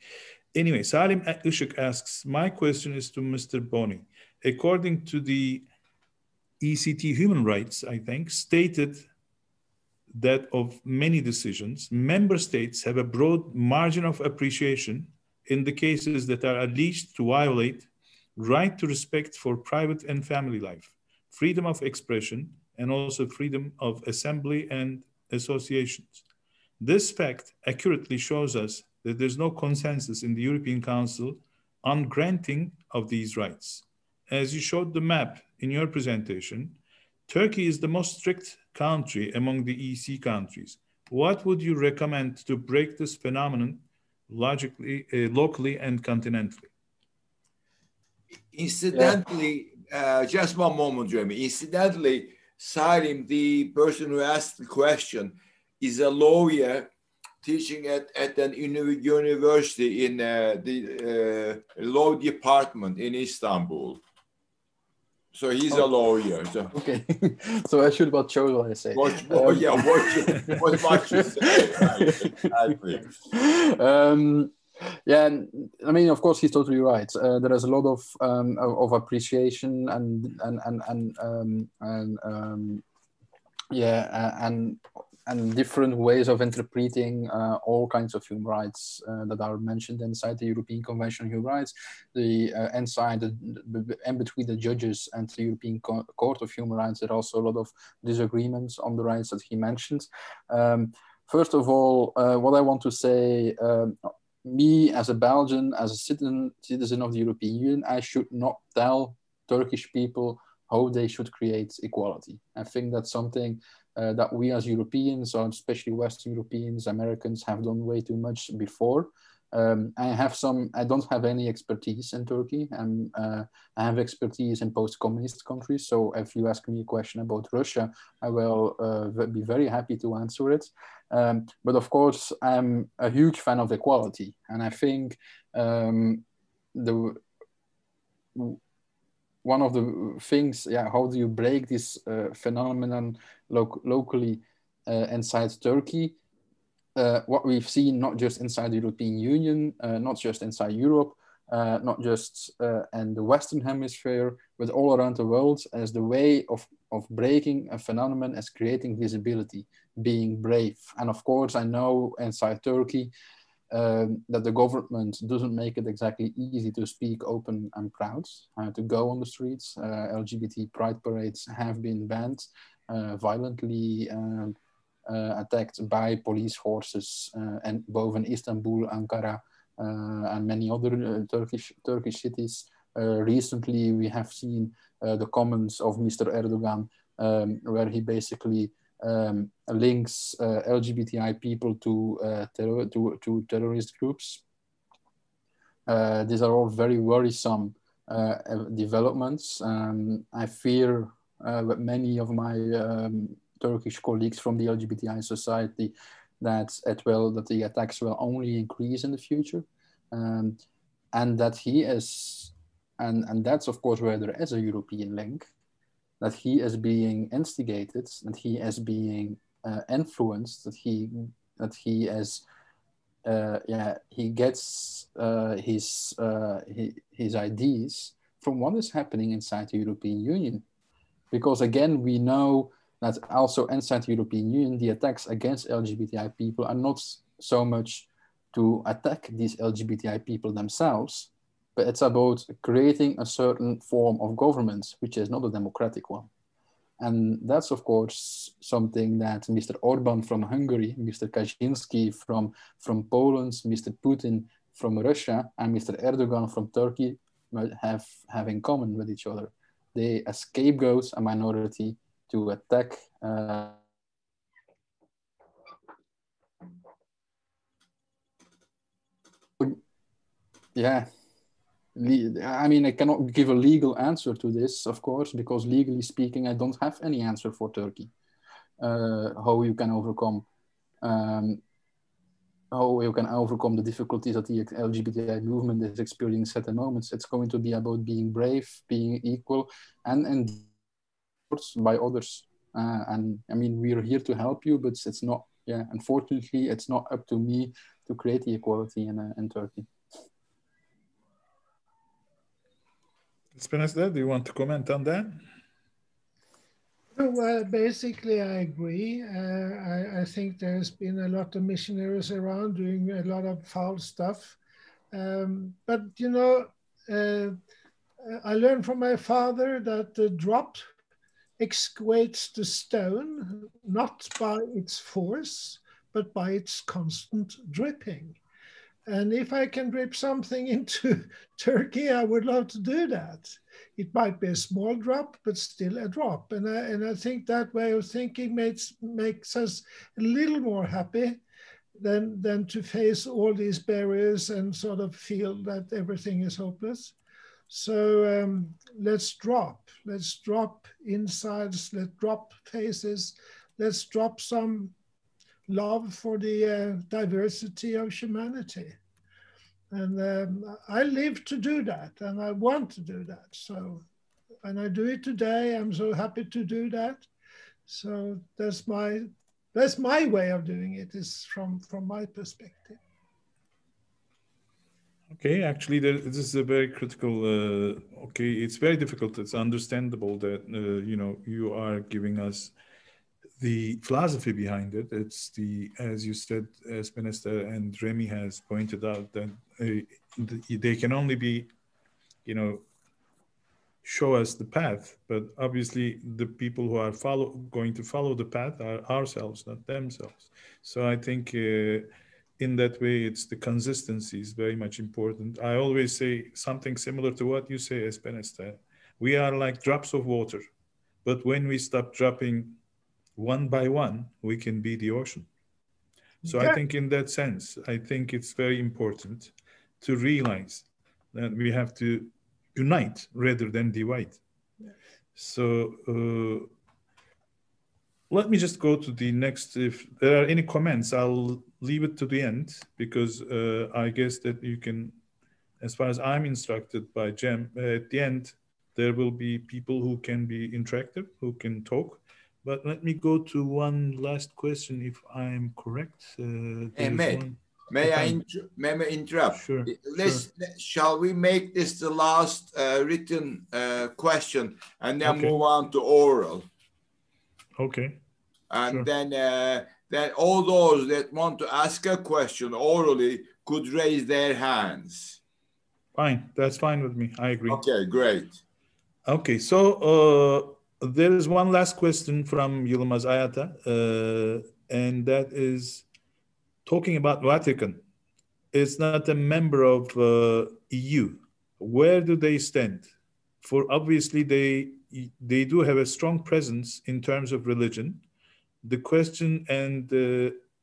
Anyway, Salim Işık asks, my question is to Mr. Bonny. According to the ECT Human Rights, I think, stated that of many decisions, member states have a broad margin of appreciation in the cases that are alleged to violate right to respect for private and family life, freedom of expression, and also freedom of assembly and associations. This fact accurately shows us that there's no consensus in the European Council on granting of these rights. As you showed the map in your presentation, Turkey is the most strict country among the EC countries. What would you recommend to break this phenomenon locally and continentally? Incidentally, just one moment, Jeremy. Incidentally, Salim, the person who asked the question, is a lawyer teaching at an university in the law department in Istanbul. So he's a lawyer. So. Okay, so I should watch out what I say. Watch what you say. Exactly. Yeah, I mean, of course, he's totally right. There is a lot of appreciation and different ways of interpreting all kinds of human rights that are mentioned inside the European Convention on Human Rights, and between the judges and the European Court of Human Rights. There are also a lot of disagreements on the rights that he mentioned. First of all, what I want to say, me as a Belgian, as a citizen of the European Union, I should not tell Turkish people how they should create equality. I think that's something that we as Europeans, or especially Western Europeans, Americans, have done way too much before. I don't have any expertise in Turkey. I have expertise in post-communist countries. So if you ask me a question about Russia, I will be very happy to answer it. But of course, I'm a huge fan of equality. And I think one of the things, how do you break this phenomenon locally inside Turkey? What we've seen, not just inside the European Union, not just inside Europe, not just in the Western Hemisphere, but all around the world, as the way of breaking a phenomenon as creating visibility, being brave. And of course, I know inside Turkey that the government doesn't make it exactly easy to speak open and proud, to go on the streets. LGBT pride parades have been banned, violently attacked by police forces, and both in Istanbul, Ankara, and many other Turkish cities. Recently, we have seen the comments of Mr. Erdogan, where he basically links LGBTI people to terrorist groups. These are all very worrisome developments. I fear that many of my Turkish colleagues from the LGBTI society that the attacks will only increase in the future, and that he is, and that's of course where there is a European link, that he is being instigated, that he is being influenced, that he gets his ideas from what is happening inside the European Union, because again we know that also inside the European Union, the attacks against LGBTI people are not so much to attack these LGBTI people themselves, but it's about creating a certain form of government, which is not a democratic one. And that's, of course, something that Mr. Orban from Hungary, Mr. Kaczynski from Poland, Mr. Putin from Russia, and Mr. Erdogan from Turkey have in common with each other. They scapegoat a minority to attack I mean, I cannot give a legal answer to this, of course, because legally speaking, I don't have any answer for Turkey. How you can overcome the difficulties that the LGBTI movement is experiencing at the moment. It's going to be about being brave, being equal, and by others. And I mean, we're here to help you, but it's not. Unfortunately, it's not up to me to create the equality in Turkey. Esben Esther, do you want to comment on that? Well, basically, I agree. I think there's been a lot of missionaries around doing a lot of foul stuff. But, you know, I learned from my father that the drop excavates the stone, not by its force, but by its constant dripping. And if I can drip something into Turkey, I would love to do that. It might be a small drop, but still a drop. And I think that way of thinking makes us a little more happy than to face all these barriers and sort of feel that everything is hopeless. So let's drop insides, let's drop faces, let's drop some love for the diversity of humanity. And I live to do that, and I want to do that. So, and I do it today. I'm so happy to do that. So that's my way of doing it, is from my perspective. Okay, actually, this is a very critical. Okay, it's very difficult. It's understandable that you are giving us the philosophy behind it. It's as you said, Esben Esther and Rémy has pointed out, that they can only be, show us the path, but obviously the people who are going to follow the path are ourselves, not themselves. So I think in that way, it's the consistency is very much important. I always say something similar to what you say, Esben Esther. We are like drops of water, but when we stop dropping one by one, we can be the ocean. So I think in that sense, I think it's very important to realize that we have to unite rather than divide. Yeah. So let me just go to the next. If there are any comments, I'll leave it to the end, because I guess that you can, as far as I'm instructed by Jem, at the end, there will be people who can be interactive, who can talk. But let me go to one last question, if I'm correct. Mehmet, may I interrupt? Sure. Shall we make this the last written question, and then move on to oral? Okay. And then all those that want to ask a question orally could raise their hands. Fine, that's fine with me. I agree. Okay, great. Okay, so there is one last question from Yılmaz Ayata, and that is talking about Vatican. It's not a member of EU. Where do they stand? For obviously they do have a strong presence in terms of religion. The question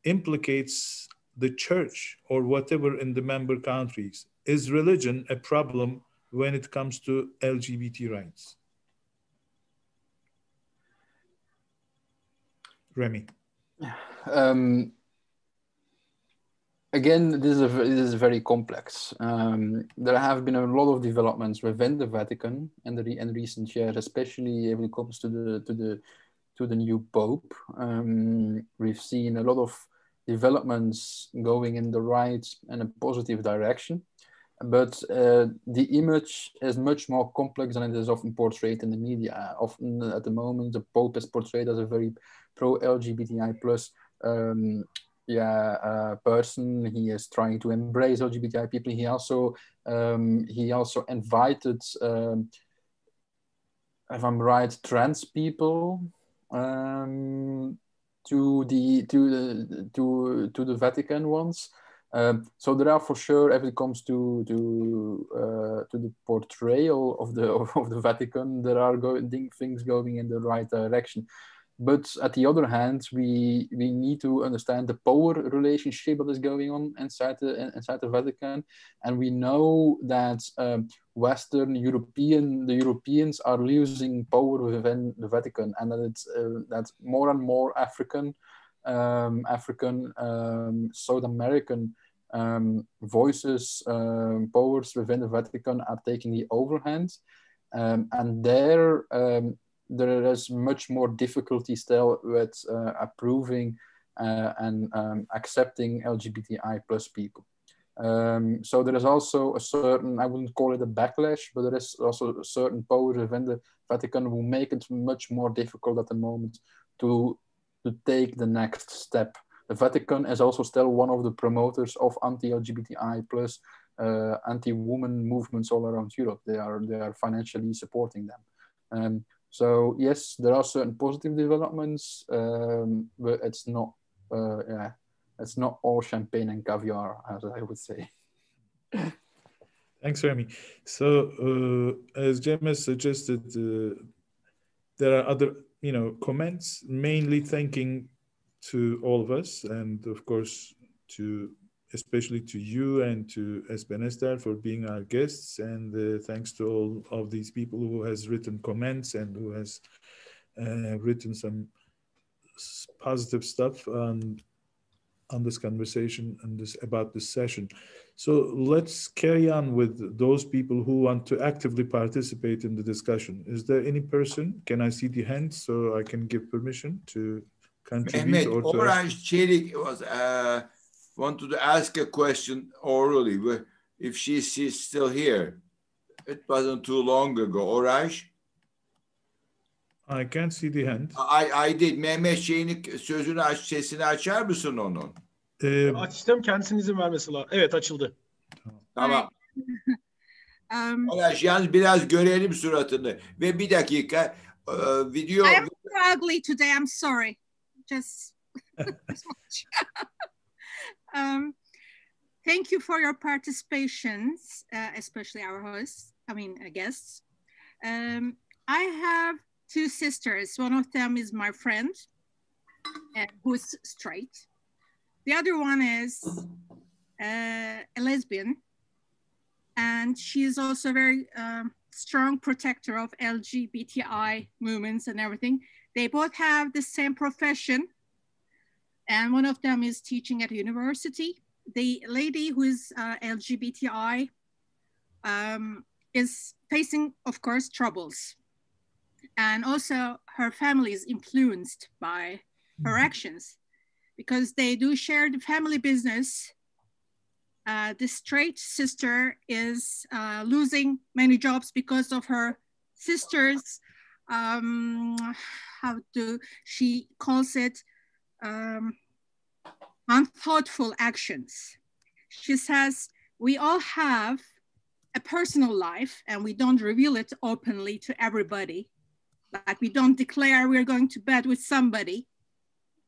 implicates the church or whatever in the member countries. Is religion a problem when it comes to LGBT rights? Rémy. Again, this is very complex. There have been a lot of developments within the Vatican in recent years, especially when it comes to the new Pope. We've seen a lot of developments going in the right and a positive direction. But the image is much more complex than it is often portrayed in the media. Often at the moment, the Pope is portrayed as a very pro-LGBTI plus person. He is trying to embrace LGBTI people. He also invited, if I'm right, trans people to the Vatican once. So there are for sure, if it comes to the portrayal of the Vatican, there are things going in the right direction. But at the other hand, we need to understand the power relationship that is going on inside the Vatican, and we know that Western Europeans are losing power within the Vatican, and that more and more African, South American voices, powers within the Vatican are taking the overhand, and there is much more difficulty still with approving and accepting LGBTI plus people. So there is also a certain, I wouldn't call it a backlash, but there is also a certain power within the Vatican who make it much more difficult at the moment to take the next step. The Vatican is also still one of the promoters of anti-LGBTI plus anti-woman movements all around Europe. They are financially supporting them. So yes, there are certain positive developments, but it's not all champagne and caviar, as I would say. Thanks, Rémy. So as Jem has suggested, there are other comments, mainly thanking to all of us, and of course especially to you and to Esben Esther for being our guests, and thanks to all of these people who has written comments and who has written some positive stuff on this conversation and about this session. So let's carry on with those people who want to actively participate in the discussion. Is there any person? Can I see the hand so I can give permission to contribute? Mehmet, Orange Çelik was wanted to ask a question orally, if she's still here. It wasn't too long ago. Orange? I can't see the hand. I did. Mehmet sesini açar mısın onun? Açtım, kendisinin izin vermesi lazım. Evet, açıldı. Tamam. Orange, yalnız biraz görelim suratını. Ve bir dakika, video... I am so ugly today, I'm sorry. Just this much. Thank you for your participations, especially our hosts, guests. I have two sisters. One of them is my friend, who's straight. The other one is a lesbian, and she is also a very strong protector of LGBTI movements and everything. They both have the same profession, and one of them is teaching at a university. The lady who is LGBTI is facing, of course, troubles. And also her family is influenced by her actions because they do share the family business. The straight sister is losing many jobs because of her sister's, she calls it, unthoughtful actions. She says, we all have a personal life and we don't reveal it openly to everybody. Like we don't declare we're going to bed with somebody.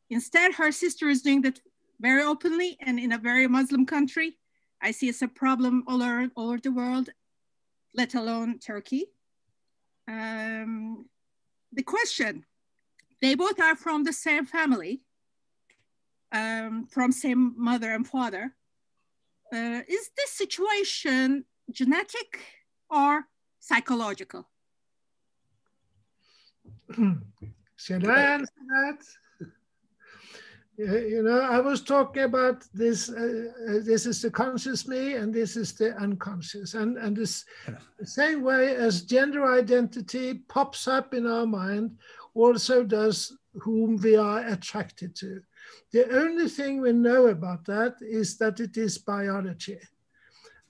Instead, her sister is doing that very openly, and in a very Muslim country. I see it's a problem all over the world, let alone Turkey. The question, they both are from the same family, from same mother and father. Is this situation genetic or psychological? Shall I answer that? I was talking about this. This is the conscious me, and this is the unconscious. And this, the same way as gender identity pops up in our mind, also does whom we are attracted to. The only thing we know about that is that it is biology,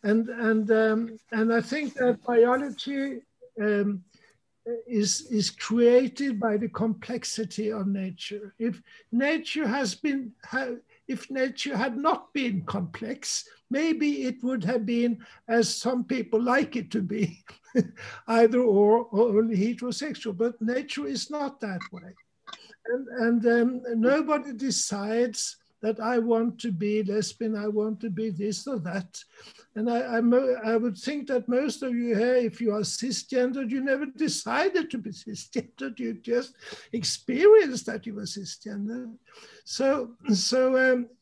and I think that biology is created by the complexity of nature. If nature had not been complex, maybe it would have been as some people like it to be, either or only heterosexual. But nature is not that way, and nobody decides that I want to be lesbian, I want to be this or that. And I would think that most of you here, if you are cisgendered, you never decided to be cisgendered, you just experienced that you were cisgendered. So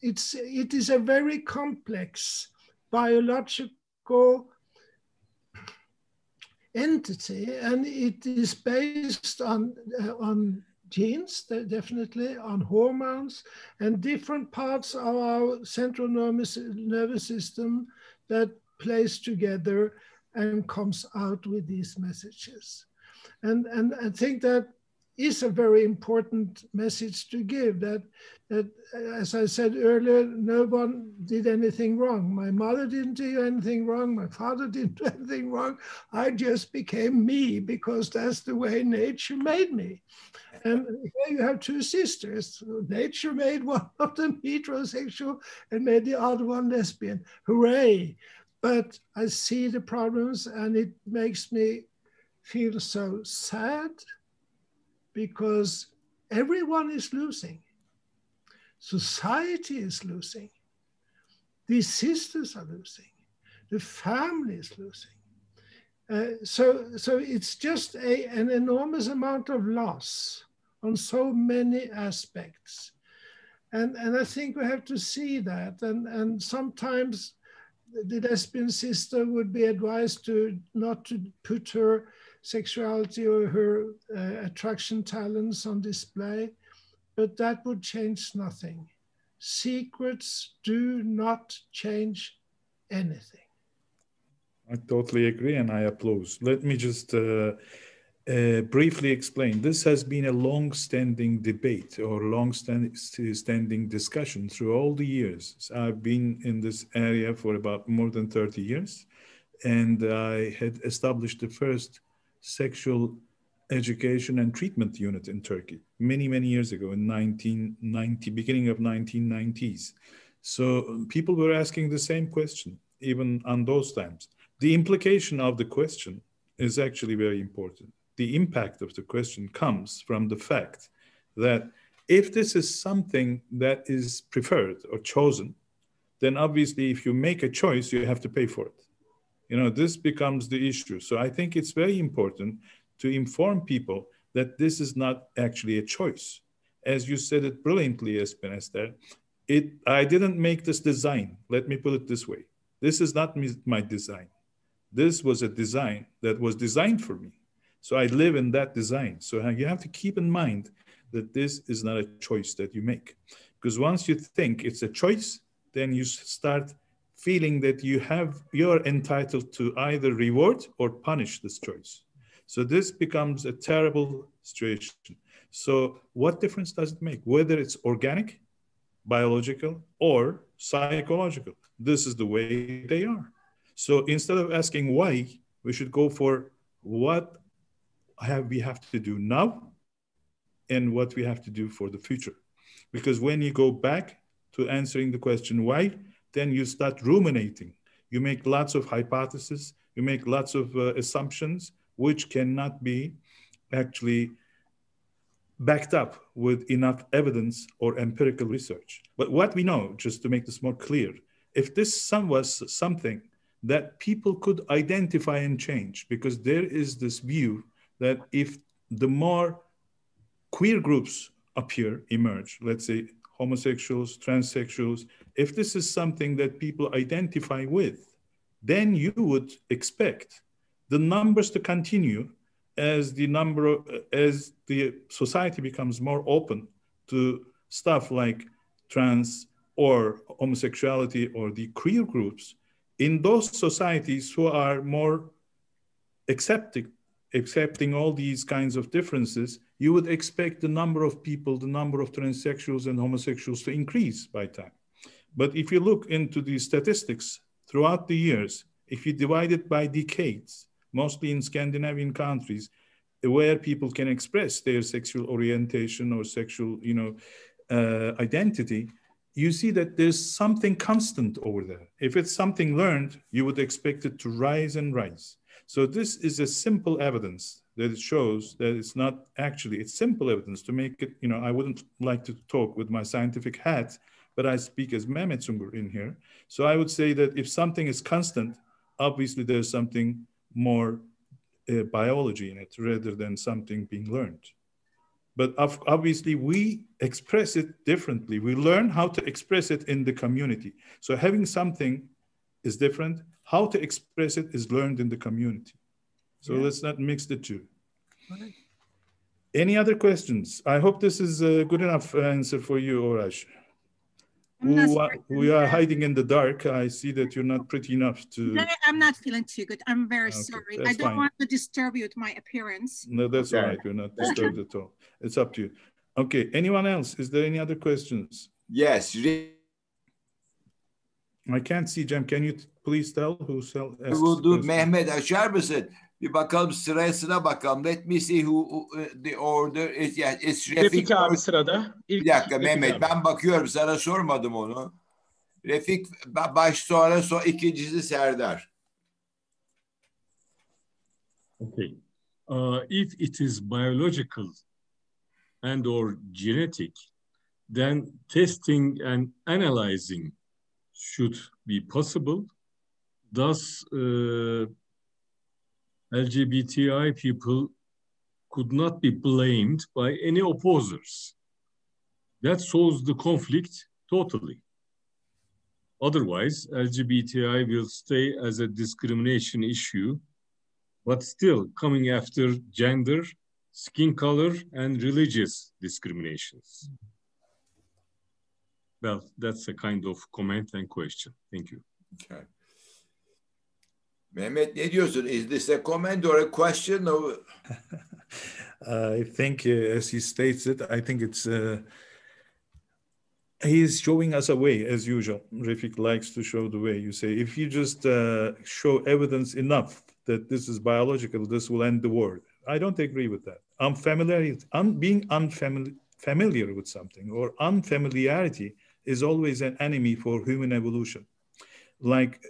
it is a very complex biological entity, and it is based on genes, definitely, on hormones, and different parts of our central nervous system that plays together and comes out with these messages. And I think that is a very important message to give, that as I said earlier, no one did anything wrong. My mother didn't do anything wrong. My father didn't do anything wrong. I just became me because that's the way nature made me. And here you have two sisters. Nature made one of them heterosexual and made the other one lesbian. Hooray. But I see the problems and it makes me feel so sad because everyone is losing. Society is losing. These sisters are losing. The family is losing. So it's just an enormous amount of loss on so many aspects. And I think we have to see that. And sometimes the lesbian sister would be advised to not to put her sexuality or her attraction talents on display, but that would change nothing. Secrets do not change anything. I totally agree and I applaud. Let me just briefly explain. This has been a long-standing debate or long-standing discussion through all the years. So I've been in this area for about more than 30 years, and I had established the first sexual education and treatment unit in Turkey many, many years ago in 1990, beginning of 1990s. So people were asking the same question, even on those times. The implication of the question is actually very important. The impact of the question comes from the fact that if this is something that is preferred or chosen, then obviously if you make a choice, you have to pay for it. You know, this becomes the issue. So I think it's very important to inform people that this is not actually a choice. As you said it brilliantly, Esben Esther, I didn't make this design. Let me put it this way. This is not my design. This was a design that was designed for me. So I live in that design. So you have to keep in mind that this is not a choice that you make. Because once you think it's a choice, then you start feeling that you're entitled to either reward or punish this choice. So this becomes a terrible situation. So what difference does it make? Whether it's organic, biological, or psychological, this is the way they are. So instead of asking why, we should go for what we have to do now and what we have to do for the future. Because when you go back to answering the question why, then you start ruminating. You make lots of hypotheses, you make lots of assumptions, which cannot be actually backed up with enough evidence or empirical research. But what we know, just to make this more clear, if this was something that people could identify and change, because there is this view that if the more queer groups emerge, let's say homosexuals, transsexuals, if this is something that people identify with, then you would expect the numbers to continue as the society becomes more open to stuff like trans or homosexuality or the queer groups. In those societies who are more accepting all these kinds of differences, you would expect the number of people, the number of transsexuals and homosexuals to increase by time. But if you look into the statistics throughout the years, if you divide it by decades, mostly in Scandinavian countries, where people can express their sexual orientation or sexual, identity, you see that there's something constant over there. If it's something learned, you would expect it to rise and rise. So this is a simple evidence that it shows that it's not actually, it's simple evidence to make it, I wouldn't like to talk with my scientific hat, but I speak as Mehmet Sungur in here. So I would say that if something is constant, obviously there's something more biology in it rather than something being learned. But obviously we express it differently. We learn how to express it in the community. So having something is different. How to express it is learned in the community. So let's not mix the two. Right. Any other questions? I hope this is a good enough answer for you, Orash. We are hiding in the dark. I see that you're not pretty enough to... No, I'm not feeling too good. I'm very sorry. I don't fine. want to disturb you with my appearance. No, that's all right. You're not disturbed at all. It's up to you. Okay, anyone else? Is there any other questions? Yes. I can't see, Cem. Can you please tell who asked We'll do Mehmet, açar mısın? Bir bakalım sırasına bakalım. Let me see who the order is. Yeah, it's Refik abi sırada. Bir dakika Refik Mehmet, abi. ben bakıyorum. Sana sormadım onu. Refik baş sonra ikincisi Serdar. Okay. If it is biological and or genetic, then testing and analyzing should be possible. Thus, LGBTI people could not be blamed by any opposers. That solves the conflict totally. Otherwise, LGBTI will stay as a discrimination issue, but still coming after gender, skin color, and religious discriminations. Well, that's a kind of comment and question. Thank you. Okay. Mehmet, ne diyorsun? Is this a comment or a question? Or... I think, as he states it, I think it's, he's showing us a way, as usual. Refik likes to show the way. You say, if you just show evidence enough that this is biological, this will end the world. I don't agree with that. Being unfamiliar with something or unfamiliarity is always an enemy for human evolution. Like,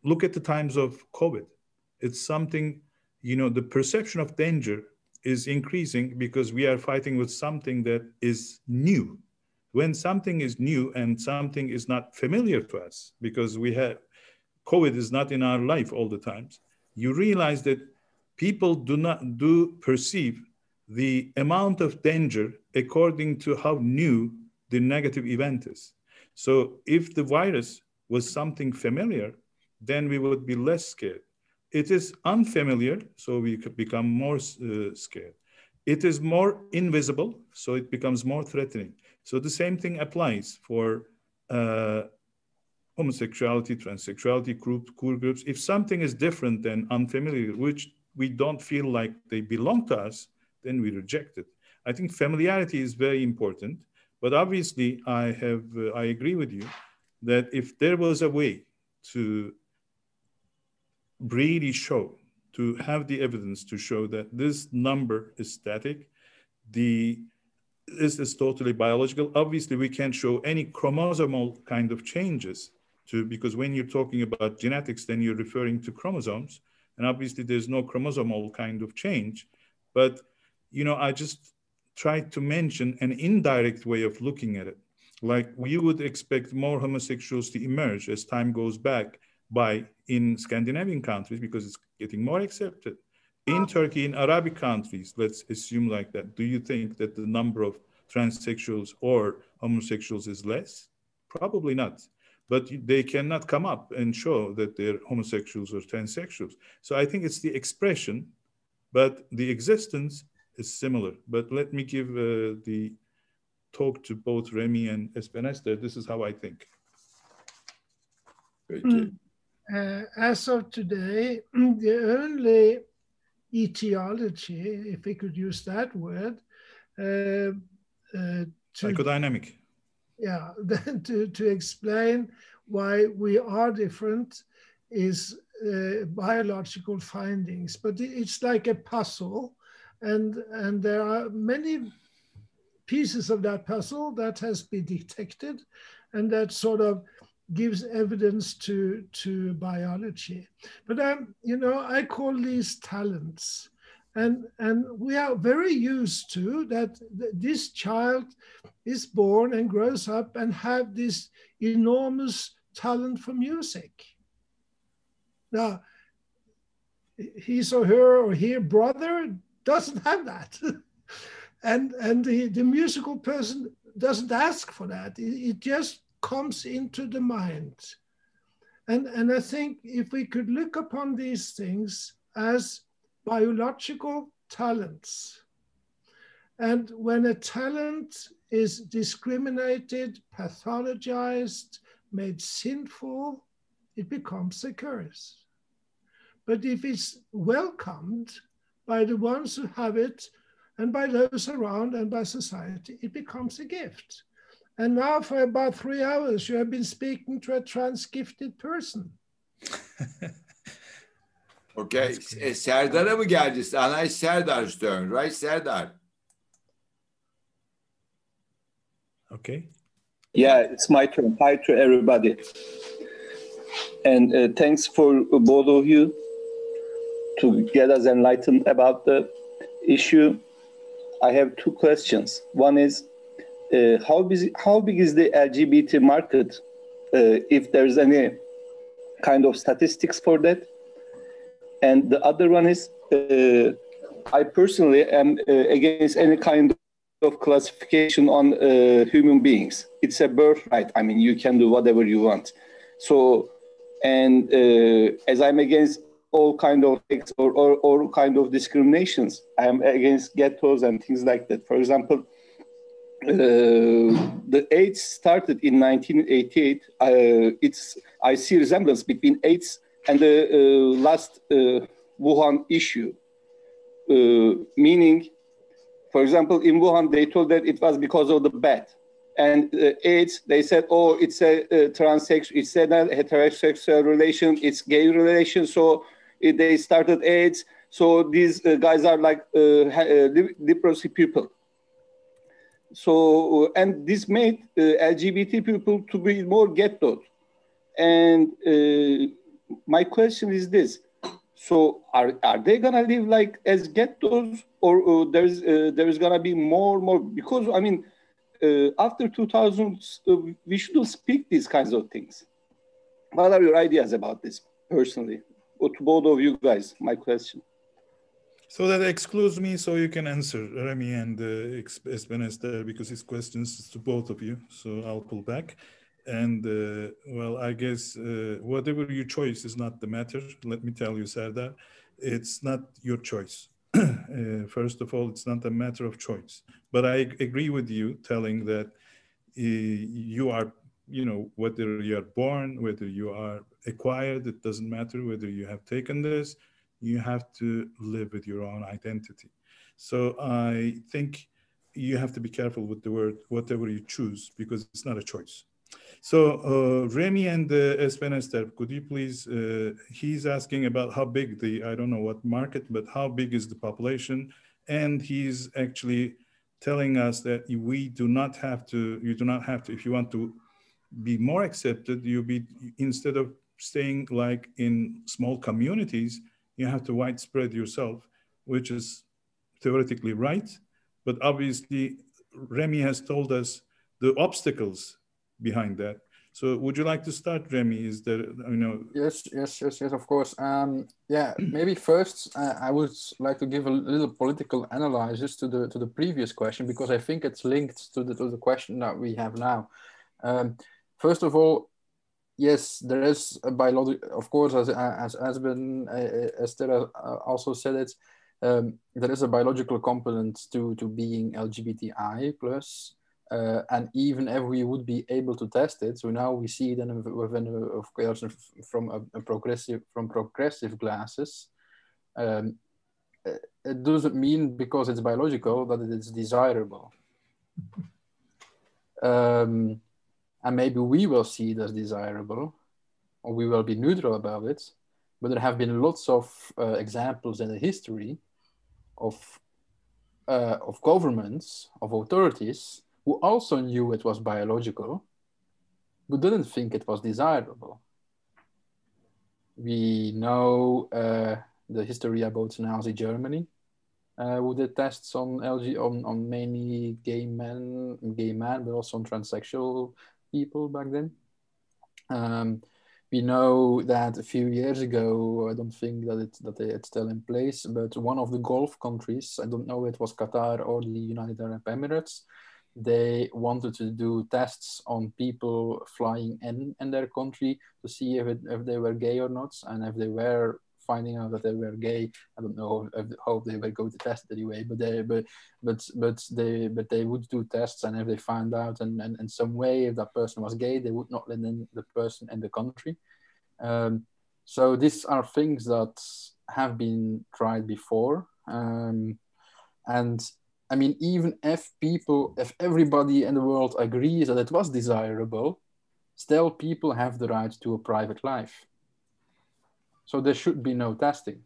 look at the times of COVID. It's something, you know, the perception of danger is increasing because we are fighting with something that is new. When something is new and something is not familiar to us, because COVID is not in our life all the times, you realize that people do perceive the amount of danger according to how new the negative event is. So if the virus was something familiar, then we would be less scared. It is unfamiliar, so we could become more scared. It is more invisible, so it becomes more threatening. So the same thing applies for homosexuality, transsexuality, queer groups. If something is different than unfamiliar, which we don't feel like they belong to us, then we reject it. I think familiarity is very important, but obviously I agree with you that if there was a way to really show, to have the evidence to show that this number is static, this is totally biological. Obviously, we can't show any chromosomal kind of changes because when you're talking about genetics, then you're referring to chromosomes. And obviously there's no chromosomal kind of change. But, you know, I just tried to mention an indirect way of looking at it. Like we would expect more homosexuals to emerge as time goes by in Scandinavian countries because it's getting more accepted. In Turkey, in Arabic countries, let's assume like that. Do you think that the number of transsexuals or homosexuals is less? Probably not. But they cannot come up and show that they're homosexuals or transsexuals. So I think it's the expression, but the existence is similar. But let me give the talk to both Rémy and Esben Esther. This is how I think. As of today, the only etiology, if we could use that word, psychodynamic. Yeah, to explain why we are different is biological findings, but it's like a puzzle, and there are many pieces of that puzzle that has been detected, and that sort of gives evidence to biology. But you know, I call these talents, and we are very used to that. This child is born and grows up and have this enormous talent for music. Now, his or her brother doesn't have that, and the musical person doesn't ask for that. It just comes into the mind. And I think if we could look upon these things as biological talents, and when a talent is discriminated, pathologized, made sinful, it becomes a curse. But if it's welcomed by the ones who have it, and by those around, and by society, it becomes a gift. And now for about 3 hours, you have been speaking to a trans-gifted person. Okay, Serdar'a mı geldi? Now it's Serdar's turn, right, Serdar? Okay. Yeah, it's my turn. Hi to everybody. And thanks for both of you to get us enlightened about the issue. I have two questions. One is, how big is the LGBT market, if there's any kind of statistics for that? And the other one is, I personally am against any kind of classification on human beings. It's a birthright. I mean, you can do whatever you want. So, and as I'm against all kind of or kind of discriminations, I'm against ghettos and things like that. For example, the AIDS started in 1988. I see resemblance between AIDS and the last Wuhan issue, meaning, for example, in Wuhan, they told that it was because of the bat. And AIDS, they said, oh, it's a transsexual, it's a heterosexual relation, it's gay relation, so they started AIDS. So these guys are like leprosy people. So, and this made LGBT people to be more ghettoed. And my question is this. So are they gonna live like as ghettos, or there's gonna be more, because I mean, after 2000s, we shouldn't speak these kinds of things. What are your ideas about this personally? Or to both of you guys, my question. So that excludes me, so you can answer, Rémy and Esben Esther, because his questions is to both of you. So I'll pull back. And well, I guess whatever your choice is not the matter. Let me tell you, Serdar, it's not your choice. First of all, it's not a matter of choice. But I agree with you telling that you are, you know, whether you are born, whether you are acquired, it doesn't matter whether you have taken this, you have to live with your own identity. So I think you have to be careful with the word, whatever you choose, because it's not a choice. So Rémy and Esben Esther, could you please, he's asking about how big the, I don't know what market, but how big is the population? And he's actually telling us that we do not have to, you do not have to, if you want to be more accepted, you be, instead of staying like in small communities, you have to widespread yourself, which is theoretically right. But obviously, Rémy has told us the obstacles behind that. So would you like to start, Rémy? Is there, you know? Yes, of course. Yeah, maybe first I would like to give a little political analysis to the previous question, because I think it's linked to the question that we have now. First of all, yes, there is a biological, of course, as Esben Esther also said it, there is a biological component to being LGBTI plus. And even if we would be able to test it, so now we see then within, of course, from progressive glasses, it doesn't mean because it's biological that it is desirable. And maybe we will see it as desirable, or we will be neutral about it. But there have been lots of examples in the history of governments, of authorities, who also knew it was biological, but didn't think it was desirable. We know the history about Nazi Germany, who did tests on on mainly gay men, but also on transsexual people back then. We know that a few years ago, I don't think that it's still in place, but one of the Gulf countries, I don't know if it was Qatar or the United Arab Emirates, they wanted to do tests on people flying in their country to see if they were gay or not, and if they were finding out that they were gay, I don't know how they were going to test it anyway, but they would do tests, and if they found out in some way if that person was gay, they would not let in the person in the country. So these are things that have been tried before, and I mean, even if everybody in the world agrees that it was desirable, still people have the right to a private life. So there should be no testing.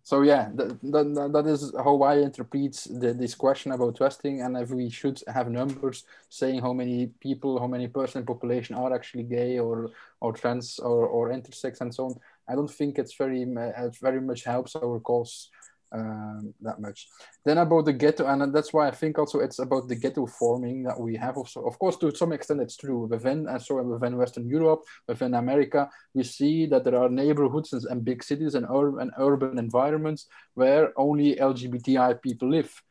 So yeah, that is how I interpret this question about testing, and if we should have numbers saying how many people, how many percent of the population are actually gay or trans or intersex and so on. I don't think it very much helps our cause that much. Then about the ghetto, and that's why I think also it's about the ghetto forming that we have also. Of course, to some extent it's true. Within Western Europe, within America, we see that there are neighborhoods and big cities and urban environments where only LGBTI people live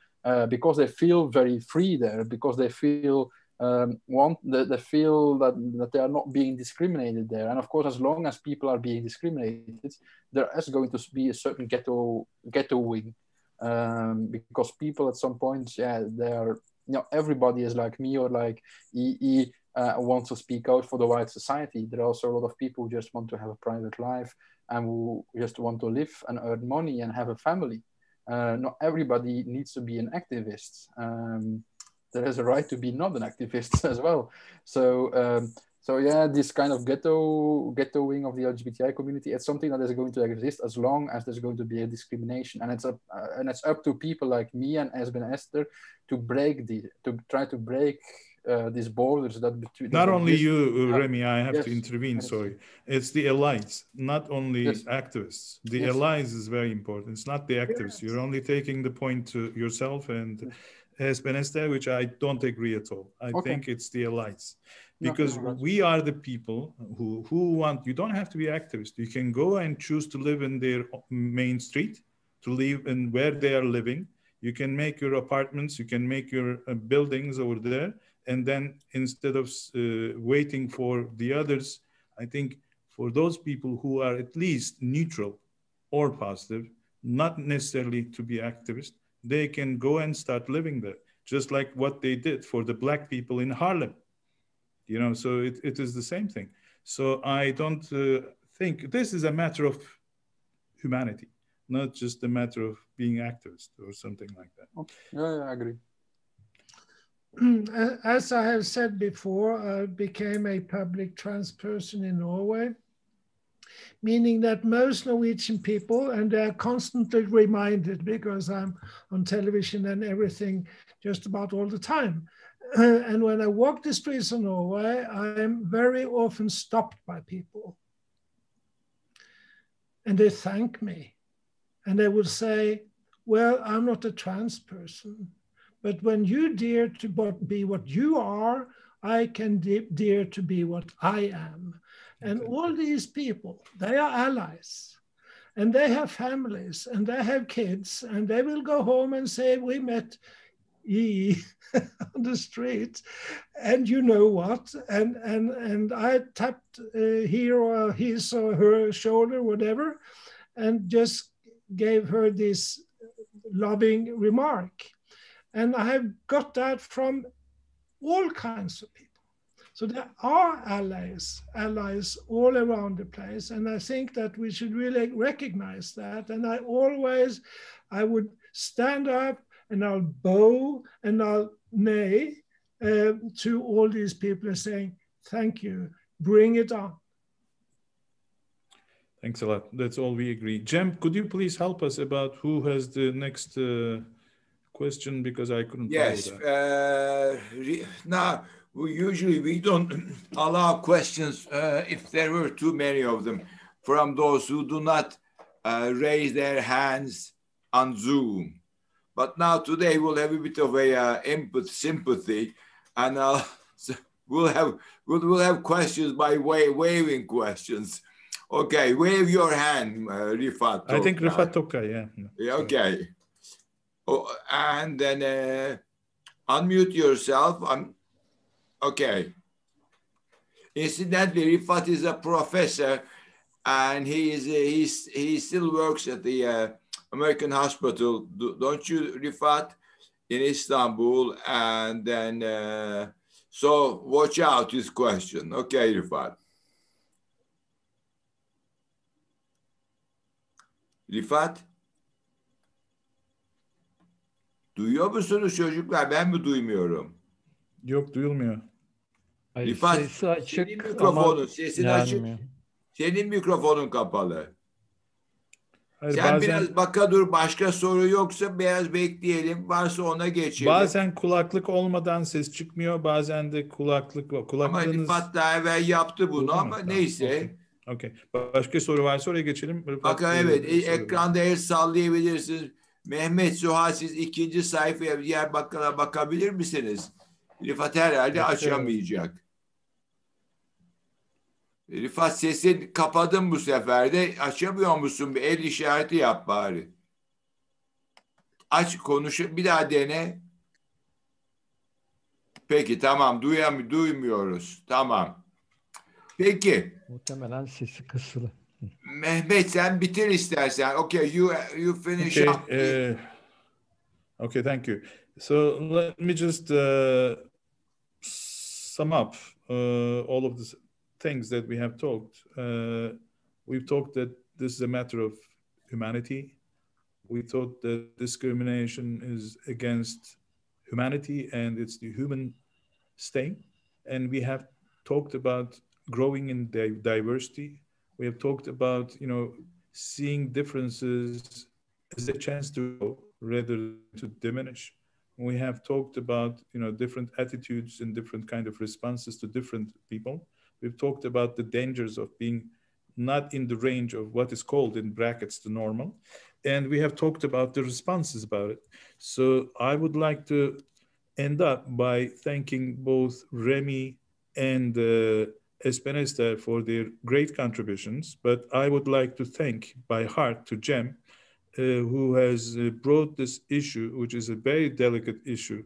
because they feel very free there, because they feel they feel that they are not being discriminated there. And of course, as long as people are being discriminated, there is going to be a certain ghettoing, because people at some point, they are, everybody is like me or like EE wants to speak out for the white society. There are also a lot of people who just want to have a private life and who just want to live and earn money and have a family. Not everybody needs to be an activist. There is a right to be not an activist as well. So yeah, this kind of ghettoing of the LGBTI community, it's something that is going to exist as long as there's going to be a discrimination, and it's up to people like me and Esben Esther to try to break these borders that between. Not only you, Rémy, I have to intervene. Sorry, it's the allies, not only activists. The allies is very important. It's not the activists. You're only taking the point to yourself and Esben Esther, which I don't agree at all. I think it's the allies, because we are the people who want. You don't have to be activists. You can go and choose to live in their main street, to live in where they are living. You can make your apartments. You can make your buildings over there. And then instead of waiting for the others, I think for those people who are at least neutral or positive, not necessarily to be activists, they can go and start living there, just like what they did for the Black people in Harlem. So it is the same thing. So I don't think this is a matter of humanity, not just a matter of being activist or something like that. Yeah, I agree. As I have said before, I became a public trans person in Norway, meaning that most Norwegian people, and they're constantly reminded because I'm on television and everything just about all the time. And when I walk the streets of Norway, I'm very often stopped by people. And they thank me. And they will say, well, I'm not a trans person, but when you dare to be what you are, I can dare to be what I am. And all these people, they are allies, and they have families, and they have kids, and they will go home and say, we met E on the street, and you know what? And I tapped here or his or her shoulder, whatever, and just gave her this loving remark. And I have got that from all kinds of people. So there are allies all around the place. And I think that we should really recognize that. And I would stand up and I'll bow and I'll neigh to all these people and saying, thank you, bring it on. Thanks a lot. That's all we agree. Jem, could you please help us about who has the next question, because I couldn't follow that. Now, we don't allow questions if there were too many of them from those who do not raise their hands on Zoom. But now today we'll have a bit of a sympathy, and so we'll have questions by waving questions. Okay, wave your hand, Rifat. I think Rifat Toka, yeah. Okay. Oh, and then unmute yourself. Okay. Incidentally, Rifat is a professor, and he still works at the American Hospital, don't you, Rifat, in Istanbul? And then, so watch out his question. Okay, Rifat. Rifat? Duyuyor musunuz çocuklar? Ben mi duymuyorum? Yok, duyulmuyor. Hayır, Rifat, sesi açık mikrofonun, ama sesin gelmiyor. açık. Senin mikrofonun kapalı. Hayır, Sen biraz baka dur, başka soru yoksa biraz bekleyelim. Varsa ona geçelim. Bazen kulaklık olmadan ses çıkmıyor. Bazen de kulaklık var. Ama Kulaklığınız... Rifat daha evvel yaptı bunu ama Tamam, neyse. Okay. Başka soru varsa oraya geçelim. Bak evet, ekranda el sallayabilirsiniz. Mehmet, Suha, siz ikinci sayfaya diğer bakkala bakabilir misiniz? Rifat herhalde açamayacak. Rifat, sesini kapadın bu sefer de. Açamıyor musun? Bir el işareti yap bari. Aç, konuş, bir daha dene. Peki, tamam, duymuyoruz. Tamam. Peki. Muhtemelen sesi kısılı. Mehmet, sen bitir istersen. Okay, you finish up. Okay, thank you. So let me just sum up all of the things that we have talked. We've talked that this is a matter of humanity. We thought that discrimination is against humanity and it's the human state. And we have talked about growing in diversity. We have talked about, seeing differences as a chance to grow rather than to diminish. We have talked about, different attitudes and different kind of responses to different people. We've talked about the dangers of being not in the range of what is called in brackets the normal. And we have talked about the responses about it. So I would like to end up by thanking both Rémy and Esben Esther for their great contributions, but I would like to thank by heart to Cem, who has brought this issue, which is a very delicate issue,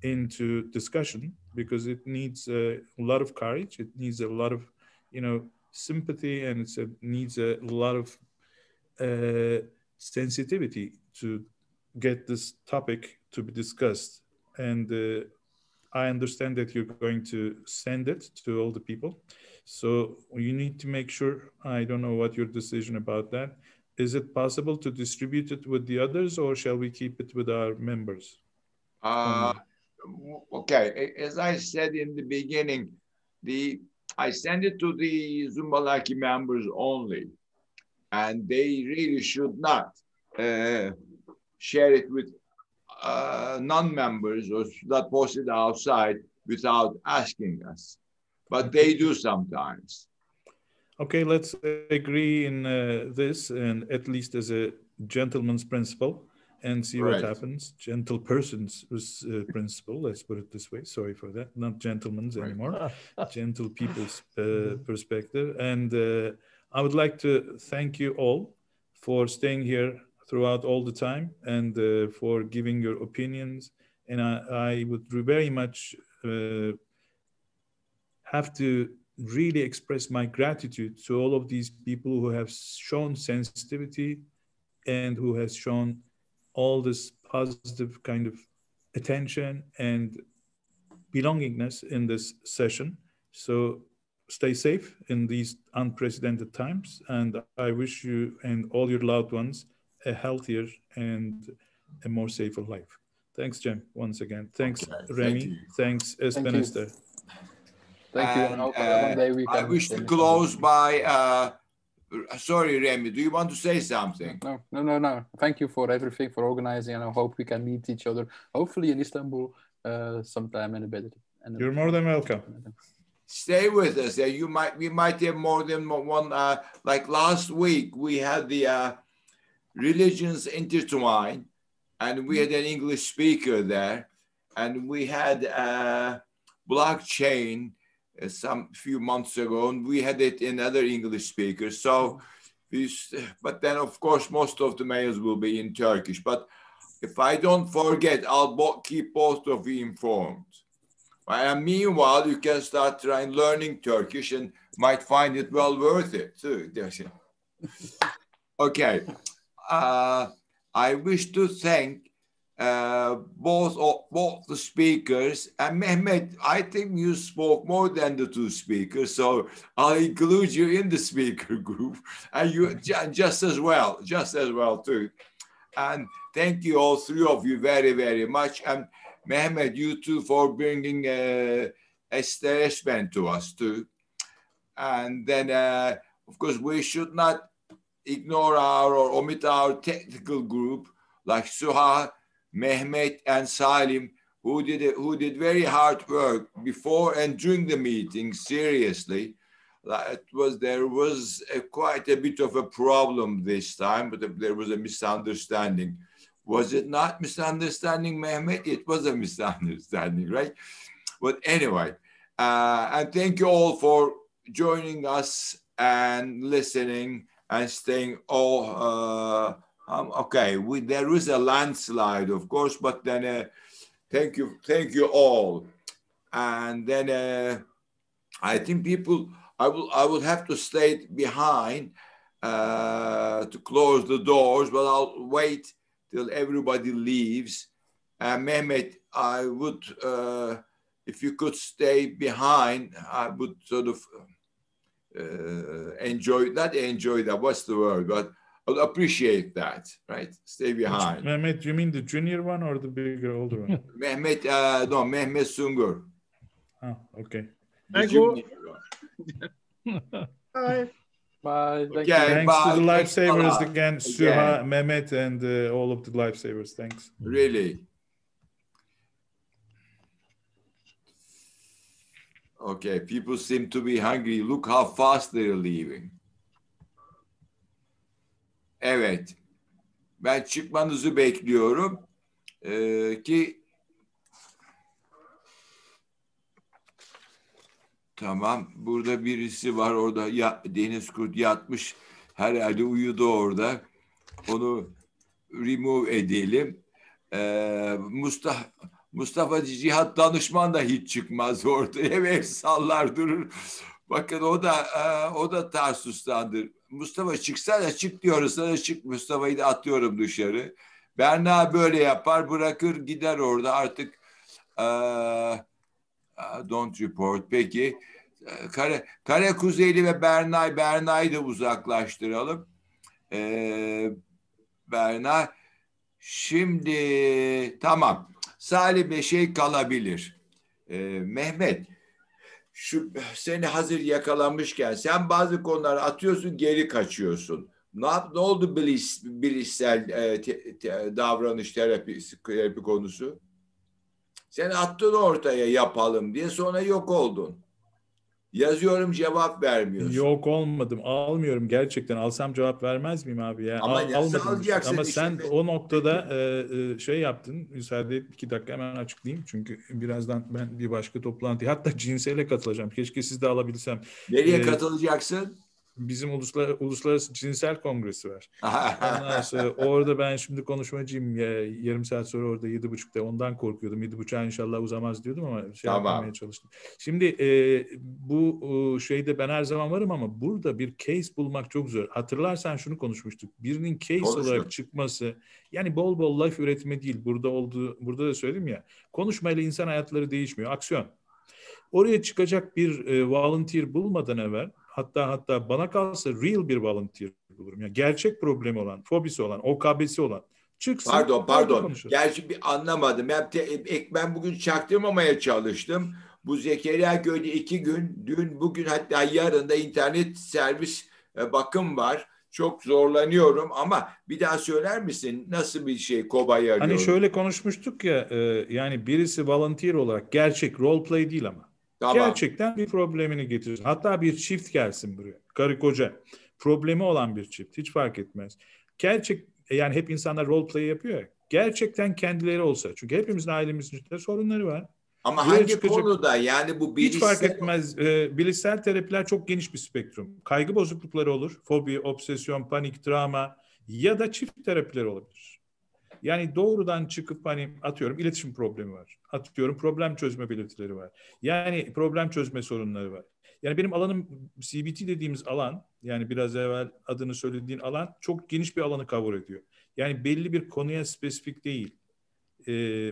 into discussion, because it needs a lot of courage, it needs a lot of, sympathy, and it needs a lot of sensitivity to get this topic to be discussed. And I understand that you're going to send it to all the people. So you need to make sure, I don't know what your decision about that. Is it possible to distribute it with the others, or shall we keep it with our members? Okay, as I said in the beginning, I send it to the Zoombalaki members only, and they really should not share it with non-members, or should not post it outside without asking us. But they do sometimes. Okay, let's agree in this, and at least as a gentleman's principle, and see what happens. Gentle person's principle, let's put it this way. Sorry for that. Not gentlemen's anymore. Gentle people's perspective. And I would like to thank you all for staying here throughout all the time, and for giving your opinions. And I would very much have to really express my gratitude to all of these people who have shown sensitivity and who has shown all this positive kind of attention and belongingness in this session. So stay safe in these unprecedented times, and I wish you and all your loved ones a healthier and a more safer life. Thanks, Cem, once again. Thanks, Rémy. Thanks, Esben Esther. Thank you. And one day we can. I wish to close by. Sorry, Rémy, do you want to say something? No. Thank you for everything, for organizing, and I hope we can meet each other, hopefully in Istanbul, sometime in a better. You're more than welcome. Stay with us. We might have more than one. Like last week, we had the religions intertwined, and we had an English speaker there, and we had blockchain some few months ago, and we had it in other English speakers. So, but then of course most of the mails will be in Turkish. But if I don't forget, I'll keep both of you informed. And meanwhile, you can start trying learning Turkish and might find it well worth it too. Okay. I wish to thank both the speakers, and Mehmet, I think you spoke more than the two speakers, so I'll include you in the speaker group, and you just as well too. And thank you, all three of you, very, very much. And Mehmet, you too, for bringing Esther Esben to us too. And then, of course, we should not ignore our or omit our technical group like Suha, Mehmet, and Salim, who did very hard work before and during the meeting. Seriously, there was quite a bit of a problem this time, but there was a misunderstanding. Was it not misunderstanding, Mehmet? It was a misunderstanding, right? But anyway, and thank you all for joining us and listening and staying all. Okay, there is a landslide, of course, but then thank you all. And then I think people, I will have to stay behind to close the doors, but I'll wait till everybody leaves. And Mehmet, I would, if you could stay behind, I would sort of not enjoy that, what's the word, but I would appreciate that, right? Stay behind. Mehmet, you mean the junior one or the bigger, older one? Mehmet, no, Mehmet Sungur. Oh, okay. Thank you. Bye. Bye. Thank Okay, you. Thanks to the Thanks a lifesavers lot. again, Suha, Mehmet, and all of the lifesavers. Thanks. Really? Okay, people seem to be hungry. Look how fast they're leaving. Evet. Ben çıkmanızı bekliyorum. Ki tamam, burada birisi var orada. Deniz Kurt yatmış. Herhalde uyudu orada. Onu remove edelim. Mustafa Cihat danışman da hiç çıkmaz ortaya. Evet, sallar durur. Bakın o da Tarsus'tandır. Mustafa çıksana, çık diyoruz sana, çık. Mustafa'yı da atıyorum dışarı. Berna böyle yapar, bırakır gider orada artık. Don't report. Peki. Kare Kuzeyli ve Berna'yı da uzaklaştıralım. Berna. Şimdi tamam. Salih bir şey kalabilir. Mehmet, seni hazır yakalamışken sen bazı konuları atıyorsun, geri kaçıyorsun. Ne oldu bilişsel davranış terapi konusu? Sen attın ortaya yapalım diye, sonra yok oldun. Yazıyorum, cevap vermiyorsun. Yok olmadım. Almıyorum gerçekten. Alsam cevap vermez miyim abi ya? Ama nasıl alacaksın? Ama işte sen o noktada şey yaptın. Müsaade et 2 dakika hemen açıklayayım. Çünkü birazdan ben bir başka toplantıya, hatta cinsele katılacağım. Keşke siz de alabilsem. Nereye katılacaksın? Bizim uluslararası cinsel kongresi var. Ondan sonra orada ben şimdi konuşmacıyım. Yarım saat sonra orada 7.30'da, ondan korkuyordum. 7.30'a inşallah uzamaz diyordum ama yapmaya çalıştım. Şimdi bu şeyde ben her zaman varım ama burada bir case bulmak çok zor. Hatırlarsan şunu konuşmuştuk. Birinin case olarak çıkması, yani bol bol laf üretme değil. Burada da söyledim ya. Konuşmayla insan hayatları değişmiyor. Aksiyon. Oraya çıkacak bir volunteer bulmadan evvel, hatta bana kalsa real bir volunteer bulurum. Yani gerçek problemi olan, fobisi olan, OKB'si olan çıksın. Pardon. Gerçi bir anlamadım. Ben bugün çaktırmamaya çalıştım. Bu Zekeriya Köy'de 2 gün, dün, bugün, hatta yarın da internet servis bakım var. Çok zorlanıyorum ama bir daha söyler misin? Nasıl bir şey kobay arıyorum? Hani şöyle konuşmuştuk ya, yani birisi volunteer olarak, gerçek role play değil ama. Tamam. Gerçekten bir problemini getirir. Hatta bir çift gelsin buraya. Karı koca. Problemi olan bir çift. Hiç fark etmez. Yani hep insanlar role play yapıyor ya. Gerçekten kendileri olsa. Çünkü hepimizin, ailemizin içinde sorunları var. Ama buraya hangi konuda? Yani bu bilişsel... Hiç fark etmez. Bilişsel terapiler çok geniş bir spektrum. Kaygı bozuklukları olur. Fobi, obsesyon, panik, travma ya da çift terapiler olabilir. Yani doğrudan çıkıp hani atıyorum iletişim problemi var. Atıyorum problem çözme belirtileri var. Yani problem çözme sorunları var. Yani benim alanım CBT dediğimiz alan, yani biraz evvel adını söylediğin alan çok geniş bir alanı cover ediyor. Yani belli bir konuya spesifik değil.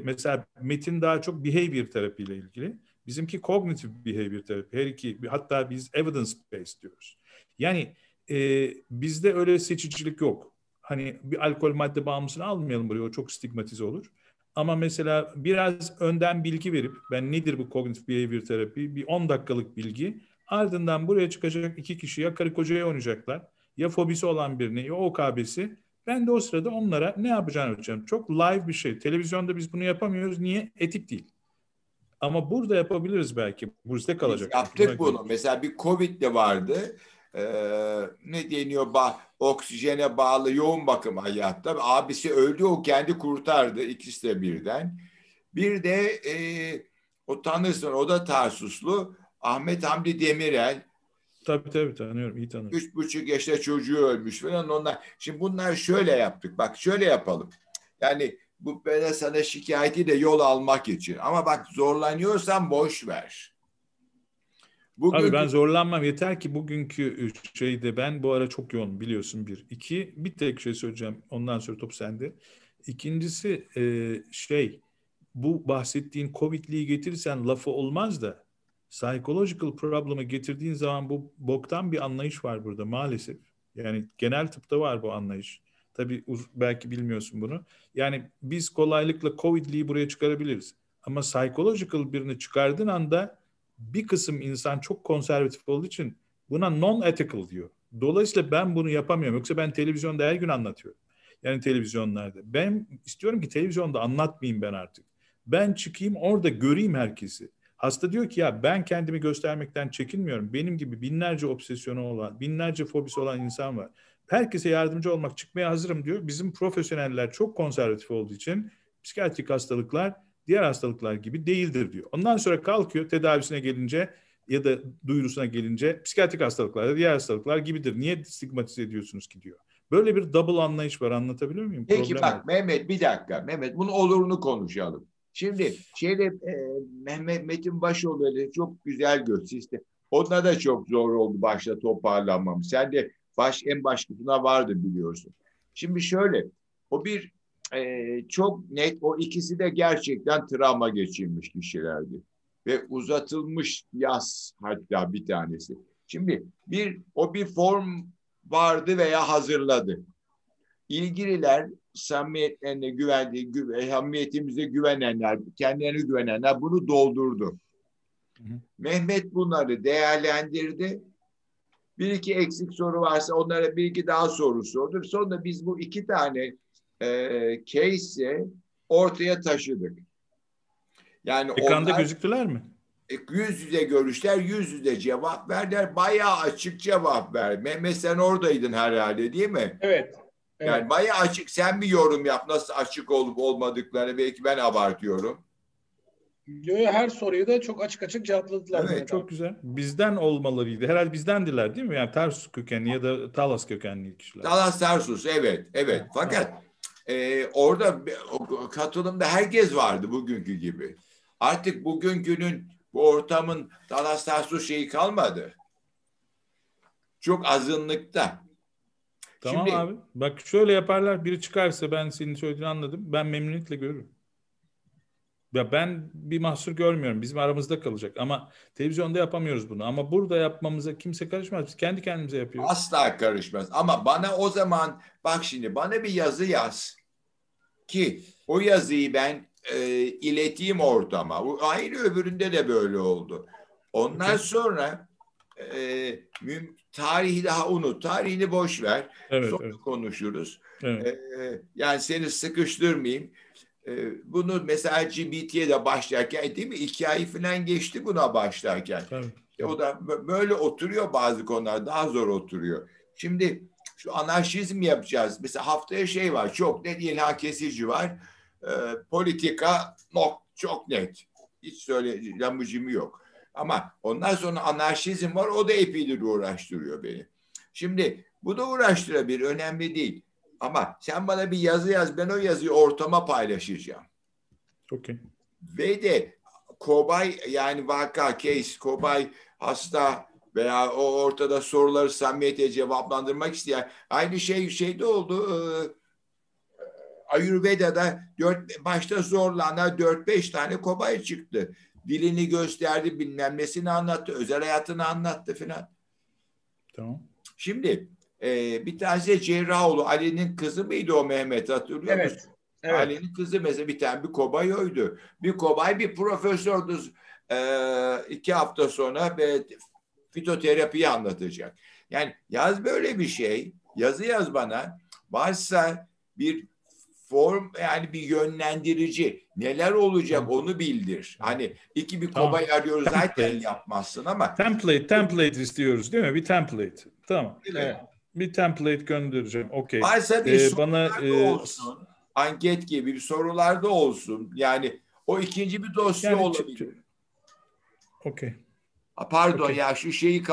Mesela Metin daha çok behavior terapiyle ilgili. Bizimki cognitive behavior terapi. Her iki, hatta biz evidence based diyoruz. Yani bizde öyle seçicilik yok. Hani bir alkol madde bağımlısını almayalım buraya, o çok stigmatize olur. Ama mesela biraz önden bilgi verip, ben nedir bu cognitive behavior terapi, bir 10 dakikalık bilgi, ardından buraya çıkacak 2 kişi ya karı kocaya oynayacaklar Ya fobisi olan birini ya OKB'si. Ben de o sırada onlara ne yapacağını öğreteceğim. Çok live bir şey. Televizyonda biz bunu yapamıyoruz. Niye? Etik değil. Ama burada yapabiliriz belki. Burs'ta kalacak. Biz yaptık bunu. Mesela bir Covid de vardı. Ne deniyor? Oksijene bağlı yoğun bakım hayatta. Abisi öldü, o kendi kurtardı. İkisi de birden. Bir de o tanırsın, o da Tarsuslu. Ahmet Hamdi Demirel. Tabii tanıyorum. İyi tanıyorum. 3,5 yaşta çocuğu ölmüş falan onlar. Şimdi bunlar şöyle yaptık. Bak şöyle yapalım. Yani bu böyle sana şikayeti de yol almak için. Ama bak zorlanıyorsan boş ver. Abi ben zorlanmam. Yeter ki bugünkü şeyde ben bu ara çok yoğun biliyorsun bir. İki, bir tek şey söyleyeceğim. Ondan sonra top sende. İkincisi bu bahsettiğin Covid'liği getirirsen lafı olmaz da psychological problem'ı getirdiğin zaman bu boktan bir anlayış var burada maalesef. Yani genel tıpta var bu anlayış. Tabii belki bilmiyorsun bunu. Yani biz kolaylıkla Covid'liği buraya çıkarabiliriz. Ama psychological birini çıkardığın anda bir kısım insan çok konservatif olduğu için buna non-ethical diyor. Dolayısıyla ben bunu yapamıyorum. Yoksa ben televizyonda her gün anlatıyorum. Yani televizyonlarda. Ben istiyorum ki televizyonda anlatmayayım ben artık. Ben çıkayım orada göreyim herkesi. Hasta diyor ki ya ben kendimi göstermekten çekinmiyorum. Benim gibi binlerce obsesyonu olan, binlerce fobisi olan insan var. Herkese yardımcı olmak, çıkmaya hazırım diyor. Bizim profesyoneller çok konservatif olduğu için psikiyatrik hastalıklar diğer hastalıklar gibi değildir diyor. Ondan sonra kalkıyor tedavisine gelince ya da duyurusuna gelince psikiyatrik hastalıklar da diğer hastalıklar gibidir. Niye stigmatize ediyorsunuz ki diyor. Böyle bir double anlayış var, anlatabiliyor muyum? Peki problem bak var. Mehmet bir dakika. Mehmet bunun olurunu konuşalım. Şimdi Mehmet'in Başoğlu'yla çok güzel gösterdi. Onunla da çok zor oldu başta toparlanmam. Sen de en baş kısmına vardı biliyorsun. Şimdi şöyle o bir çok net o ikisi de gerçekten travma geçirmiş kişilerdi. Ve uzatılmış yas hatta bir tanesi. Şimdi o bir form vardı veya hazırladı. İlgililer samimiyetlerine samimiyetimize güvenenler, kendilerine güvenenler bunu doldurdu. Mehmet bunları değerlendirdi. Bir iki eksik soru varsa onlara bir iki daha soru sordu. Sonra biz bu iki tane case'i ortaya taşıdık. Yani ekranda gözüktüler mi? Yüz yüze görüşler, yüz yüze cevap verdiler. Bayağı açık cevap ver. Mehmet sen oradaydın herhalde değil mi? Evet. Yani bayağı açık. Sen bir yorum yap. Nasıl açık olup olmadıklarını belki ben abartıyorum. Her soruyu da çok açık açık cevapladılar. Evet, çok güzel. Bizden olmalarıydı. Herhalde bizdendiler değil mi? Yani Tarsus kökenli ya da Talas kökenli kişiler. Talas Tarsus evet. Fakat orada katılımda herkes vardı bugünkü gibi. Artık bugünkünün bu ortamın Talas Tarsus şeyi kalmadı. Çok azınlıkta. Tamam Şimdi, abi. Bak şöyle yaparlar. Biri çıkarsa ben senin söylediğini anladım. Ben memnuniyetle görürüm. Ya ben bir mahsur görmüyorum. Bizim aramızda kalacak. Ama televizyonda yapamıyoruz bunu. Ama burada yapmamıza kimse karışmaz. Biz kendi kendimize yapıyoruz. Asla karışmaz. Ama bana o zaman bak şimdi bana bir yazı yaz ki o yazıyı ben ileteyim ortama. Aynı öbüründe de böyle oldu. Ondan sonra tarihi daha unut. Tarihini boş ver. Sonra konuşuruz. Evet. Yani seni sıkıştırmayayım. Bunu mesela Lgbti'ye de başlarken değil mi? 2 ay falan geçti buna başlarken. Tabii. O da böyle oturuyor bazı konular. Daha zor oturuyor. Şimdi şu anarşizm yapacağız. Mesela haftaya şey var. Çok net ilha kesici var. Politika çok net. Hiç lamıcımı yok. Ama ondan sonra anarşizm var. O da epeydir uğraştırıyor beni. Şimdi bu da uğraştırabilir. Önemli değil. Ama sen bana bir yazı yaz. Ben o yazıyı ortama paylaşacağım. Okay. Ve de kobay yani vaka, case, kobay, hasta veya o ortada soruları samimiyete cevaplandırmak isteyen aynı şeyde oldu. Ayurveda'da başta zorlanan 4-5 tane kobay çıktı. Dilini gösterdi, bilmem nesini anlattı, özel hayatını anlattı filan. Tamam. Şimdi bir tanesi Cerrahoğlu, Ali'nin kızı mıydı o Mehmet, hatırlıyor musun? Evet. Ali'nin kızı mesela bir tane bir kobay oydu. Bir kobay bir profesördü 2 hafta sonra ve fitoterapiyi anlatacak. Yani yaz böyle bir şey. Yazı yaz bana. Varsa bir form, yani bir yönlendirici. Neler olacak onu bildir. Hani bir kobay arıyoruz zaten yapmazsın ama. Template istiyoruz değil mi? Bir template. Tamam. Evet. Bir template göndereceğim. Okey. Varsa bir sorularda olsun. Anket gibi bir sorularda olsun. Yani o ikinci bir dosya olabilir. Okey. Pardon ya, şu şeyi